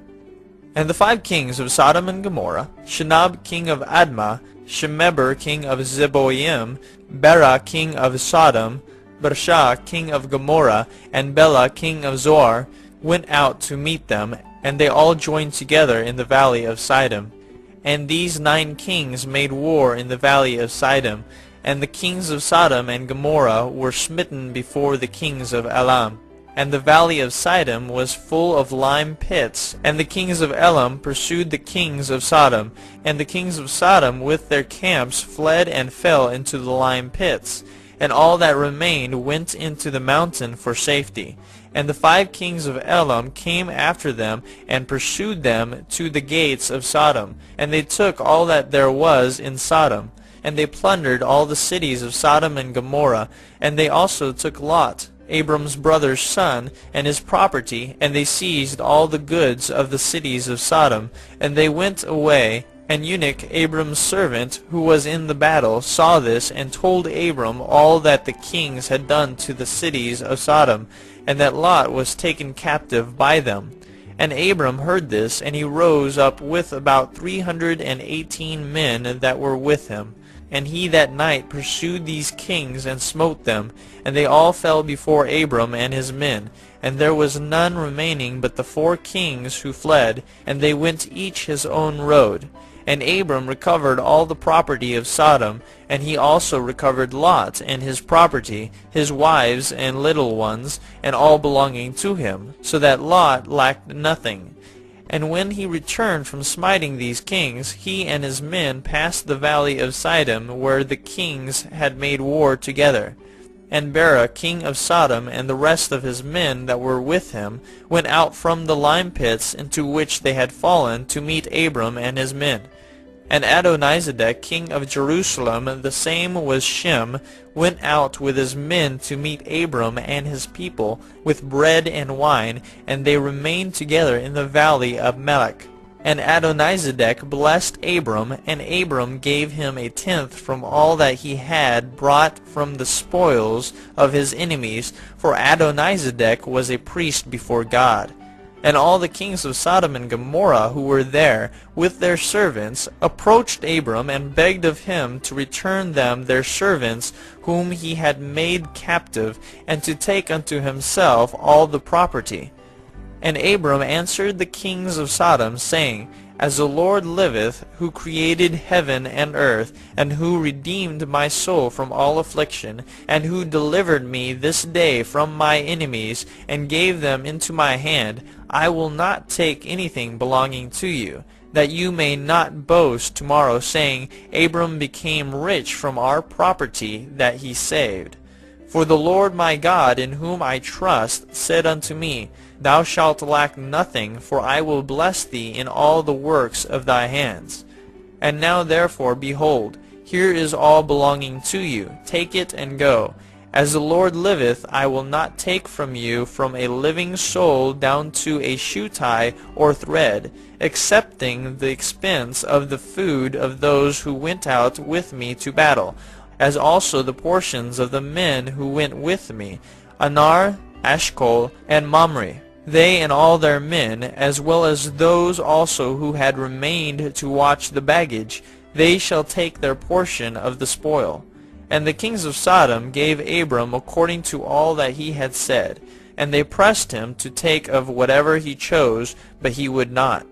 And the 5 kings of Sodom and Gomorrah, Shinab king of Admah, Shemeber king of Zeboim, Bera king of Sodom, Bersha king of Gomorrah, and Bela king of Zoar, went out to meet them, and they all joined together in the valley of Siddim. And these 9 kings made war in the valley of Siddim, and the kings of Sodom and Gomorrah were smitten before the kings of Elam. And the valley of Siddim was full of lime pits, and the kings of Elam pursued the kings of Sodom, and the kings of Sodom with their camps fled and fell into the lime pits, and all that remained went into the mountain for safety. And the 5 kings of Elam came after them, and pursued them to the gates of Sodom. And they took all that there was in Sodom. And they plundered all the cities of Sodom and Gomorrah. And they also took Lot, Abram's brother's son, and his property. And they seized all the goods of the cities of Sodom. And they went away. And Eunuch, Abram's servant, who was in the battle, saw this, and told Abram all that the kings had done to the cities of Sodom, and that Lot was taken captive by them. And Abram heard this, and he rose up with about 318 men that were with him. And he that night pursued these kings, and smote them, and they all fell before Abram and his men. And there was none remaining but the 4 kings who fled, and they went each his own road. And Abram recovered all the property of Sodom, and he also recovered Lot and his property, his wives and little ones, and all belonging to him, so that Lot lacked nothing. And when he returned from smiting these kings, he and his men passed the valley of Siddim, where the kings had made war together. And Bera, king of Sodom, and the rest of his men that were with him, went out from the lime pits into which they had fallen to meet Abram and his men. And Adonizedek, king of Jerusalem, the same was Shem, went out with his men to meet Abram and his people with bread and wine, and they remained together in the valley of Melech. And Adonizedek blessed Abram, and Abram gave him 1/10 from all that he had brought from the spoils of his enemies, for Adonizedek was a priest before God. And all the kings of Sodom and Gomorrah who were there with their servants approached Abram and begged of him to return them their servants whom he had made captive, and to take unto himself all the property. And Abram answered the kings of Sodom, saying, As the Lord liveth, who created heaven and earth, and who redeemed my soul from all affliction, and who delivered me this day from my enemies, and gave them into my hand, I will not take anything belonging to you, that you may not boast tomorrow, saying, Abram became rich from our property that he saved. For the Lord my God, in whom I trust, said unto me, Thou shalt lack nothing, for I will bless thee in all the works of thy hands. And now therefore, behold, here is all belonging to you. Take it and go. As the Lord liveth, I will not take from you from a living soul down to a shoe tie or thread, excepting the expense of the food of those who went out with me to battle, as also the portions of the men who went with me, Anar, Ashcol, and Mamre. They and all their men, as well as those also who had remained to watch the baggage, they shall take their portion of the spoil. And the kings of Sodom gave Abram according to all that he had said, and they pressed him to take of whatever he chose, but he would not.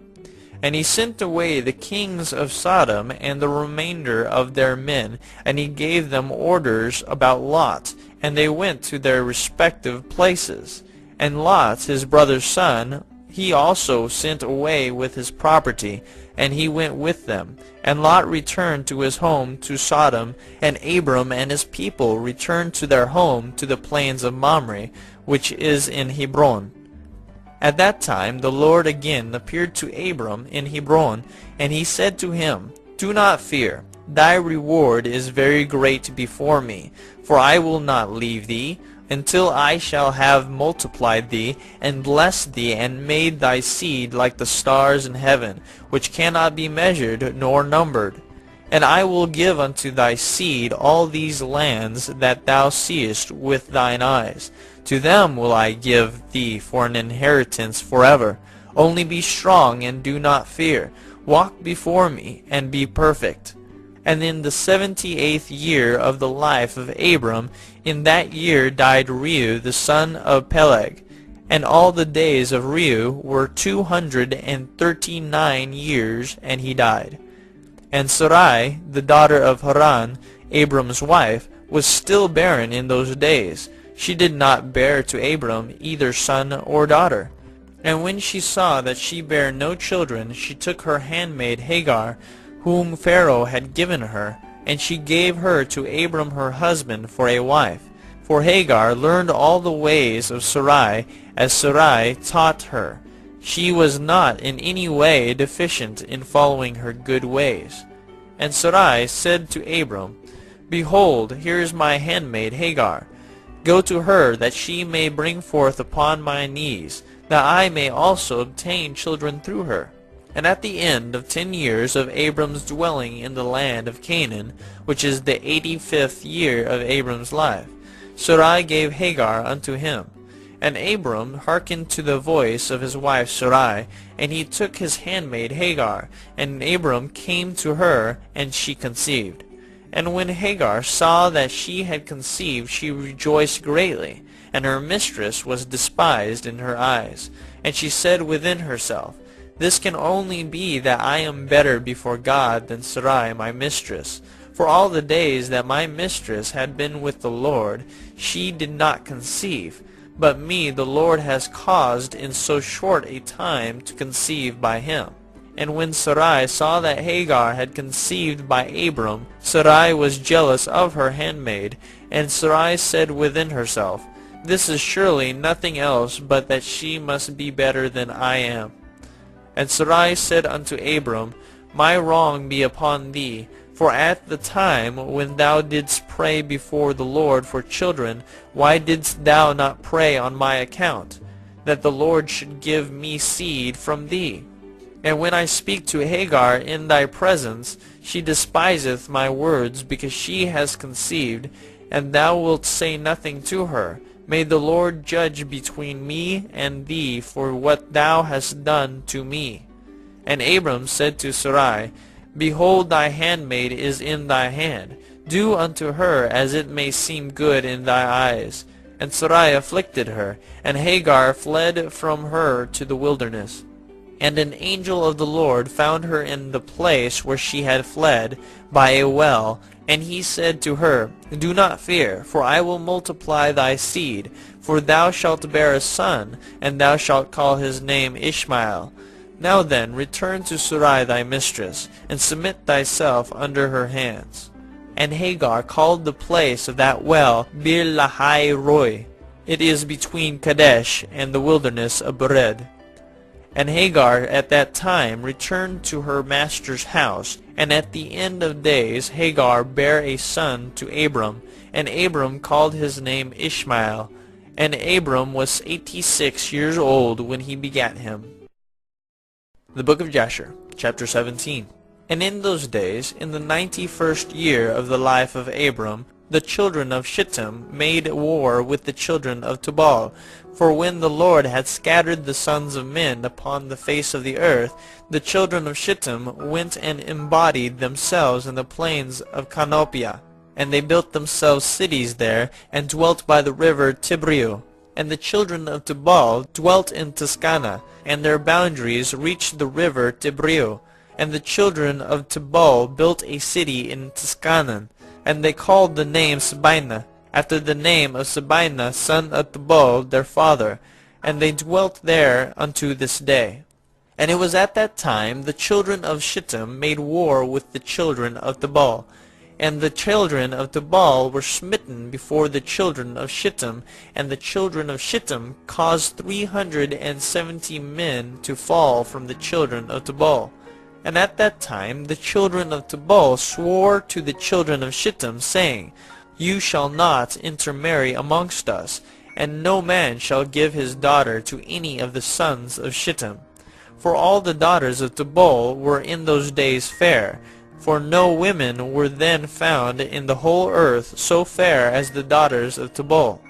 And he sent away the kings of Sodom and the remainder of their men, and he gave them orders about Lot, and they went to their respective places. And Lot, his brother's son, he also sent away with his property, and he went with them. And Lot returned to his home to Sodom, and Abram and his people returned to their home to the plains of Mamre, which is in Hebron. At that time the Lord again appeared to Abram in Hebron, and he said to him, Do not fear, thy reward is very great before me, for I will not leave thee, until I shall have multiplied thee, and blessed thee, and made thy seed like the stars in heaven, which cannot be measured nor numbered. And I will give unto thy seed all these lands that thou seest with thine eyes. To them will I give thee for an inheritance forever. Only be strong and do not fear. Walk before me and be perfect. And in the 78th year of the life of Abram, in that year died Reu the son of Peleg. And all the days of Reu were 239 years, and he died. And Sarai, the daughter of Haran, Abram's wife, was still barren in those days. She did not bear to Abram either son or daughter. And when she saw that she bare no children, she took her handmaid Hagar, whom Pharaoh had given her, and she gave her to Abram her husband for a wife. For Hagar learned all the ways of Sarai, as Sarai taught her. She was not in any way deficient in following her good ways. And Sarai said to Abram, Behold, here is my handmaid Hagar. Go to her, that she may bring forth upon my knees, that I may also obtain children through her. And at the end of 10 years of Abram's dwelling in the land of Canaan, which is the 85th year of Abram's life, Sarai gave Hagar unto him. And Abram hearkened to the voice of his wife Sarai, and he took his handmaid Hagar, and Abram came to her, and she conceived. And when Hagar saw that she had conceived, she rejoiced greatly, and her mistress was despised in her eyes. And she said within herself, This can only be that I am better before God than Sarai my mistress. For all the days that my mistress had been with the Lord, she did not conceive. But me the Lord has caused in so short a time to conceive by him. And when Sarai saw that Hagar had conceived by Abram, Sarai was jealous of her handmaid. And Sarai said within herself, This is surely nothing else but that she must be better than I am. And Sarai said unto Abram, My wrong be upon thee, for at the time when thou didst pray before the Lord for children, why didst thou not pray on my account, that the Lord should give me seed from thee? And when I speak to Hagar in thy presence, she despiseth my words, because she has conceived, and thou wilt say nothing to her. May the Lord judge between me and thee for what thou hast done to me. And Abram said to Sarai, Behold, thy handmaid is in thy hand. Do unto her as it may seem good in thy eyes. And Sarai afflicted her, and Hagar fled from her to the wilderness. And an angel of the Lord found her in the place where she had fled, by a well. And he said to her, Do not fear, for I will multiply thy seed, for thou shalt bear a son, and thou shalt call his name Ishmael. Now then, return to Sarai thy mistress, and submit thyself under her hands. And Hagar called the place of that well Bir-lahai-roi. It is between Kadesh and the wilderness of Bered. And Hagar at that time returned to her master's house, and at the end of days Hagar bare a son to Abram, and Abram called his name Ishmael. And Abram was 86 years old when he begat him. The Book of Jasher, chapter 17. And in those days, in the 91st year of the life of Abram, the children of Shittim made war with the children of Tubal. For when the Lord had scattered the sons of men upon the face of the earth, the children of Shittim went and embodied themselves in the plains of Canopia. And they built themselves cities there, and dwelt by the river Tibreu. And the children of Tubal dwelt in Tuscana, and their boundaries reached the river Tibreu. And the children of Tubal built a city in Tuscanan, and they called the name Sabina, after the name of Sabina son of Tubal their father, and they dwelt there unto this day. And it was at that time the children of Shittim made war with the children of Tubal. And the children of Tubal were smitten before the children of Shittim, and the children of Shittim caused 370 men to fall from the children of Tubal. And at that time the children of Tubal swore to the children of Shittim, saying, You shall not intermarry amongst us, and no man shall give his daughter to any of the sons of Shittim. For all the daughters of Tubal were in those days fair, for no women were then found in the whole earth so fair as the daughters of Tubal.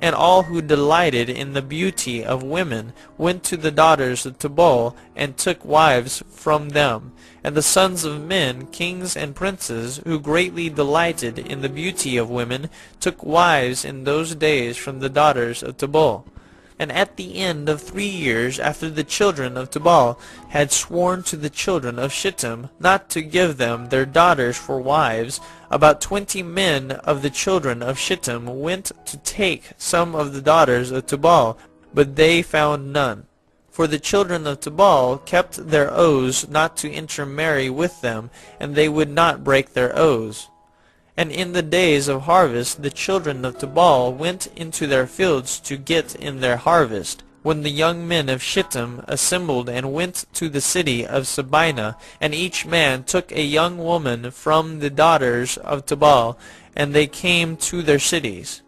And all who delighted in the beauty of women went to the daughters of Tubal, and took wives from them. And the sons of men, kings and princes, who greatly delighted in the beauty of women, took wives in those days from the daughters of Tubal. And at the end of 3 years after the children of Tubal had sworn to the children of Shittim not to give them their daughters for wives, about 20 men of the children of Shittim went to take some of the daughters of Tubal, but they found none. For the children of Tubal kept their oaths not to intermarry with them, and they would not break their oaths. And in the days of harvest the children of Tubal went into their fields to get in their harvest, when the young men of Shittim assembled and went to the city of Sabina, and each man took a young woman from the daughters of Tubal, and they came to their cities.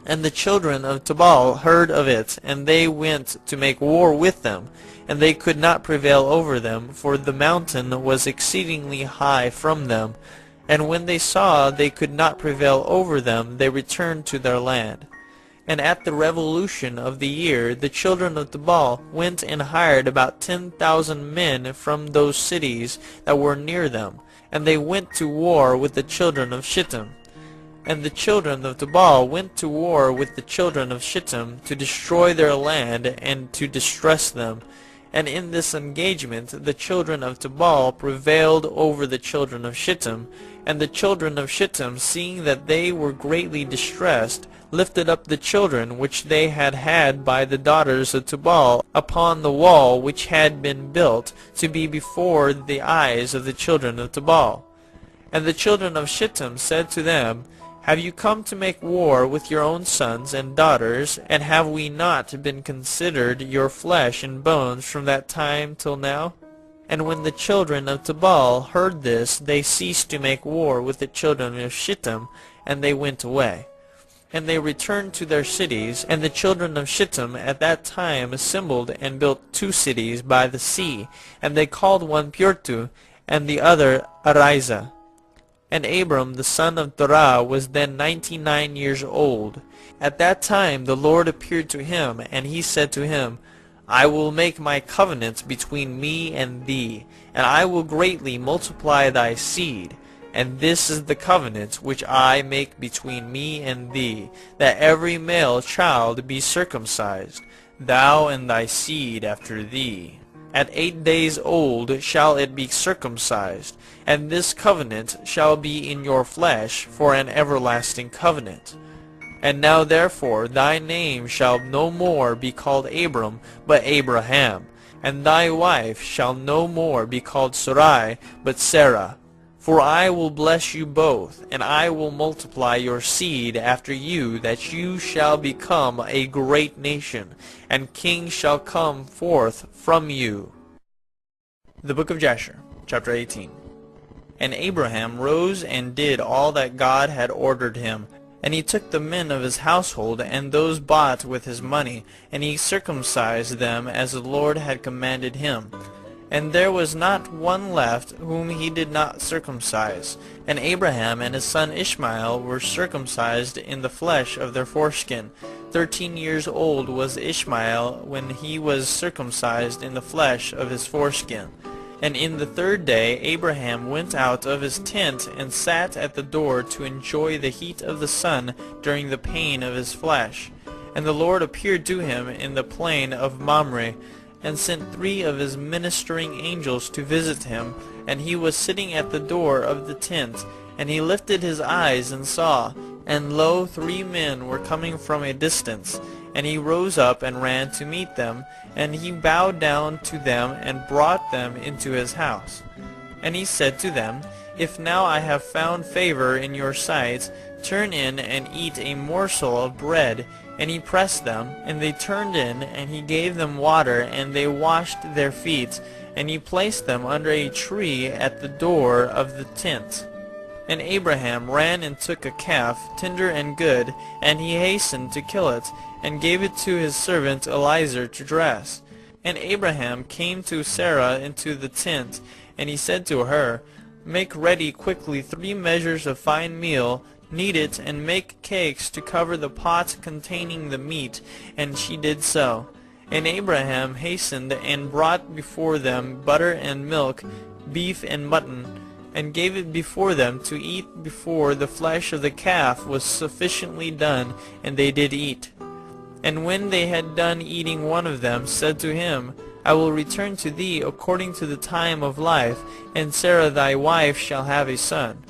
And the children of Tubal heard of it, and they went to make war with them, and they could not prevail over them, for the mountain was exceedingly high from them. And when they saw they could not prevail over them, they returned to their land. And at the revolution of the year, the children of Tubal went and hired about 10,000 men from those cities that were near them, and they went to war with the children of Shittim. And the children of Tubal went to war with the children of Shittim to destroy their land and to distress them. And in this engagement the children of Tubal prevailed over the children of Shittim. And the children of Shittim, seeing that they were greatly distressed, lifted up the children which they had had by the daughters of Tubal upon the wall which had been built to be before the eyes of the children of Tubal. And the children of Shittim said to them, Have you come to make war with your own sons and daughters, and have we not been considered your flesh and bones from that time till now? And when the children of Tubal heard this, they ceased to make war with the children of Shittim, and they went away. And they returned to their cities, and the children of Shittim at that time assembled and built 2 cities by the sea, and they called one Purtu, and the other Ariza. And Abram the son of Terah was then 99 years old. At that time the Lord appeared to him, and he said to him, I will make my covenant between me and thee, and I will greatly multiply thy seed. And this is the covenant which I make between me and thee, that every male child be circumcised, thou and thy seed after thee. At 8 days old shall it be circumcised, and this covenant shall be in your flesh for an everlasting covenant. And now therefore thy name shall no more be called Abram, but Abraham, and thy wife shall no more be called Sarai, but Sarah. For I will bless you both, and I will multiply your seed after you, that you shall become a great nation, and kings shall come forth from you. The Book of Jasher, chapter 18. And Abraham rose and did all that God had ordered him. And he took the men of his household, and those bought with his money, and he circumcised them as the Lord had commanded him. And there was not one left whom he did not circumcise. And Abraham and his son Ishmael were circumcised in the flesh of their foreskin. 13 years old was Ishmael when he was circumcised in the flesh of his foreskin. And in the 3rd day Abraham went out of his tent and sat at the door to enjoy the heat of the sun during the pain of his flesh. And the Lord appeared to him in the plain of Mamre, and sent 3 of his ministering angels to visit him. And he was sitting at the door of the tent, and he lifted his eyes and saw, and lo, 3 men were coming from a distance. And he rose up and ran to meet them, and he bowed down to them and brought them into his house. And he said to them, If now I have found favor in your sight, turn in and eat a morsel of bread. And he pressed them, and they turned in, and he gave them water, and they washed their feet. And he placed them under a tree at the door of the tent. And Abraham ran and took a calf, tender and good, and he hastened to kill it, and gave it to his servant Eliezer to dress. And Abraham came to Sarah into the tent, and he said to her, Make ready quickly 3 measures of fine meal, knead it, and make cakes to cover the pot containing the meat. And she did so. And Abraham hastened and brought before them butter and milk, beef and mutton, and gave it before them to eat before the flesh of the calf was sufficiently done, and they did eat. And when they had done eating, one of them said to him, I will return to thee according to the time of life, and Sarah thy wife shall have a son.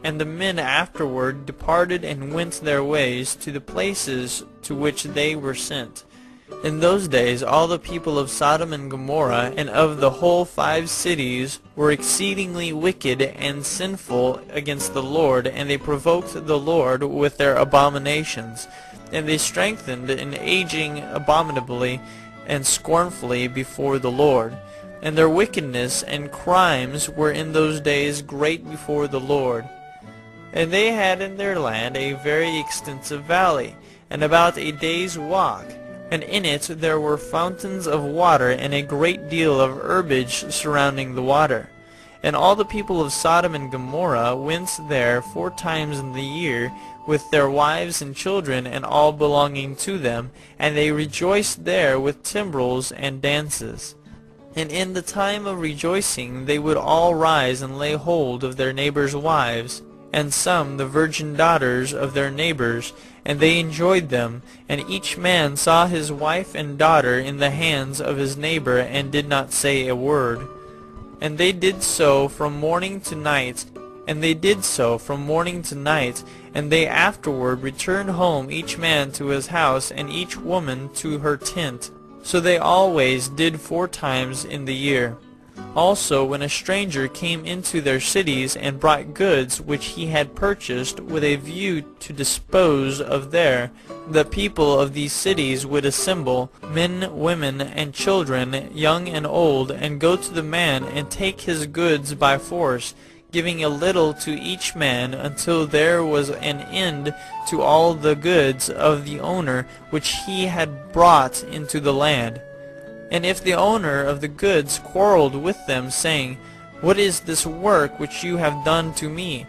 And the men afterward departed and went their ways to the places to which they were sent. In those days all the people of Sodom and Gomorrah and of the whole 5 cities were exceedingly wicked and sinful against the Lord, and they provoked the Lord with their abominations. And they strengthened in aging abominably and scornfully before the Lord. And their wickedness and crimes were in those days great before the Lord. And they had in their land a very extensive valley, and about a day's walk. And in it there were fountains of water, and a great deal of herbage surrounding the water. And all the people of Sodom and Gomorrah went there 4 times in the year, with their wives and children and all belonging to them, and they rejoiced there with timbrels and dances. And in the time of rejoicing they would all rise and lay hold of their neighbors' wives, and some the virgin daughters of their neighbors, and they enjoyed them, and each man saw his wife and daughter in the hands of his neighbor, and did not say a word. And they did so from morning to night, and they did so from morning to night, and they afterward returned home, each man to his house, and each woman to her tent. So they always did 4 times in the year. Also, when a stranger came into their cities and brought goods which he had purchased with a view to dispose of there, the people of these cities would assemble, men, women, and children, young and old, and go to the man and take his goods by force, giving a little to each man, until there was an end to all the goods of the owner which he had brought into the land. And if the owner of the goods quarreled with them, saying, What is this work which you have done to me?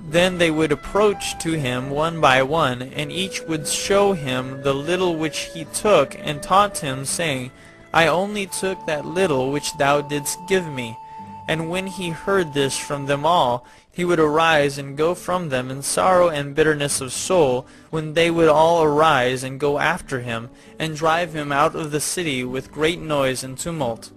Then they would approach to him one by one, and each would show him the little which he took, and taunt him, saying, I only took that little which thou didst give me. And when he heard this from them all, he would arise and go from them in sorrow and bitterness of soul, when they would all arise and go after him, and drive him out of the city with great noise and tumult.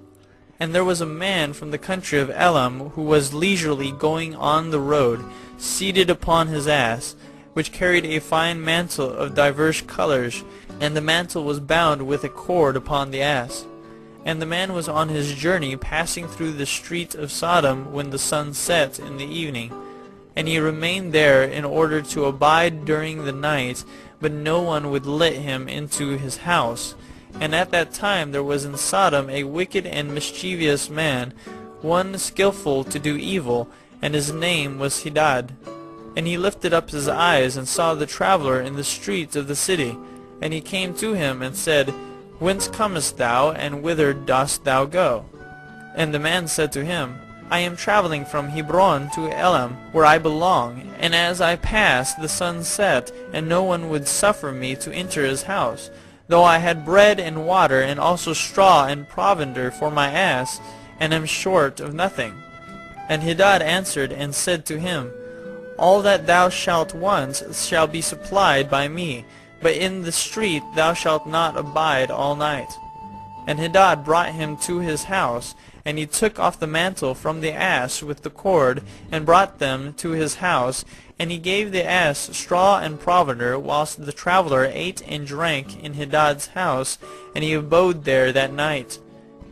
And there was a man from the country of Elam, who was leisurely going on the road, seated upon his ass, which carried a fine mantle of divers colors, and the mantle was bound with a cord upon the ass. And the man was on his journey, passing through the street of Sodom when the sun set in the evening. And he remained there in order to abide during the night, but no one would let him into his house. And at that time there was in Sodom a wicked and mischievous man, one skillful to do evil, and his name was Hadad. And he lifted up his eyes and saw the traveler in the streets of the city. And he came to him and said, Whence comest thou, and whither dost thou go? And the man said to him, I am traveling from Hebron to Elam, where I belong, and as I passed the sun set, and no one would suffer me to enter his house, though I had bread and water, and also straw and provender for my ass, and am short of nothing. And Hadad answered and said to him, All that thou shalt want shall be supplied by me, but in the street thou shalt not abide all night. And Hadad brought him to his house, and he took off the mantle from the ass with the cord, and brought them to his house, and he gave the ass straw and provender, whilst the traveler ate and drank in Hadad's house, and he abode there that night.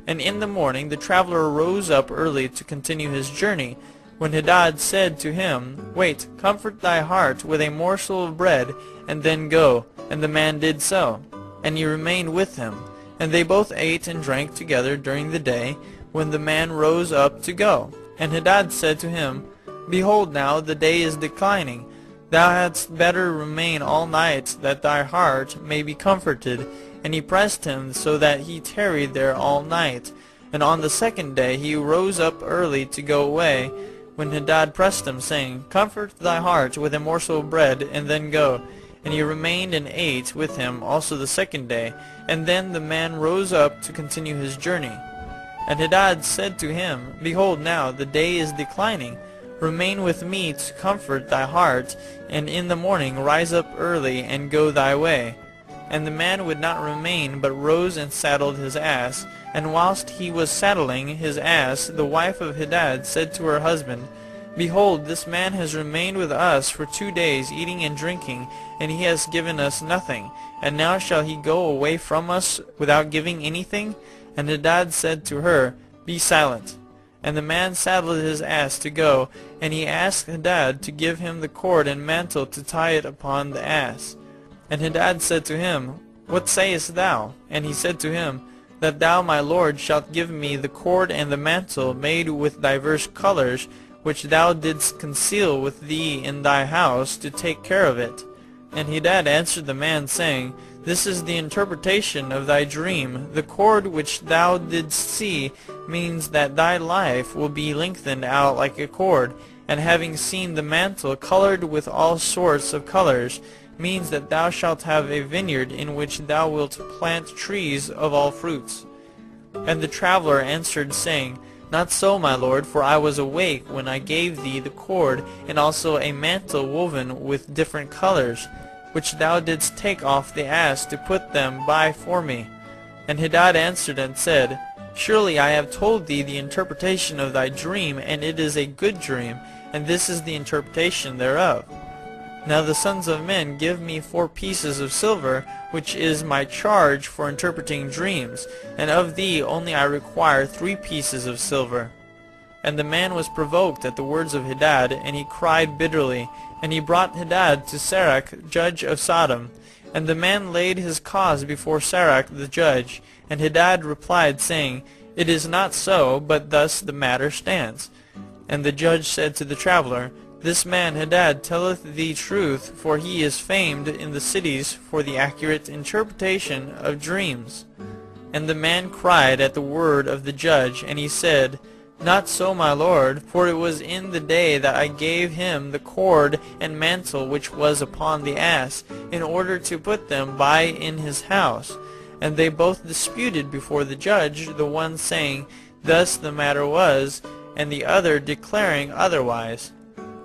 And in the morning the traveler rose up early to continue his journey, when Hadad said to him, Wait, comfort thy heart with a morsel of bread, and then go. And the man did so, and he remained with him. And they both ate and drank together during the day, when the man rose up to go. And Hadad said to him, Behold, now the day is declining. Thou hadst better remain all night, that thy heart may be comforted. And he pressed him so that he tarried there all night. And on the second day he rose up early to go away, when Hadad pressed him, saying, Comfort thy heart with a morsel of bread, and then go. And he remained and ate with him also the second day. And then the man rose up to continue his journey. And Hadad said to him, Behold, now the day is declining. Remain with me to comfort thy heart, and in the morning rise up early and go thy way. And the man would not remain, but rose and saddled his ass. And whilst he was saddling his ass, the wife of Hadad said to her husband, Behold, this man has remained with us for 2 days, eating and drinking, and he has given us nothing. And now shall he go away from us without giving anything? And Hadad said to her, Be silent. And the man saddled his ass to go, and he asked Hadad to give him the cord and mantle to tie it upon the ass. And Hadad said to him, What sayest thou? And he said to him, That thou, my lord, shalt give me the cord and the mantle made with divers colors, which thou didst conceal with thee in thy house, to take care of it. And Hadad answered the man, saying, This is the interpretation of thy dream. The cord which thou didst see means that thy life will be lengthened out like a cord, and having seen the mantle colored with all sorts of colors, means that thou shalt have a vineyard in which thou wilt plant trees of all fruits. And the traveler answered, saying, Not so, my lord, for I was awake when I gave thee the cord, and also a mantle woven with different colors, which thou didst take off the ass to put them by for me. And Hadad answered and said, Surely I have told thee the interpretation of thy dream, and it is a good dream, and this is the interpretation thereof. Now the sons of men give me 4 pieces of silver, which is my charge for interpreting dreams, and of thee only I require 3 pieces of silver. And the man was provoked at the words of Hadad, and he cried bitterly. And he brought Hadad to Sarach, judge of Sodom. And the man laid his cause before Sarach the judge. And Hadad replied, saying, It is not so, but thus the matter stands. And the judge said to the traveler, This man Hadad telleth thee truth, for he is famed in the cities for the accurate interpretation of dreams. And the man cried at the word of the judge, and he said, Not so, my lord, for it was in the day that I gave him the cord and mantle which was upon the ass, in order to put them by in his house. And they both disputed before the judge, the one saying, Thus the matter was, and the other declaring otherwise.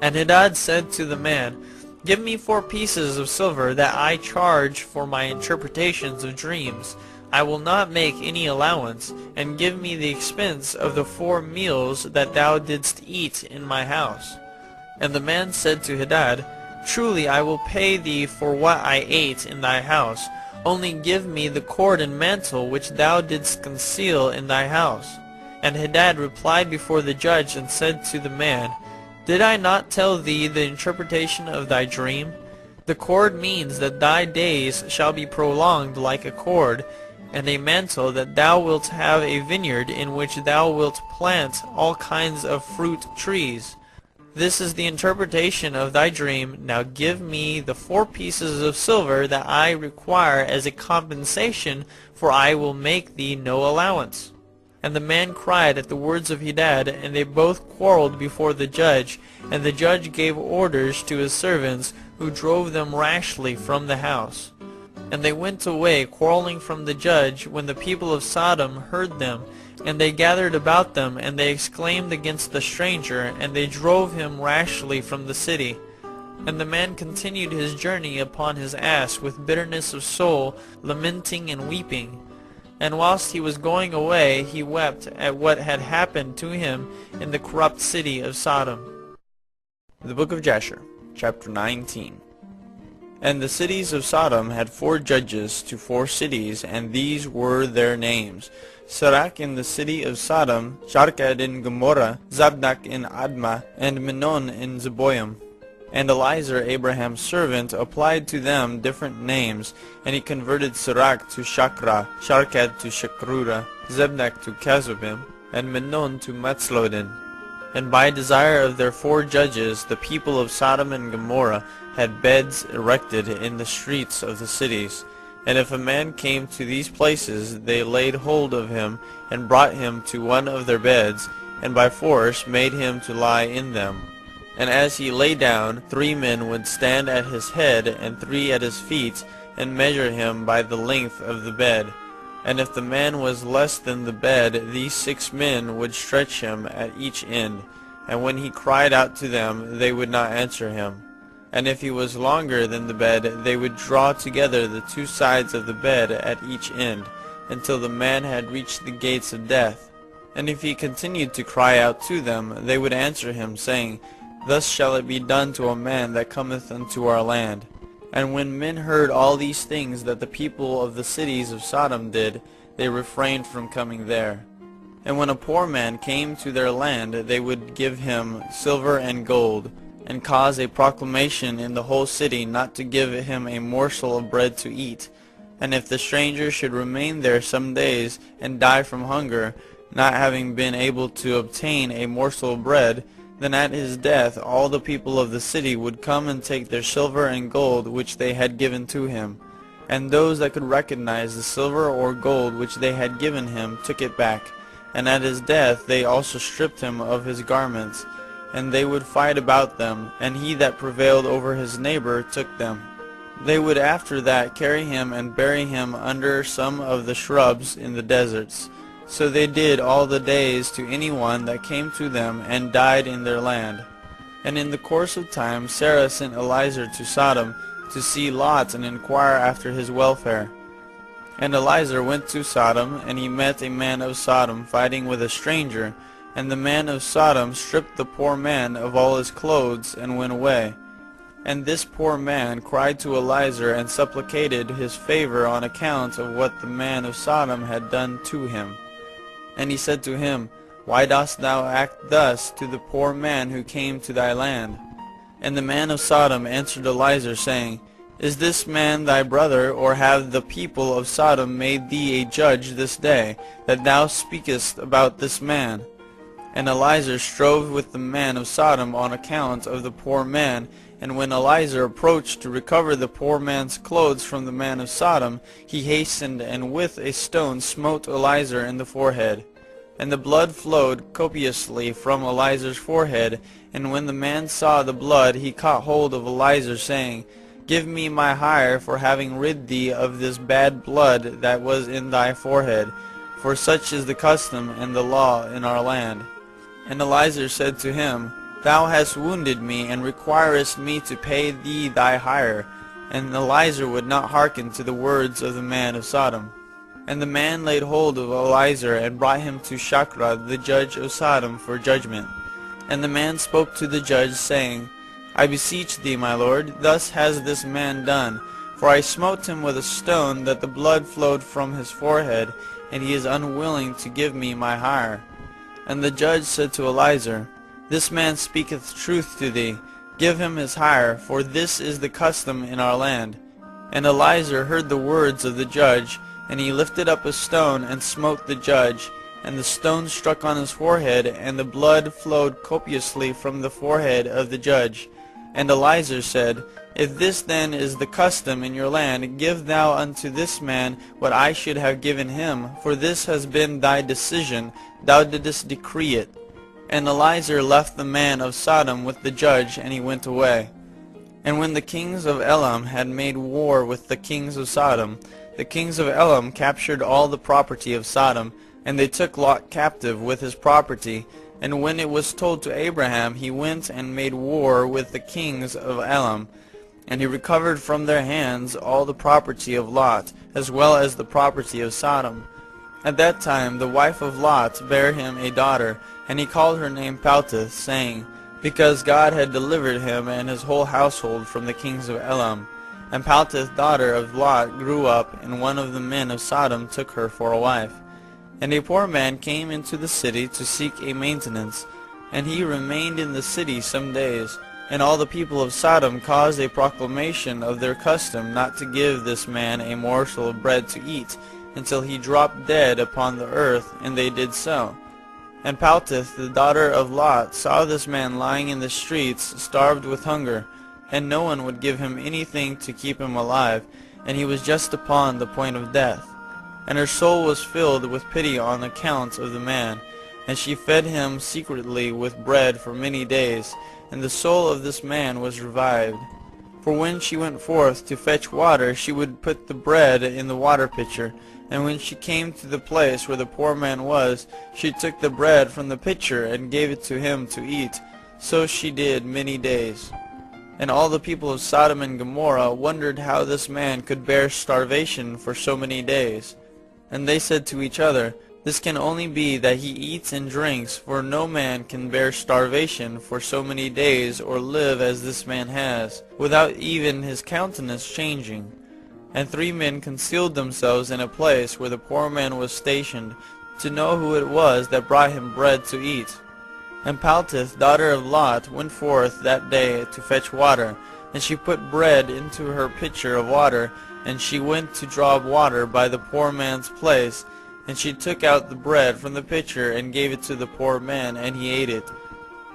And Hadad said to the man, Give me 4 pieces of silver, that I charge for my interpretations of dreams. I will not make any allowance, and give me the expense of the 4 meals that thou didst eat in my house. And the man said to Hadad, Truly I will pay thee for what I ate in thy house. Only give me the cord and mantle which thou didst conceal in thy house. And Hadad replied before the judge and said to the man, Did I not tell thee the interpretation of thy dream? The cord means that thy days shall be prolonged like a cord, and a mantle that thou wilt have a vineyard in which thou wilt plant all kinds of fruit trees. This is the interpretation of thy dream. Now give me the 4 pieces of silver that I require as a compensation, for I will make thee no allowance. And the man cried at the words of Hadad, and they both quarreled before the judge, and the judge gave orders to his servants, who drove them rashly from the house. And they went away quarreling from the judge, when the people of Sodom heard them. And they gathered about them, and they exclaimed against the stranger, and they drove him rashly from the city. And the man continued his journey upon his ass with bitterness of soul, lamenting and weeping. And whilst he was going away, he wept at what had happened to him in the corrupt city of Sodom. The Book of Jasher, chapter 19. And the cities of Sodom had 4 judges to 4 cities, and these were their names: Sirach in the city of Sodom, Sharkad in Gomorrah, Zabnak in Admah, and Menon in Zeboim. And Eliezer, Abraham's servant, applied to them different names, and he converted Sirach to Shakra, Sharkad to Shakrura, Zebnak to Kazubim, and Menon to Matzlodin. And by desire of their 4 judges, the people of Sodom and Gomorrah had beds erected in the streets of the cities. And if a man came to these places, they laid hold of him, and brought him to one of their beds, and by force made him to lie in them. And as he lay down, 3 men would stand at his head, and 3 at his feet, and measure him by the length of the bed. And if the man was less than the bed, these 6 men would stretch him at each end. And when he cried out to them, they would not answer him. And if he was longer than the bed, they would draw together the 2 sides of the bed at each end, until the man had reached the gates of death. And if he continued to cry out to them, they would answer him, saying, Thus shall it be done to a man that cometh unto our land. And when men heard all these things that the people of the cities of Sodom did, they refrained from coming there. And when a poor man came to their land, they would give him silver and gold, and cause a proclamation in the whole city not to give him a morsel of bread to eat. And if the stranger should remain there some days, and die from hunger, not having been able to obtain a morsel of bread, then at his death all the people of the city would come and take their silver and gold which they had given to him. And those that could recognize the silver or gold which they had given him took it back. And at his death they also stripped him of his garments, and they would fight about them, and he that prevailed over his neighbor took them. They would after that carry him and bury him under some of the shrubs in the deserts. So they did all the days to anyone that came to them, and died in their land. And in the course of time Sarah sent Eliezer to Sodom to see Lot and inquire after his welfare. And Eliezer went to Sodom, and he met a man of Sodom fighting with a stranger. And the man of Sodom stripped the poor man of all his clothes, and went away. And this poor man cried to Eliezer, and supplicated his favor on account of what the man of Sodom had done to him. And he said to him, Why dost thou act thus to the poor man who came to thy land? And the man of Sodom answered Eliezer, saying, Is this man thy brother, or have the people of Sodom made thee a judge this day, that thou speakest about this man? And Eliezer strove with the man of Sodom on account of the poor man. And when Eliezer approached to recover the poor man's clothes from the man of Sodom, he hastened, and with a stone smote Eliezer in the forehead. and the blood flowed copiously from Eliezer forehead. And when the man saw the blood, he caught hold of Eliezer, saying, Give me my hire for having rid thee of this bad blood that was in thy forehead, for such is the custom and the law in our land. And Eliezer said to him, Thou hast wounded me, and requirest me to pay thee thy hire. And Eliezer would not hearken to the words of the man of Sodom. And the man laid hold of Eliezer, and brought him to Shachra, the judge of Sodom, for judgment. And the man spoke to the judge, saying, I beseech thee, my lord, thus has this man done. For I smote him with a stone, that the blood flowed from his forehead, and he is unwilling to give me my hire. And the judge said to Eliezer, This man speaketh truth to thee. Give him his hire, for this is the custom in our land. And Eliezer heard the words of the judge, and he lifted up a stone, and smote the judge. And the stone struck on his forehead, and the blood flowed copiously from the forehead of the judge. And Eliezer said, If this then is the custom in your land, give thou unto this man what I should have given him, for this has been thy decision, thou didst decree it. And Eliezer left the man of Sodom with the judge, and he went away. And when the kings of Elam had made war with the kings of Sodom, the kings of Elam captured all the property of Sodom, and they took Lot captive with his property. And when it was told to Abraham, he went and made war with the kings of Elam. And he recovered from their hands all the property of Lot, as well as the property of Sodom. At that time the wife of Lot bare him a daughter, and he called her name Paltith, saying, Because God had delivered him and his whole household from the kings of Elam. And Paltith, daughter of Lot, grew up, and one of the men of Sodom took her for a wife. And a poor man came into the city to seek a maintenance, and he remained in the city some days. And all the people of Sodom caused a proclamation of their custom not to give this man a morsel of bread to eat, until he dropped dead upon the earth, and they did so. And Paltith, the daughter of Lot, saw this man lying in the streets, starved with hunger, and no one would give him anything to keep him alive, and he was just upon the point of death. And her soul was filled with pity on account of the man, and she fed him secretly with bread for many days, and the soul of this man was revived. For when she went forth to fetch water, she would put the bread in the water pitcher, and when she came to the place where the poor man was, she took the bread from the pitcher and gave it to him to eat. So she did many days. And all the people of Sodom and Gomorrah wondered how this man could bear starvation for so many days. And they said to each other, This can only be that he eats and drinks, for no man can bear starvation for so many days, or live as this man has, without even his countenance changing. And 3 men concealed themselves in a place where the poor man was stationed, to know who it was that brought him bread to eat. And Paltith, daughter of Lot, went forth that day to fetch water, and she put bread into her pitcher of water, and she went to draw water by the poor man's place, and she took out the bread from the pitcher and gave it to the poor man, and he ate it.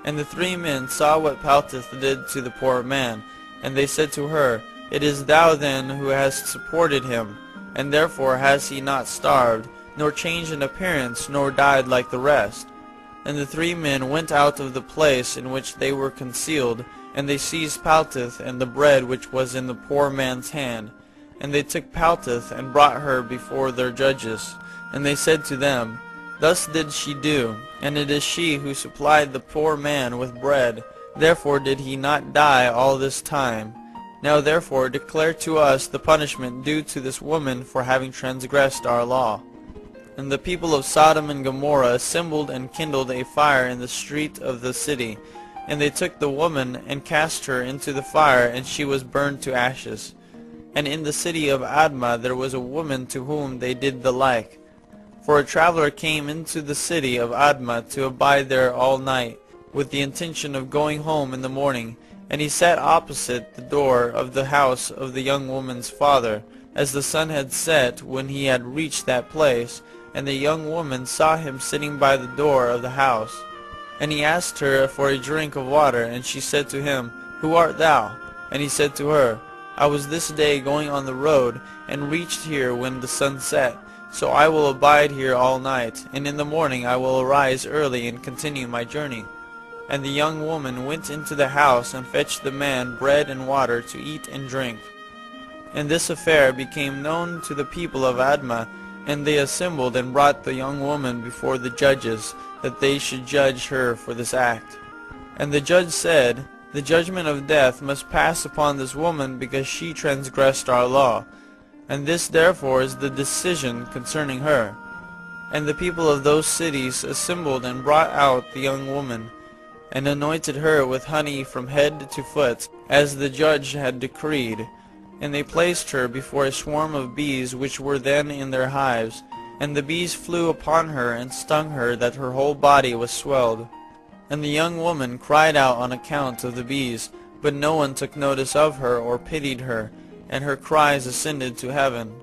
And the 3 men saw what Paltith did to the poor man, and they said to her, It is thou then who hast supported him, and therefore has he not starved, nor changed in appearance, nor died like the rest. And the 3 men went out of the place in which they were concealed, and they seized Paltith and the bread which was in the poor man's hand. And they took Paltith and brought her before their judges. And they said to them, Thus did she do, and it is she who supplied the poor man with bread. Therefore did he not die all this time. Now therefore declare to us the punishment due to this woman for having transgressed our law. And the people of Sodom and Gomorrah assembled and kindled a fire in the street of the city. And they took the woman and cast her into the fire, and she was burned to ashes. And in the city of Admah there was a woman to whom they did the like. For a traveler came into the city of Admah to abide there all night, with the intention of going home in the morning. And he sat opposite the door of the house of the young woman's father, as the sun had set when he had reached that place. And the young woman saw him sitting by the door of the house. And he asked her for a drink of water, and she said to him, Who art thou? And he said to her, I was this day going on the road, and reached here when the sun set. So I will abide here all night, and in the morning I will arise early and continue my journey. And the young woman went into the house and fetched the man bread and water to eat and drink. And this affair became known to the people of Admah, and they assembled and brought the young woman before the judges, that they should judge her for this act. And the judge said, The judgment of death must pass upon this woman, because she transgressed our law. And this therefore is the decision concerning her. And the people of those cities assembled and brought out the young woman, and anointed her with honey from head to foot, as the judge had decreed. And they placed her before a swarm of bees which were then in their hives. And the bees flew upon her and stung her, that her whole body was swelled. And the young woman cried out on account of the bees, but no one took notice of her or pitied her, and her cries ascended to heaven.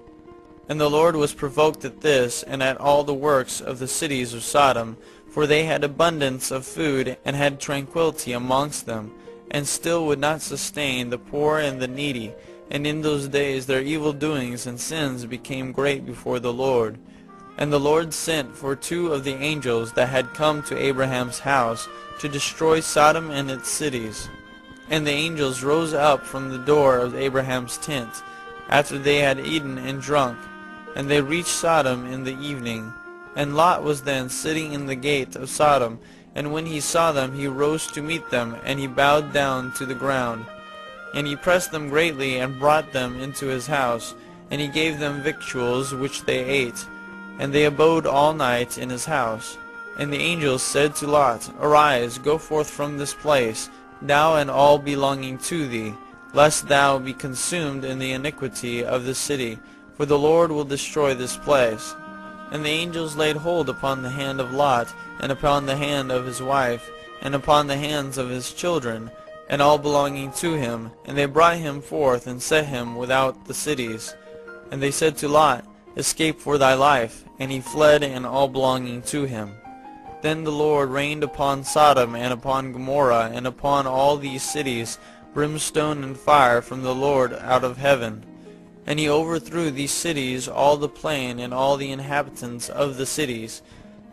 And the Lord was provoked at this, and at all the works of the cities of Sodom, for they had abundance of food, and had tranquility amongst them, and still would not sustain the poor and the needy. And in those days their evil doings and sins became great before the Lord. And the Lord sent for 2 of the angels that had come to Abraham's house to destroy Sodom and its cities. And the angels rose up from the door of Abraham's tent, after they had eaten and drunk, and they reached Sodom in the evening. And Lot was then sitting in the gate of Sodom, and when he saw them he rose to meet them, and he bowed down to the ground. And he pressed them greatly, and brought them into his house, and he gave them victuals which they ate. And they abode all night in his house. And the angels said to Lot, Arise, go forth from this place, thou and all belonging to thee, lest thou be consumed in the iniquity of the city, for the Lord will destroy this place. And the angels laid hold upon the hand of Lot, and upon the hand of his wife, and upon the hands of his children, and all belonging to him, and they brought him forth, and set him without the cities. And they said to Lot, Escape for thy life. And he fled, and all belonging to him. Then the Lord rained upon Sodom and upon Gomorrah, and upon all these cities, brimstone and fire from the Lord out of heaven. And he overthrew these cities, all the plain, and all the inhabitants of the cities,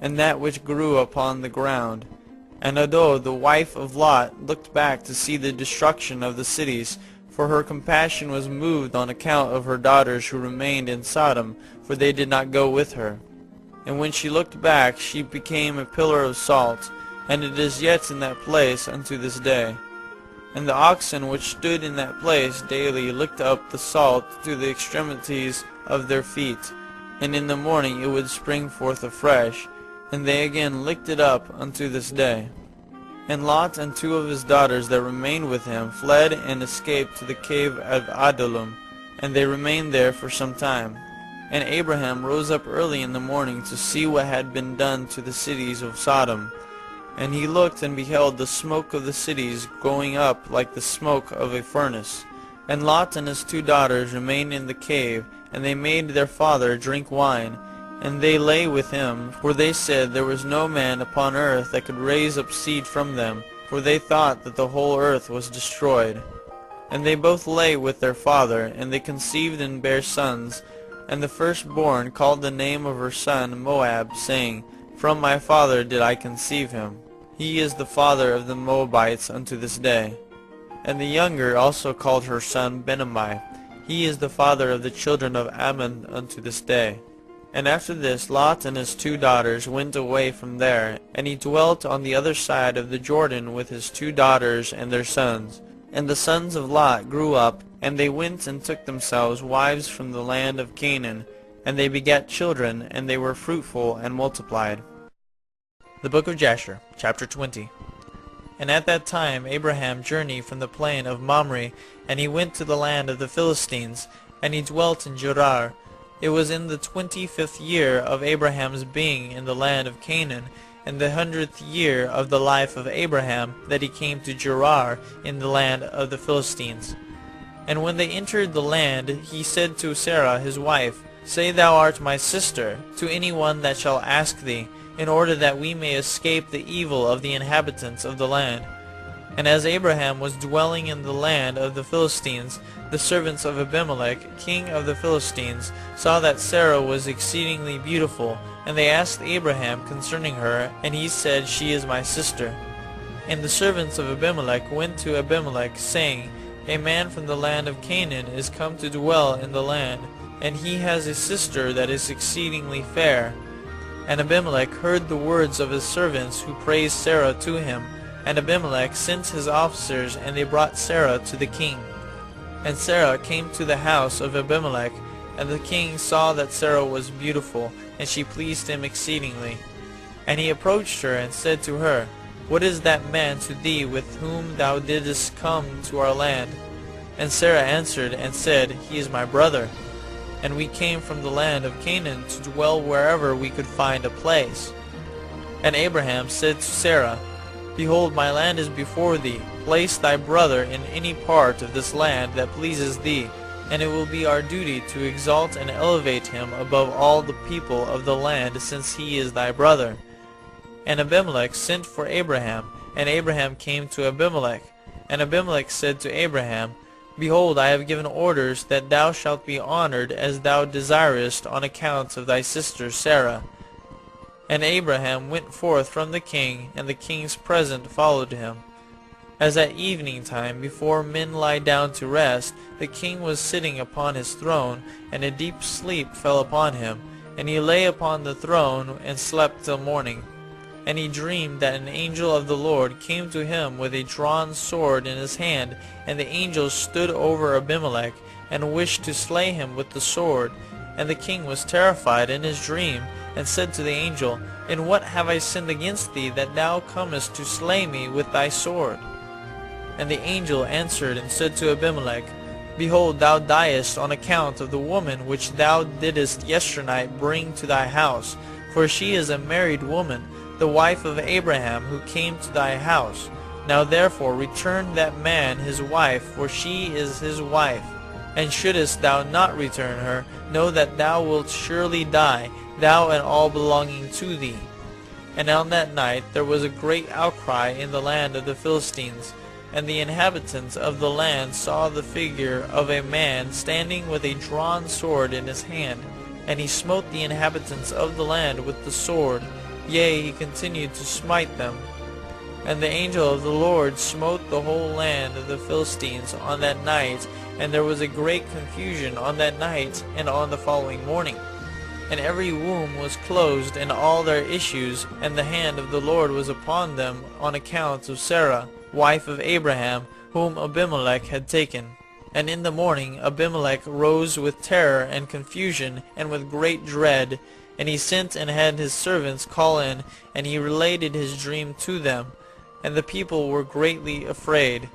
and that which grew upon the ground. And Ado, the wife of Lot, looked back to see the destruction of the cities, for her compassion was moved on account of her daughters who remained in Sodom, for they did not go with her. And when she looked back, she became a pillar of salt, and it is yet in that place unto this day. And the oxen which stood in that place daily licked up the salt to the extremities of their feet, and in the morning it would spring forth afresh, and they again licked it up unto this day. And Lot and 2 of his daughters that remained with him fled and escaped to the cave of Adullam, and they remained there for some time. And Abraham rose up early in the morning to see what had been done to the cities of Sodom. And he looked and beheld the smoke of the cities going up like the smoke of a furnace. And Lot and his 2 daughters remained in the cave, and they made their father drink wine. And they lay with him, for they said there was no man upon earth that could raise up seed from them, for they thought that the whole earth was destroyed. And they both lay with their father, and they conceived and bare sons. And the firstborn called the name of her son Moab, saying, From my father did I conceive him. He is the father of the Moabites unto this day. And the younger also called her son Benammi. He is the father of the children of Ammon unto this day. And after this Lot and his 2 daughters went away from there, and he dwelt on the other side of the Jordan with his 2 daughters and their sons. And the sons of Lot grew up, and they went and took themselves wives from the land of Canaan, and they begat children, and they were fruitful and multiplied. The Book of Jasher, chapter 20. And at that time Abraham journeyed from the plain of Mamre, and he went to the land of the Philistines, and he dwelt in Gerar. It was in the 25th year of Abraham's being in the land of Canaan, in the 100th year of the life of Abraham, that he came to Gerar in the land of the Philistines. And when they entered the land, he said to Sarah his wife, Say thou art my sister, to any one that shall ask thee, in order that we may escape the evil of the inhabitants of the land. And as Abraham was dwelling in the land of the Philistines, the servants of Abimelech, king of the Philistines, saw that Sarah was exceedingly beautiful, and they asked Abraham concerning her, and he said, She is my sister. And the servants of Abimelech went to Abimelech, saying, A man from the land of Canaan is come to dwell in the land, and he has a sister that is exceedingly fair. And Abimelech heard the words of his servants who praised Sarah to him. And Abimelech sent his officers, and they brought Sarah to the king. And Sarah came to the house of Abimelech, and the king saw that Sarah was beautiful, and she pleased him exceedingly. And he approached her, and said to her, What is that man to thee with whom thou didst come to our land? And Sarah answered and said, He is my brother. And we came from the land of Canaan to dwell wherever we could find a place. And Abraham said to Sarah, Behold, my land is before thee. Place thy brother in any part of this land that pleases thee, and it will be our duty to exalt and elevate him above all the people of the land, since he is thy brother. And Abimelech sent for Abraham, and Abraham came to Abimelech. And Abimelech said to Abraham, Behold, I have given orders that thou shalt be honored as thou desirest on account of thy sister Sarah. And Abraham went forth from the king, and the king's present followed him. As at evening time, before men lie down to rest, the king was sitting upon his throne, and a deep sleep fell upon him. And he lay upon the throne, and slept till morning. And he dreamed that an angel of the Lord came to him with a drawn sword in his hand, and the angel stood over Abimelech, and wished to slay him with the sword. And the king was terrified in his dream, and said to the angel, In what have I sinned against thee, that thou comest to slay me with thy sword? And the angel answered and said to Abimelech, Behold, thou diest on account of the woman which thou didst yesternight bring to thy house, for she is a married woman, the wife of Abraham, who came to thy house. Now therefore return that man his wife, for she is his wife. And shouldest thou not return her, know that thou wilt surely die, thou and all belonging to thee. And on that night there was a great outcry in the land of the Philistines, and the inhabitants of the land saw the figure of a man standing with a drawn sword in his hand. And he smote the inhabitants of the land with the sword, yea, he continued to smite them. And the angel of the Lord smote the whole land of the Philistines on that night, and there was a great confusion on that night and on the following morning. And every womb was closed, and all their issues, and the hand of the Lord was upon them on account of Sarah, wife of Abraham, whom Abimelech had taken. And in the morning Abimelech rose with terror and confusion, and with great dread. And he sent and had his servants call in, and he related his dream to them. And the people were greatly afraid.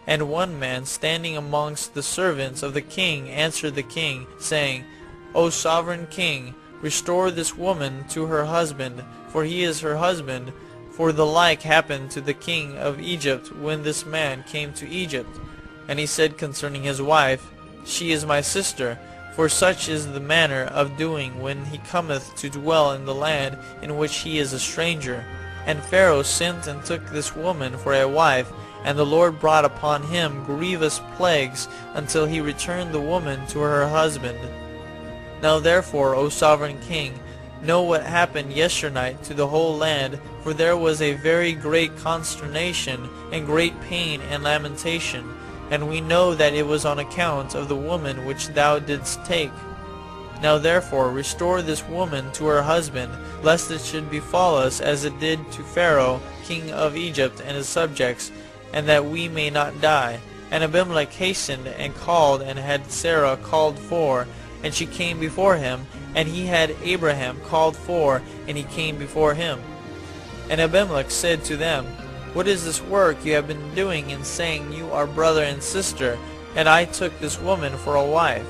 And one man standing amongst the servants of the king answered the king, saying, O sovereign king, restore this woman to her husband, for he is her husband. For the like happened to the king of Egypt when this man came to Egypt. And he said concerning his wife, She is my sister, for such is the manner of doing when he cometh to dwell in the land in which he is a stranger. And Pharaoh sent and took this woman for a wife, and the Lord brought upon him grievous plagues, until he returned the woman to her husband. Now therefore, O sovereign king, know what happened yesternight to the whole land, for there was a very great consternation, and great pain and lamentation, and we know that it was on account of the woman which thou didst take. Now therefore restore this woman to her husband, lest it should befall us as it did to Pharaoh, king of Egypt, and his subjects, and that we may not die. And Abimelech hastened and called, and had Sarah called for, and she came before him, and he had Abraham called for, and he came before him. And Abimelech said to them, What is this work you have been doing in saying you are brother and sister, and I took this woman for a wife?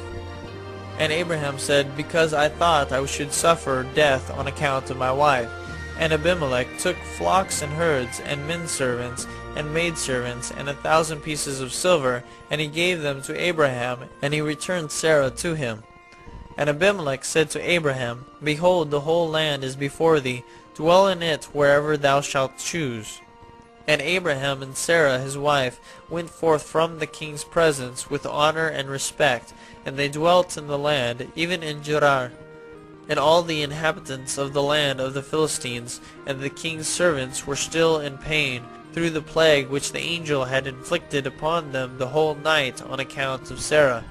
And Abraham said, Because I thought I should suffer death on account of my wife. And Abimelech took flocks and herds, and menservants, and maidservants, and 1,000 pieces of silver, and he gave them to Abraham, and he returned Sarah to him. And Abimelech said to Abraham, Behold, the whole land is before thee, dwell in it wherever thou shalt choose. And Abraham and Sarah his wife went forth from the king's presence with honor and respect, and they dwelt in the land, even in Gerar. And all the inhabitants of the land of the Philistines and the king's servants were still in pain, through the plague which the angel had inflicted upon them the whole night on account of Sarah.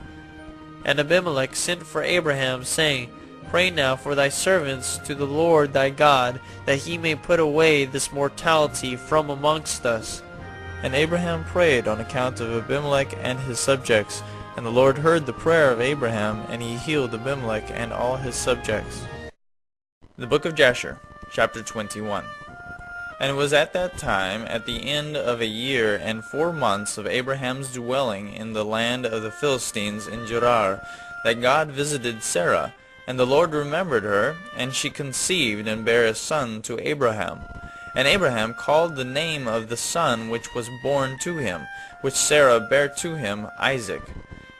And Abimelech sent for Abraham, saying, Pray now for thy servants to the Lord thy God, that he may put away this mortality from amongst us. And Abraham prayed on account of Abimelech and his subjects, and the Lord heard the prayer of Abraham, and he healed Abimelech and all his subjects. The Book of Jasher, chapter 21. And it was at that time, at the end of a year and 4 months of Abraham's dwelling in the land of the Philistines in Gerar, that God visited Sarah, and the Lord remembered her, and she conceived and bare a son to Abraham. And Abraham called the name of the son which was born to him, which Sarah bare to him, Isaac.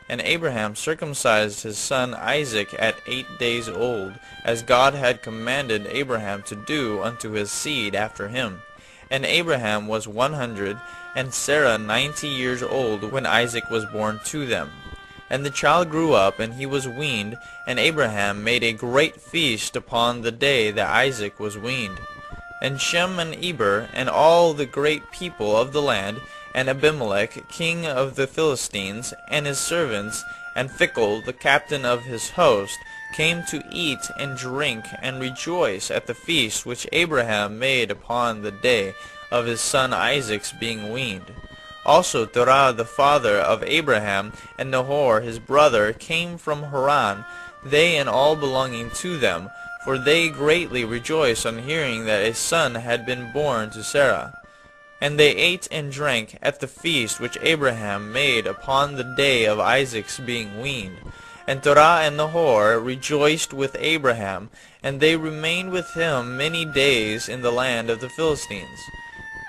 And Abraham circumcised his son Isaac at 8 days old, as God had commanded Abraham to do unto his seed after him. And Abraham was 100, and Sarah 90 years old, when Isaac was born to them. And the child grew up, and he was weaned, and Abraham made a great feast upon the day that Isaac was weaned. And Shem and Eber, and all the great people of the land, and Abimelech, king of the Philistines, and his servants, and Phicol, the captain of his host, came to eat and drink and rejoice at the feast which Abraham made upon the day of his son Isaac's being weaned. Also Terah the father of Abraham, and Nahor his brother, came from Haran, they and all belonging to them, for they greatly rejoiced on hearing that a son had been born to Sarah. And they ate and drank at the feast which Abraham made upon the day of Isaac's being weaned. And Terah and Nahor rejoiced with Abraham, and they remained with him many days in the land of the Philistines.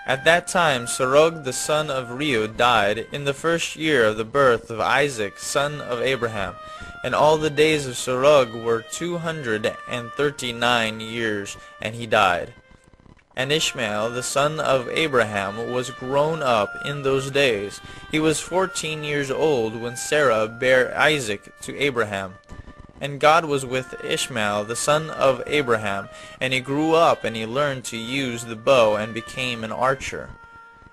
At that time Serug the son of Reu died in the 1st year of the birth of Isaac son of Abraham, and all the days of Serug were 239 years, and he died. And Ishmael the son of Abraham was grown up in those days. He was 14 years old when Sarah bare Isaac to Abraham. And God was with Ishmael the son of Abraham, and he grew up, and he learned to use the bow, and became an archer.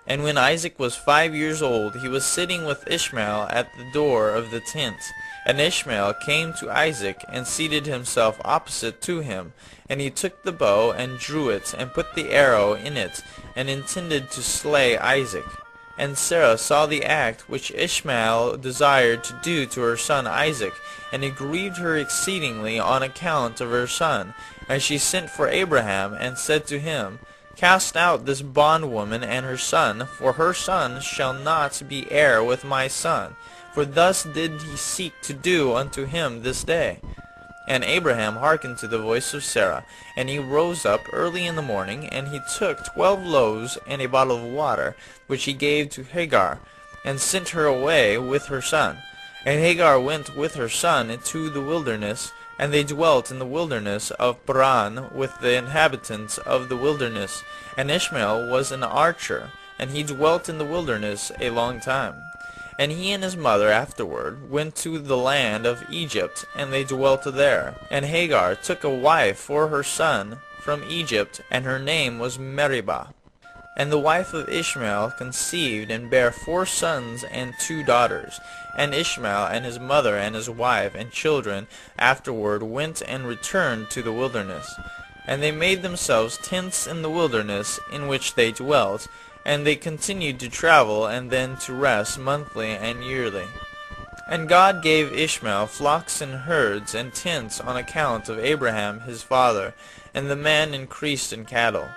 And when Isaac was 5 years old, he was sitting with Ishmael at the door of the tent. And Ishmael came to Isaac, and seated himself opposite to him. And he took the bow, and drew it, and put the arrow in it, and intended to slay Isaac. And Sarah saw the act which Ishmael desired to do to her son Isaac, and it grieved her exceedingly on account of her son. And she sent for Abraham, and said to him, Cast out this bondwoman and her son, for her son shall not be heir with my son. For thus did he seek to do unto him this day. And Abraham hearkened to the voice of Sarah, and he rose up early in the morning, and he took 12 loaves and a bottle of water, which he gave to Hagar, and sent her away with her son. And Hagar went with her son into the wilderness, and they dwelt in the wilderness of Paran with the inhabitants of the wilderness. And Ishmael was an archer, and he dwelt in the wilderness a long time. And he and his mother afterward went to the land of Egypt, and they dwelt there. And Hagar took a wife for her son from Egypt, and her name was Meribah. And the wife of Ishmael conceived, and bare 4 sons and 2 daughters. And Ishmael and his mother and his wife and children afterward went and returned to the wilderness. And they made themselves tents in the wilderness in which they dwelt, and they continued to travel, and then to rest monthly and yearly. And God gave Ishmael flocks and herds and tents on account of Abraham his father, and the man increased in cattle.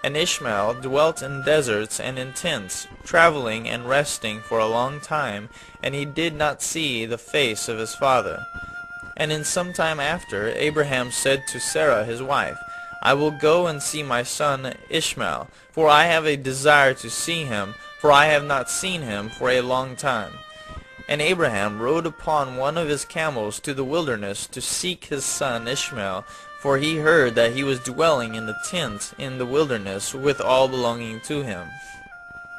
And Ishmael dwelt in deserts and in tents, traveling and resting for a long time, and he did not see the face of his father. And in some time after, Abraham said to Sarah his wife, I will go and see my son Ishmael, for I have a desire to see him, for I have not seen him for a long time. And Abraham rode upon one of his camels to the wilderness to seek his son Ishmael, for he heard that he was dwelling in the tent in the wilderness with all belonging to him.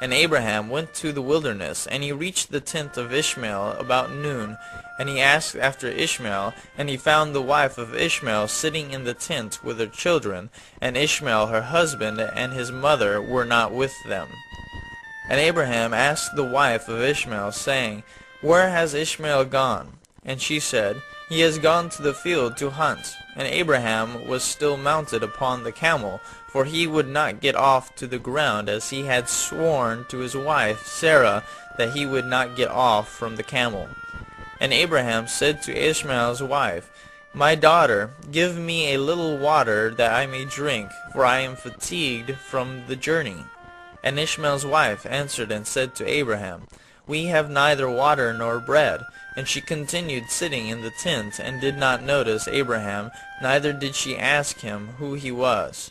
And Abraham went to the wilderness, and he reached the tent of Ishmael about noon. And he asked after Ishmael, and he found the wife of Ishmael sitting in the tent with her children, and Ishmael her husband and his mother were not with them. And Abraham asked the wife of Ishmael, saying, Where has Ishmael gone? And she said, He has gone to the field to hunt. And Abraham was still mounted upon the camel, for he would not get off to the ground, as he had sworn to his wife Sarah that he would not get off from the camel. And Abraham said to Ishmael's wife, My daughter, give me a little water that I may drink, for I am fatigued from the journey. And Ishmael's wife answered and said to Abraham, We have neither water nor bread. And she continued sitting in the tent, and did not notice Abraham, neither did she ask him who he was.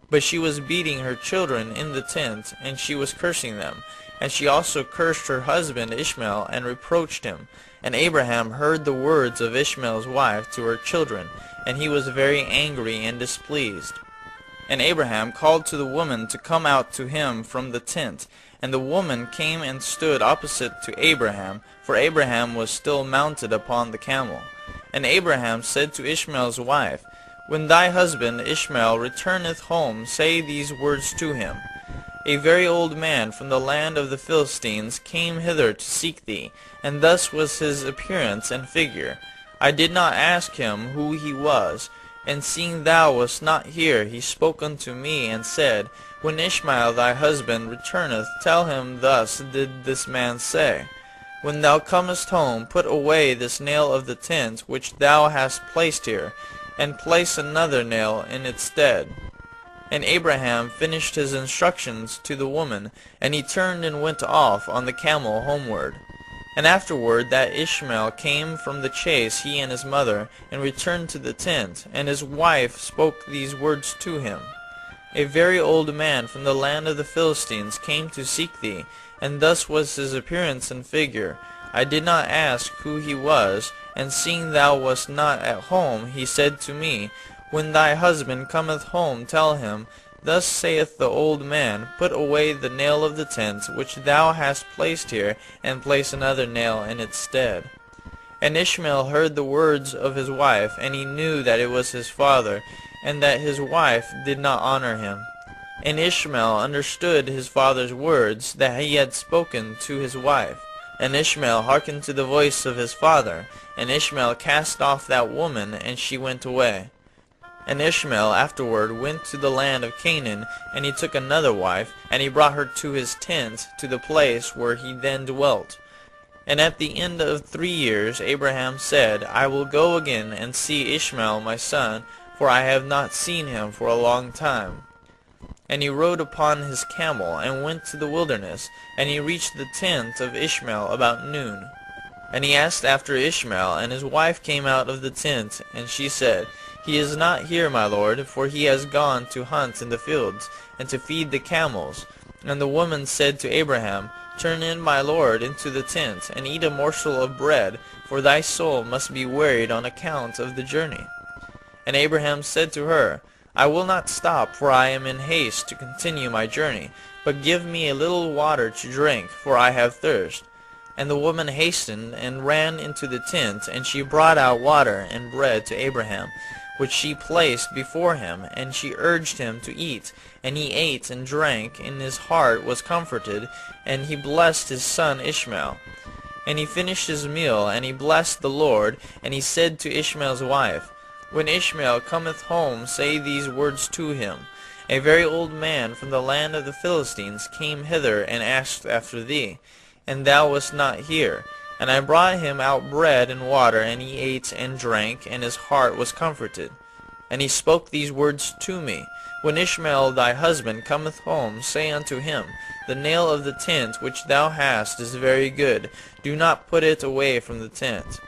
But she was beating her children in the tent, and she was cursing them. And she also cursed her husband Ishmael, and reproached him. And Abraham heard the words of Ishmael's wife to her children, and he was very angry and displeased. And Abraham called to the woman to come out to him from the tent. And the woman came and stood opposite to Abraham, for Abraham was still mounted upon the camel. And Abraham said to Ishmael's wife, When thy husband Ishmael returneth home, say these words to him, A very old man from the land of the Philistines came hither to seek thee, and thus was his appearance and figure. I did not ask him who he was, and seeing thou wast not here, he spoke unto me, and said, When Ishmael thy husband returneth, tell him thus did this man say, When thou comest home, put away this nail of the tent which thou hast placed here, and place another nail in its stead. And Abraham finished his instructions to the woman, and he turned and went off on the camel homeward. And afterward that Ishmael came from the chase, he and his mother, and returned to the tent, and his wife spoke these words to him, A very old man from the land of the Philistines came to seek thee, and thus was his appearance and figure. I did not ask who he was, and seeing thou wast not at home, he said to me, When thy husband cometh home, tell him, Thus saith the old man, Put away the nail of the tent which thou hast placed here, and place another nail in its stead. And Ishmael heard the words of his wife, and he knew that it was his father, and that his wife did not honor him. And Ishmael understood his father's words, that he had spoken to his wife. And Ishmael hearkened to the voice of his father, and Ishmael cast off that woman, and she went away. And Ishmael afterward went to the land of Canaan, and he took another wife, and he brought her to his tent, to the place where he then dwelt. And at the end of 3 years Abraham said, I will go again and see Ishmael my son, for I have not seen him for a long time. And he rode upon his camel, and went to the wilderness, and he reached the tent of Ishmael about noon. And he asked after Ishmael, and his wife came out of the tent, and she said, He is not here, my lord, for he has gone to hunt in the fields, and to feed the camels. And the woman said to Abraham, Turn in, my lord, into the tent, and eat a morsel of bread, for thy soul must be wearied on account of the journey. And Abraham said to her, I will not stop, for I am in haste to continue my journey, but give me a little water to drink, for I have thirst. And the woman hastened, and ran into the tent, and she brought out water and bread to Abraham, which she placed before him, and she urged him to eat. And he ate and drank, and his heart was comforted, and he blessed his son Ishmael. And he finished his meal, and he blessed the Lord, and he said to Ishmael's wife, When Ishmael cometh home, say these words to him, A very old man from the land of the Philistines came hither and asked after thee, and thou wast not here. And I brought him out bread and water, and he ate and drank, and his heart was comforted. And he spoke these words to me, When Ishmael thy husband cometh home, say unto him, The nail of the tent which thou hast is very good, do not put it away from the tent.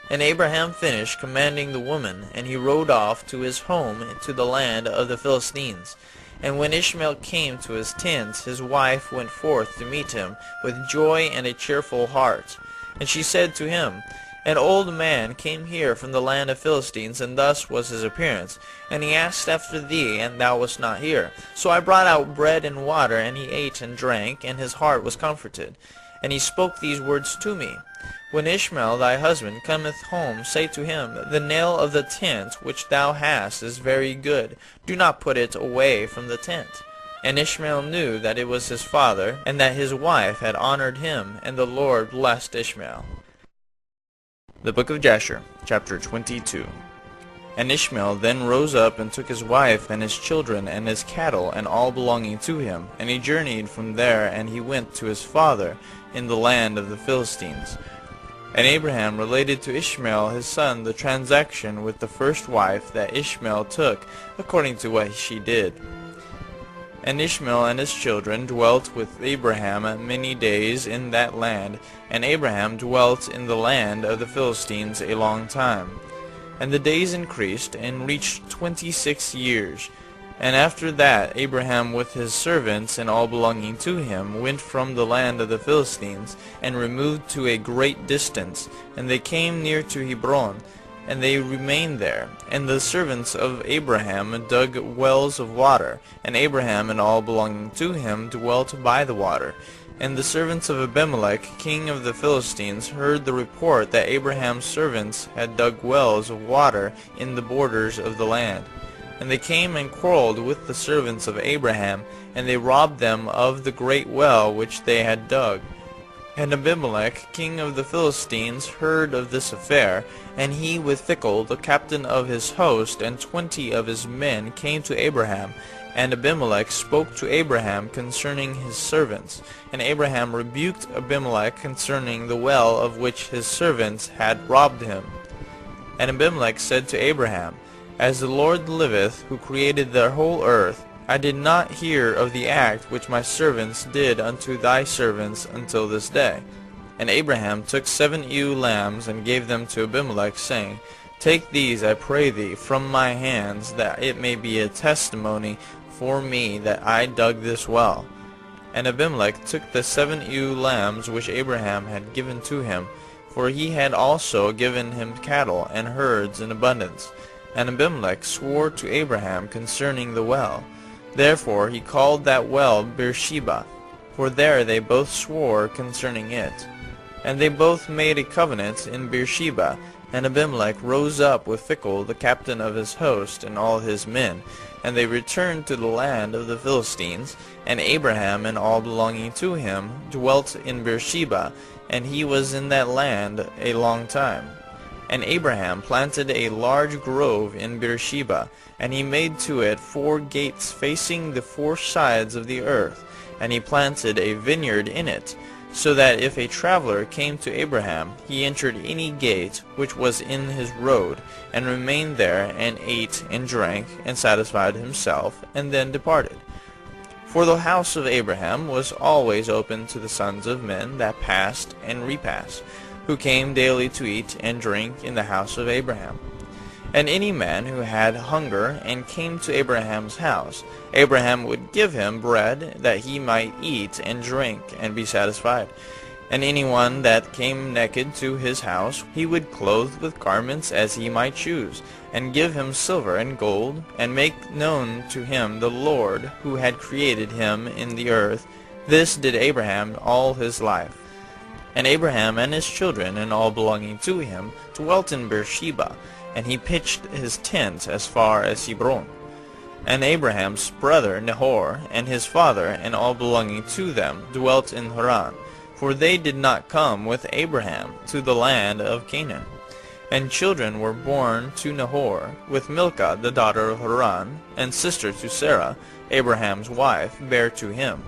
And Abraham finished commanding the woman, and he rode off to his home to the land of the Philistines. And when Ishmael came to his tent, his wife went forth to meet him with joy and a cheerful heart. And she said to him, An old man came here from the land of Philistines, and thus was his appearance. And he asked after thee, and thou wast not here. So I brought out bread and water, and he ate and drank, and his heart was comforted. And he spoke these words to me. When Ishmael thy husband cometh home, say to him, The nail of the tent which thou hast is very good. Do not put it away from the tent. And Ishmael knew that it was his father, and that his wife had honored him, and the Lord blessed Ishmael. The Book of Jasher, chapter 22. And Ishmael then rose up and took his wife and his children and his cattle and all belonging to him, and he journeyed from there, and he went to his father in the land of the Philistines. And Abraham related to Ishmael his son the transaction with the first wife that Ishmael took, according to what she did. And Ishmael and his children dwelt with Abraham many days in that land, and Abraham dwelt in the land of the Philistines a long time. And the days increased, and reached 26 years. And after that Abraham with his servants and all belonging to him went from the land of the Philistines, and removed to a great distance, and they came near to Hebron, and they remained there. And the servants of Abraham dug wells of water, and Abraham and all belonging to him dwelt by the water. And the servants of Abimelech, king of the Philistines, heard the report that Abraham's servants had dug wells of water in the borders of the land. And they came and quarreled with the servants of Abraham, and they robbed them of the great well which they had dug. And Abimelech, king of the Philistines, heard of this affair, and he with Phicol, the captain of his host, and 20 of his men came to Abraham. And Abimelech spoke to Abraham concerning his servants. And Abraham rebuked Abimelech concerning the well of which his servants had robbed him. And Abimelech said to Abraham, As the Lord liveth, who created the whole earth, I did not hear of the act which my servants did unto thy servants until this day. And Abraham took 7 ewe lambs, and gave them to Abimelech, saying, Take these, I pray thee, from my hands, that it may be a testimony for me that I dug this well. And Abimelech took the 7 ewe lambs which Abraham had given to him, for he had also given him cattle and herds in abundance. And Abimelech swore to Abraham concerning the well. Therefore he called that well Beersheba, for there they both swore concerning it. And they both made a covenant in Beersheba. And Abimelech rose up with Phicol, the captain of his host, and all his men. And they returned to the land of the Philistines. And Abraham and all belonging to him dwelt in Beersheba, and he was in that land a long time. And Abraham planted a large grove in Beersheba, and he made to it 4 gates facing the 4 sides of the earth, and he planted a vineyard in it, so that if a traveler came to Abraham, he entered any gate which was in his road, and remained there, and ate and drank, and satisfied himself, and then departed. For the house of Abraham was always open to the sons of men that passed and repassed, who came daily to eat and drink in the house of Abraham. And any man who had hunger and came to Abraham's house, Abraham would give him bread that he might eat and drink and be satisfied. And anyone that came naked to his house, he would clothe with garments as he might choose, and give him silver and gold, and make known to him the Lord who had created him in the earth. This did Abraham all his life. And Abraham and his children and all belonging to him dwelt in Beersheba, and he pitched his tent as far as Hebron. And Abraham's brother Nahor and his father and all belonging to them dwelt in Haran, for they did not come with Abraham to the land of Canaan. And children were born to Nahor, with Milcah the daughter of Haran, and sister to Sarah, Abraham's wife, bare to him.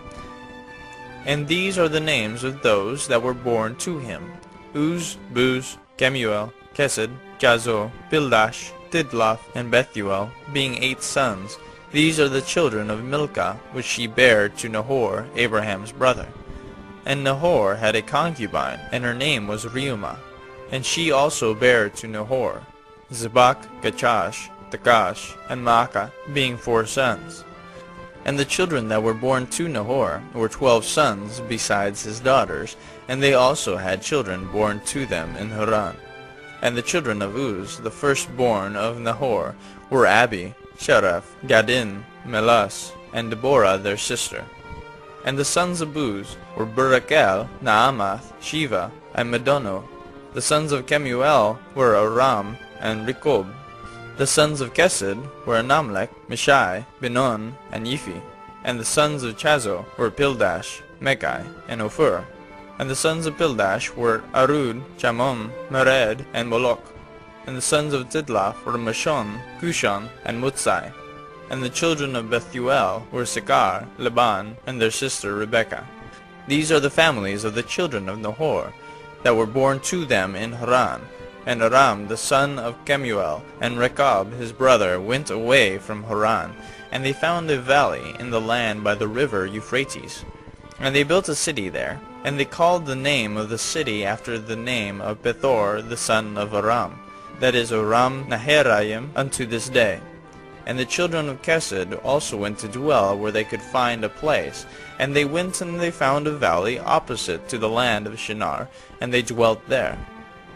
And these are the names of those that were born to him: Uz, Buz, Kemuel, Kesed, Jazo, Pildash, Tidlaf, and Bethuel, being 8 sons. These are the children of Milcah, which she bare to Nahor, Abraham's brother. And Nahor had a concubine, and her name was Reumah. And she also bare to Nahor Zebach, Gachash, Takash, and Maacah, being 4 sons. And the children that were born to Nahor were 12 sons, besides his daughters, and they also had children born to them in Haran. And the children of Uz, the firstborn of Nahor, were Abi, Sharaf, Gadin, Melas, and Deborah their sister. And the sons of Buz were Barakel, Naamath, Shiva, and Medono. The sons of Kemuel were Aram and Rekob. The sons of Kesed were Anamlech, Mishai, Benon, and Yiphi. And the sons of Chazo were Pildash, Mekai, and Ophir. And the sons of Pildash were Arud, Chamon, Mered, and Moloch. And the sons of Tidlaf were Mashon, Cushan, and Mutsai. And the children of Bethuel were Sekar, Laban, and their sister Rebekah. These are the families of the children of Nahor, that were born to them in Haran. And Aram the son of Kemuel, and Rechab his brother, went away from Haran, and they found a valley in the land by the river Euphrates. And they built a city there, and they called the name of the city after the name of Bethor the son of Aram, that is Aram Naharaim, unto this day. And the children of Kesed also went to dwell where they could find a place. And they went and they found a valley opposite to the land of Shinar, and they dwelt there.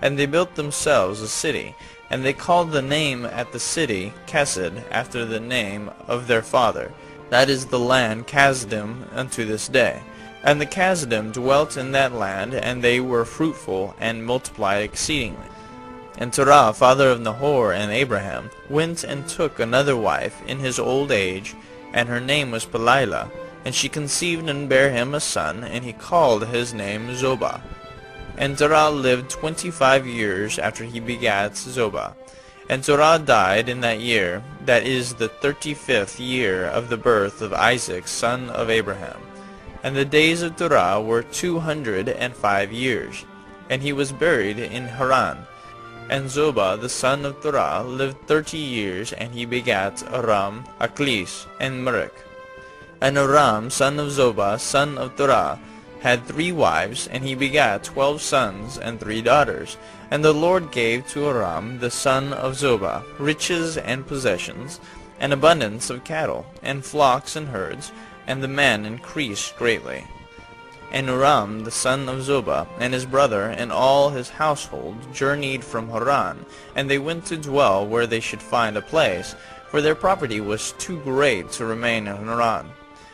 And they built themselves a city, and they called the name at the city Kesed, after the name of their father. That is the land Kasdim unto this day. And the Kasdim dwelt in that land, and they were fruitful, and multiplied exceedingly. And Terah, father of Nahor and Abraham, went and took another wife in his old age, and her name was Pelilah. And she conceived and bare him a son, and he called his name Zobah. And Terah lived 25 years after he begat Zobah. And Terah died in that year, that is the 35th year of the birth of Isaac son of Abraham. And the days of Terah were 205 years, and he was buried in Haran. And Zobah the son of Terah lived 30 years, and he begat Aram, Aklis, and Merek. And Aram son of Zobah son of Terah had 3 wives, and he begat 12 sons and 3 daughters. And the Lord gave to Aram the son of Zobah riches and possessions, and abundance of cattle, and flocks and herds, and the man increased greatly. And Aram the son of Zobah and his brother and all his household journeyed from Haran, and they went to dwell where they should find a place, for their property was too great to remain in Haran.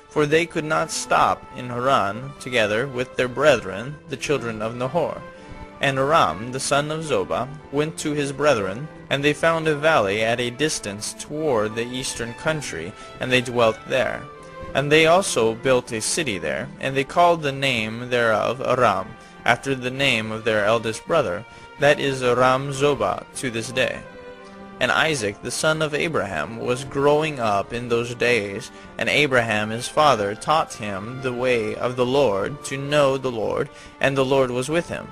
For they could not stop in Haran together with their brethren, the children of Nahor. And Aram the son of Zobah went to his brethren, and they found a valley at a distance toward the eastern country, and they dwelt there. And they also built a city there, and they called the name thereof Aram, after the name of their eldest brother, that is Aram Zobah to this day. And Isaac the son of Abraham was growing up in those days, and Abraham his father taught him the way of the Lord, to know the Lord, and the Lord was with him.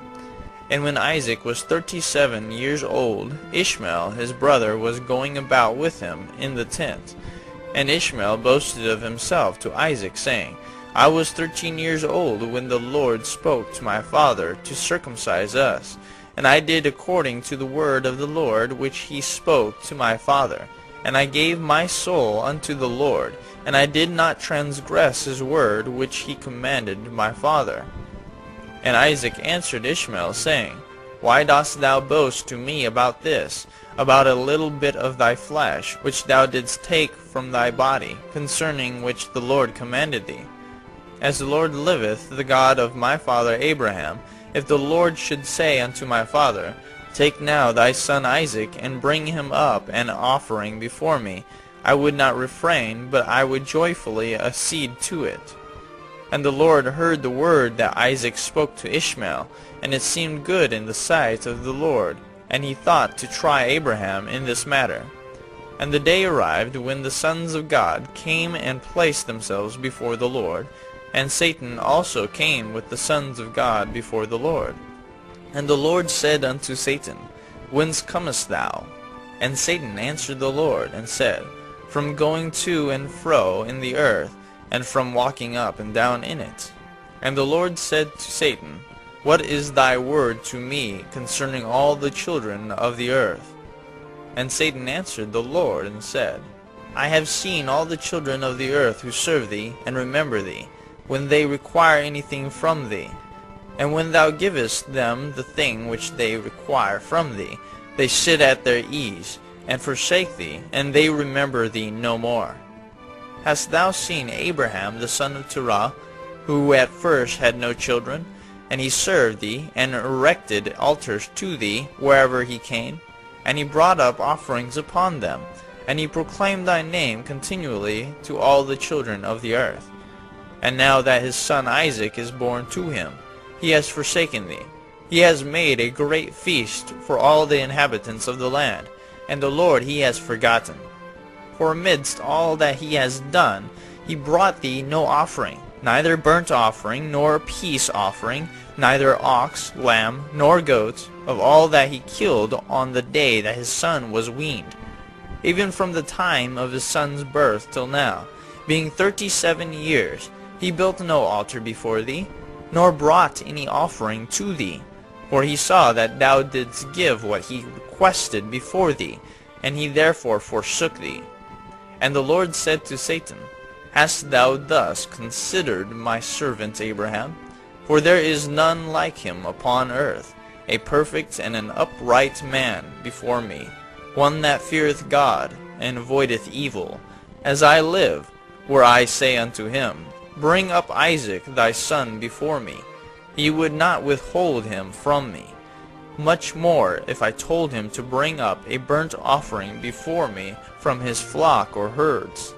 And when Isaac was 37 years old, Ishmael his brother was going about with him in the tent. And Ishmael boasted of himself to Isaac, saying, I was 13 years old when the Lord spoke to my father to circumcise us. And I did according to the word of the Lord which he spoke to my father. And I gave my soul unto the Lord, and I did not transgress his word which he commanded my father. And Isaac answered Ishmael, saying, Why dost thou boast to me about this, about a little bit of thy flesh, which thou didst take from thy body, concerning which the Lord commanded thee? As the Lord liveth, the God of my father Abraham, if the Lord should say unto my father, Take now thy son Isaac, and bring him up an offering before me, I would not refrain, but I would joyfully accede to it. And the Lord heard the word that Isaac spoke to Ishmael, and it seemed good in the sight of the Lord, and he thought to try Abraham in this matter. And the day arrived when the sons of God came and placed themselves before the Lord, and Satan also came with the sons of God before the Lord. And the Lord said unto Satan, Whence comest thou? And Satan answered the Lord, and said, From going to and fro in the earth, and from walking up and down in it. And the Lord said to Satan, What is thy word to me concerning all the children of the earth? And Satan answered the Lord, and said, I have seen all the children of the earth who serve thee, and remember thee, when they require anything from thee. And when thou givest them the thing which they require from thee, they sit at their ease, and forsake thee, and they remember thee no more. Hast thou seen Abraham the son of Terah, who at first had no children? And he served thee, and erected altars to thee wherever he came, and he brought up offerings upon them, and he proclaimed thy name continually to all the children of the earth. And now that his son Isaac is born to him, he has forsaken thee. He has made a great feast for all the inhabitants of the land, and the Lord he has forgotten. For amidst all that he has done, he brought thee no offering, neither burnt offering, nor peace offering, neither ox, lamb, nor goat, of all that he killed on the day that his son was weaned, even from the time of his son's birth till now, being 37 years, he built no altar before thee, nor brought any offering to thee. For he saw that thou didst give what he requested before thee, and he therefore forsook thee. And the Lord said to Satan, Hast thou thus considered my servant Abraham? For there is none like him upon earth, a perfect and an upright man before me, one that feareth God, and avoideth evil. As I live, were I say unto him, Bring up Isaac thy son before me, he would not withhold him from me. Much more if I told him to bring up a burnt offering before me from his flock or herds.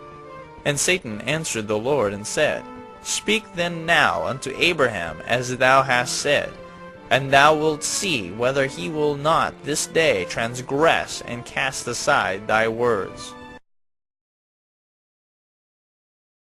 And Satan answered the Lord and said, Speak then now unto Abraham as thou hast said, and thou wilt see whether he will not this day transgress and cast aside thy words.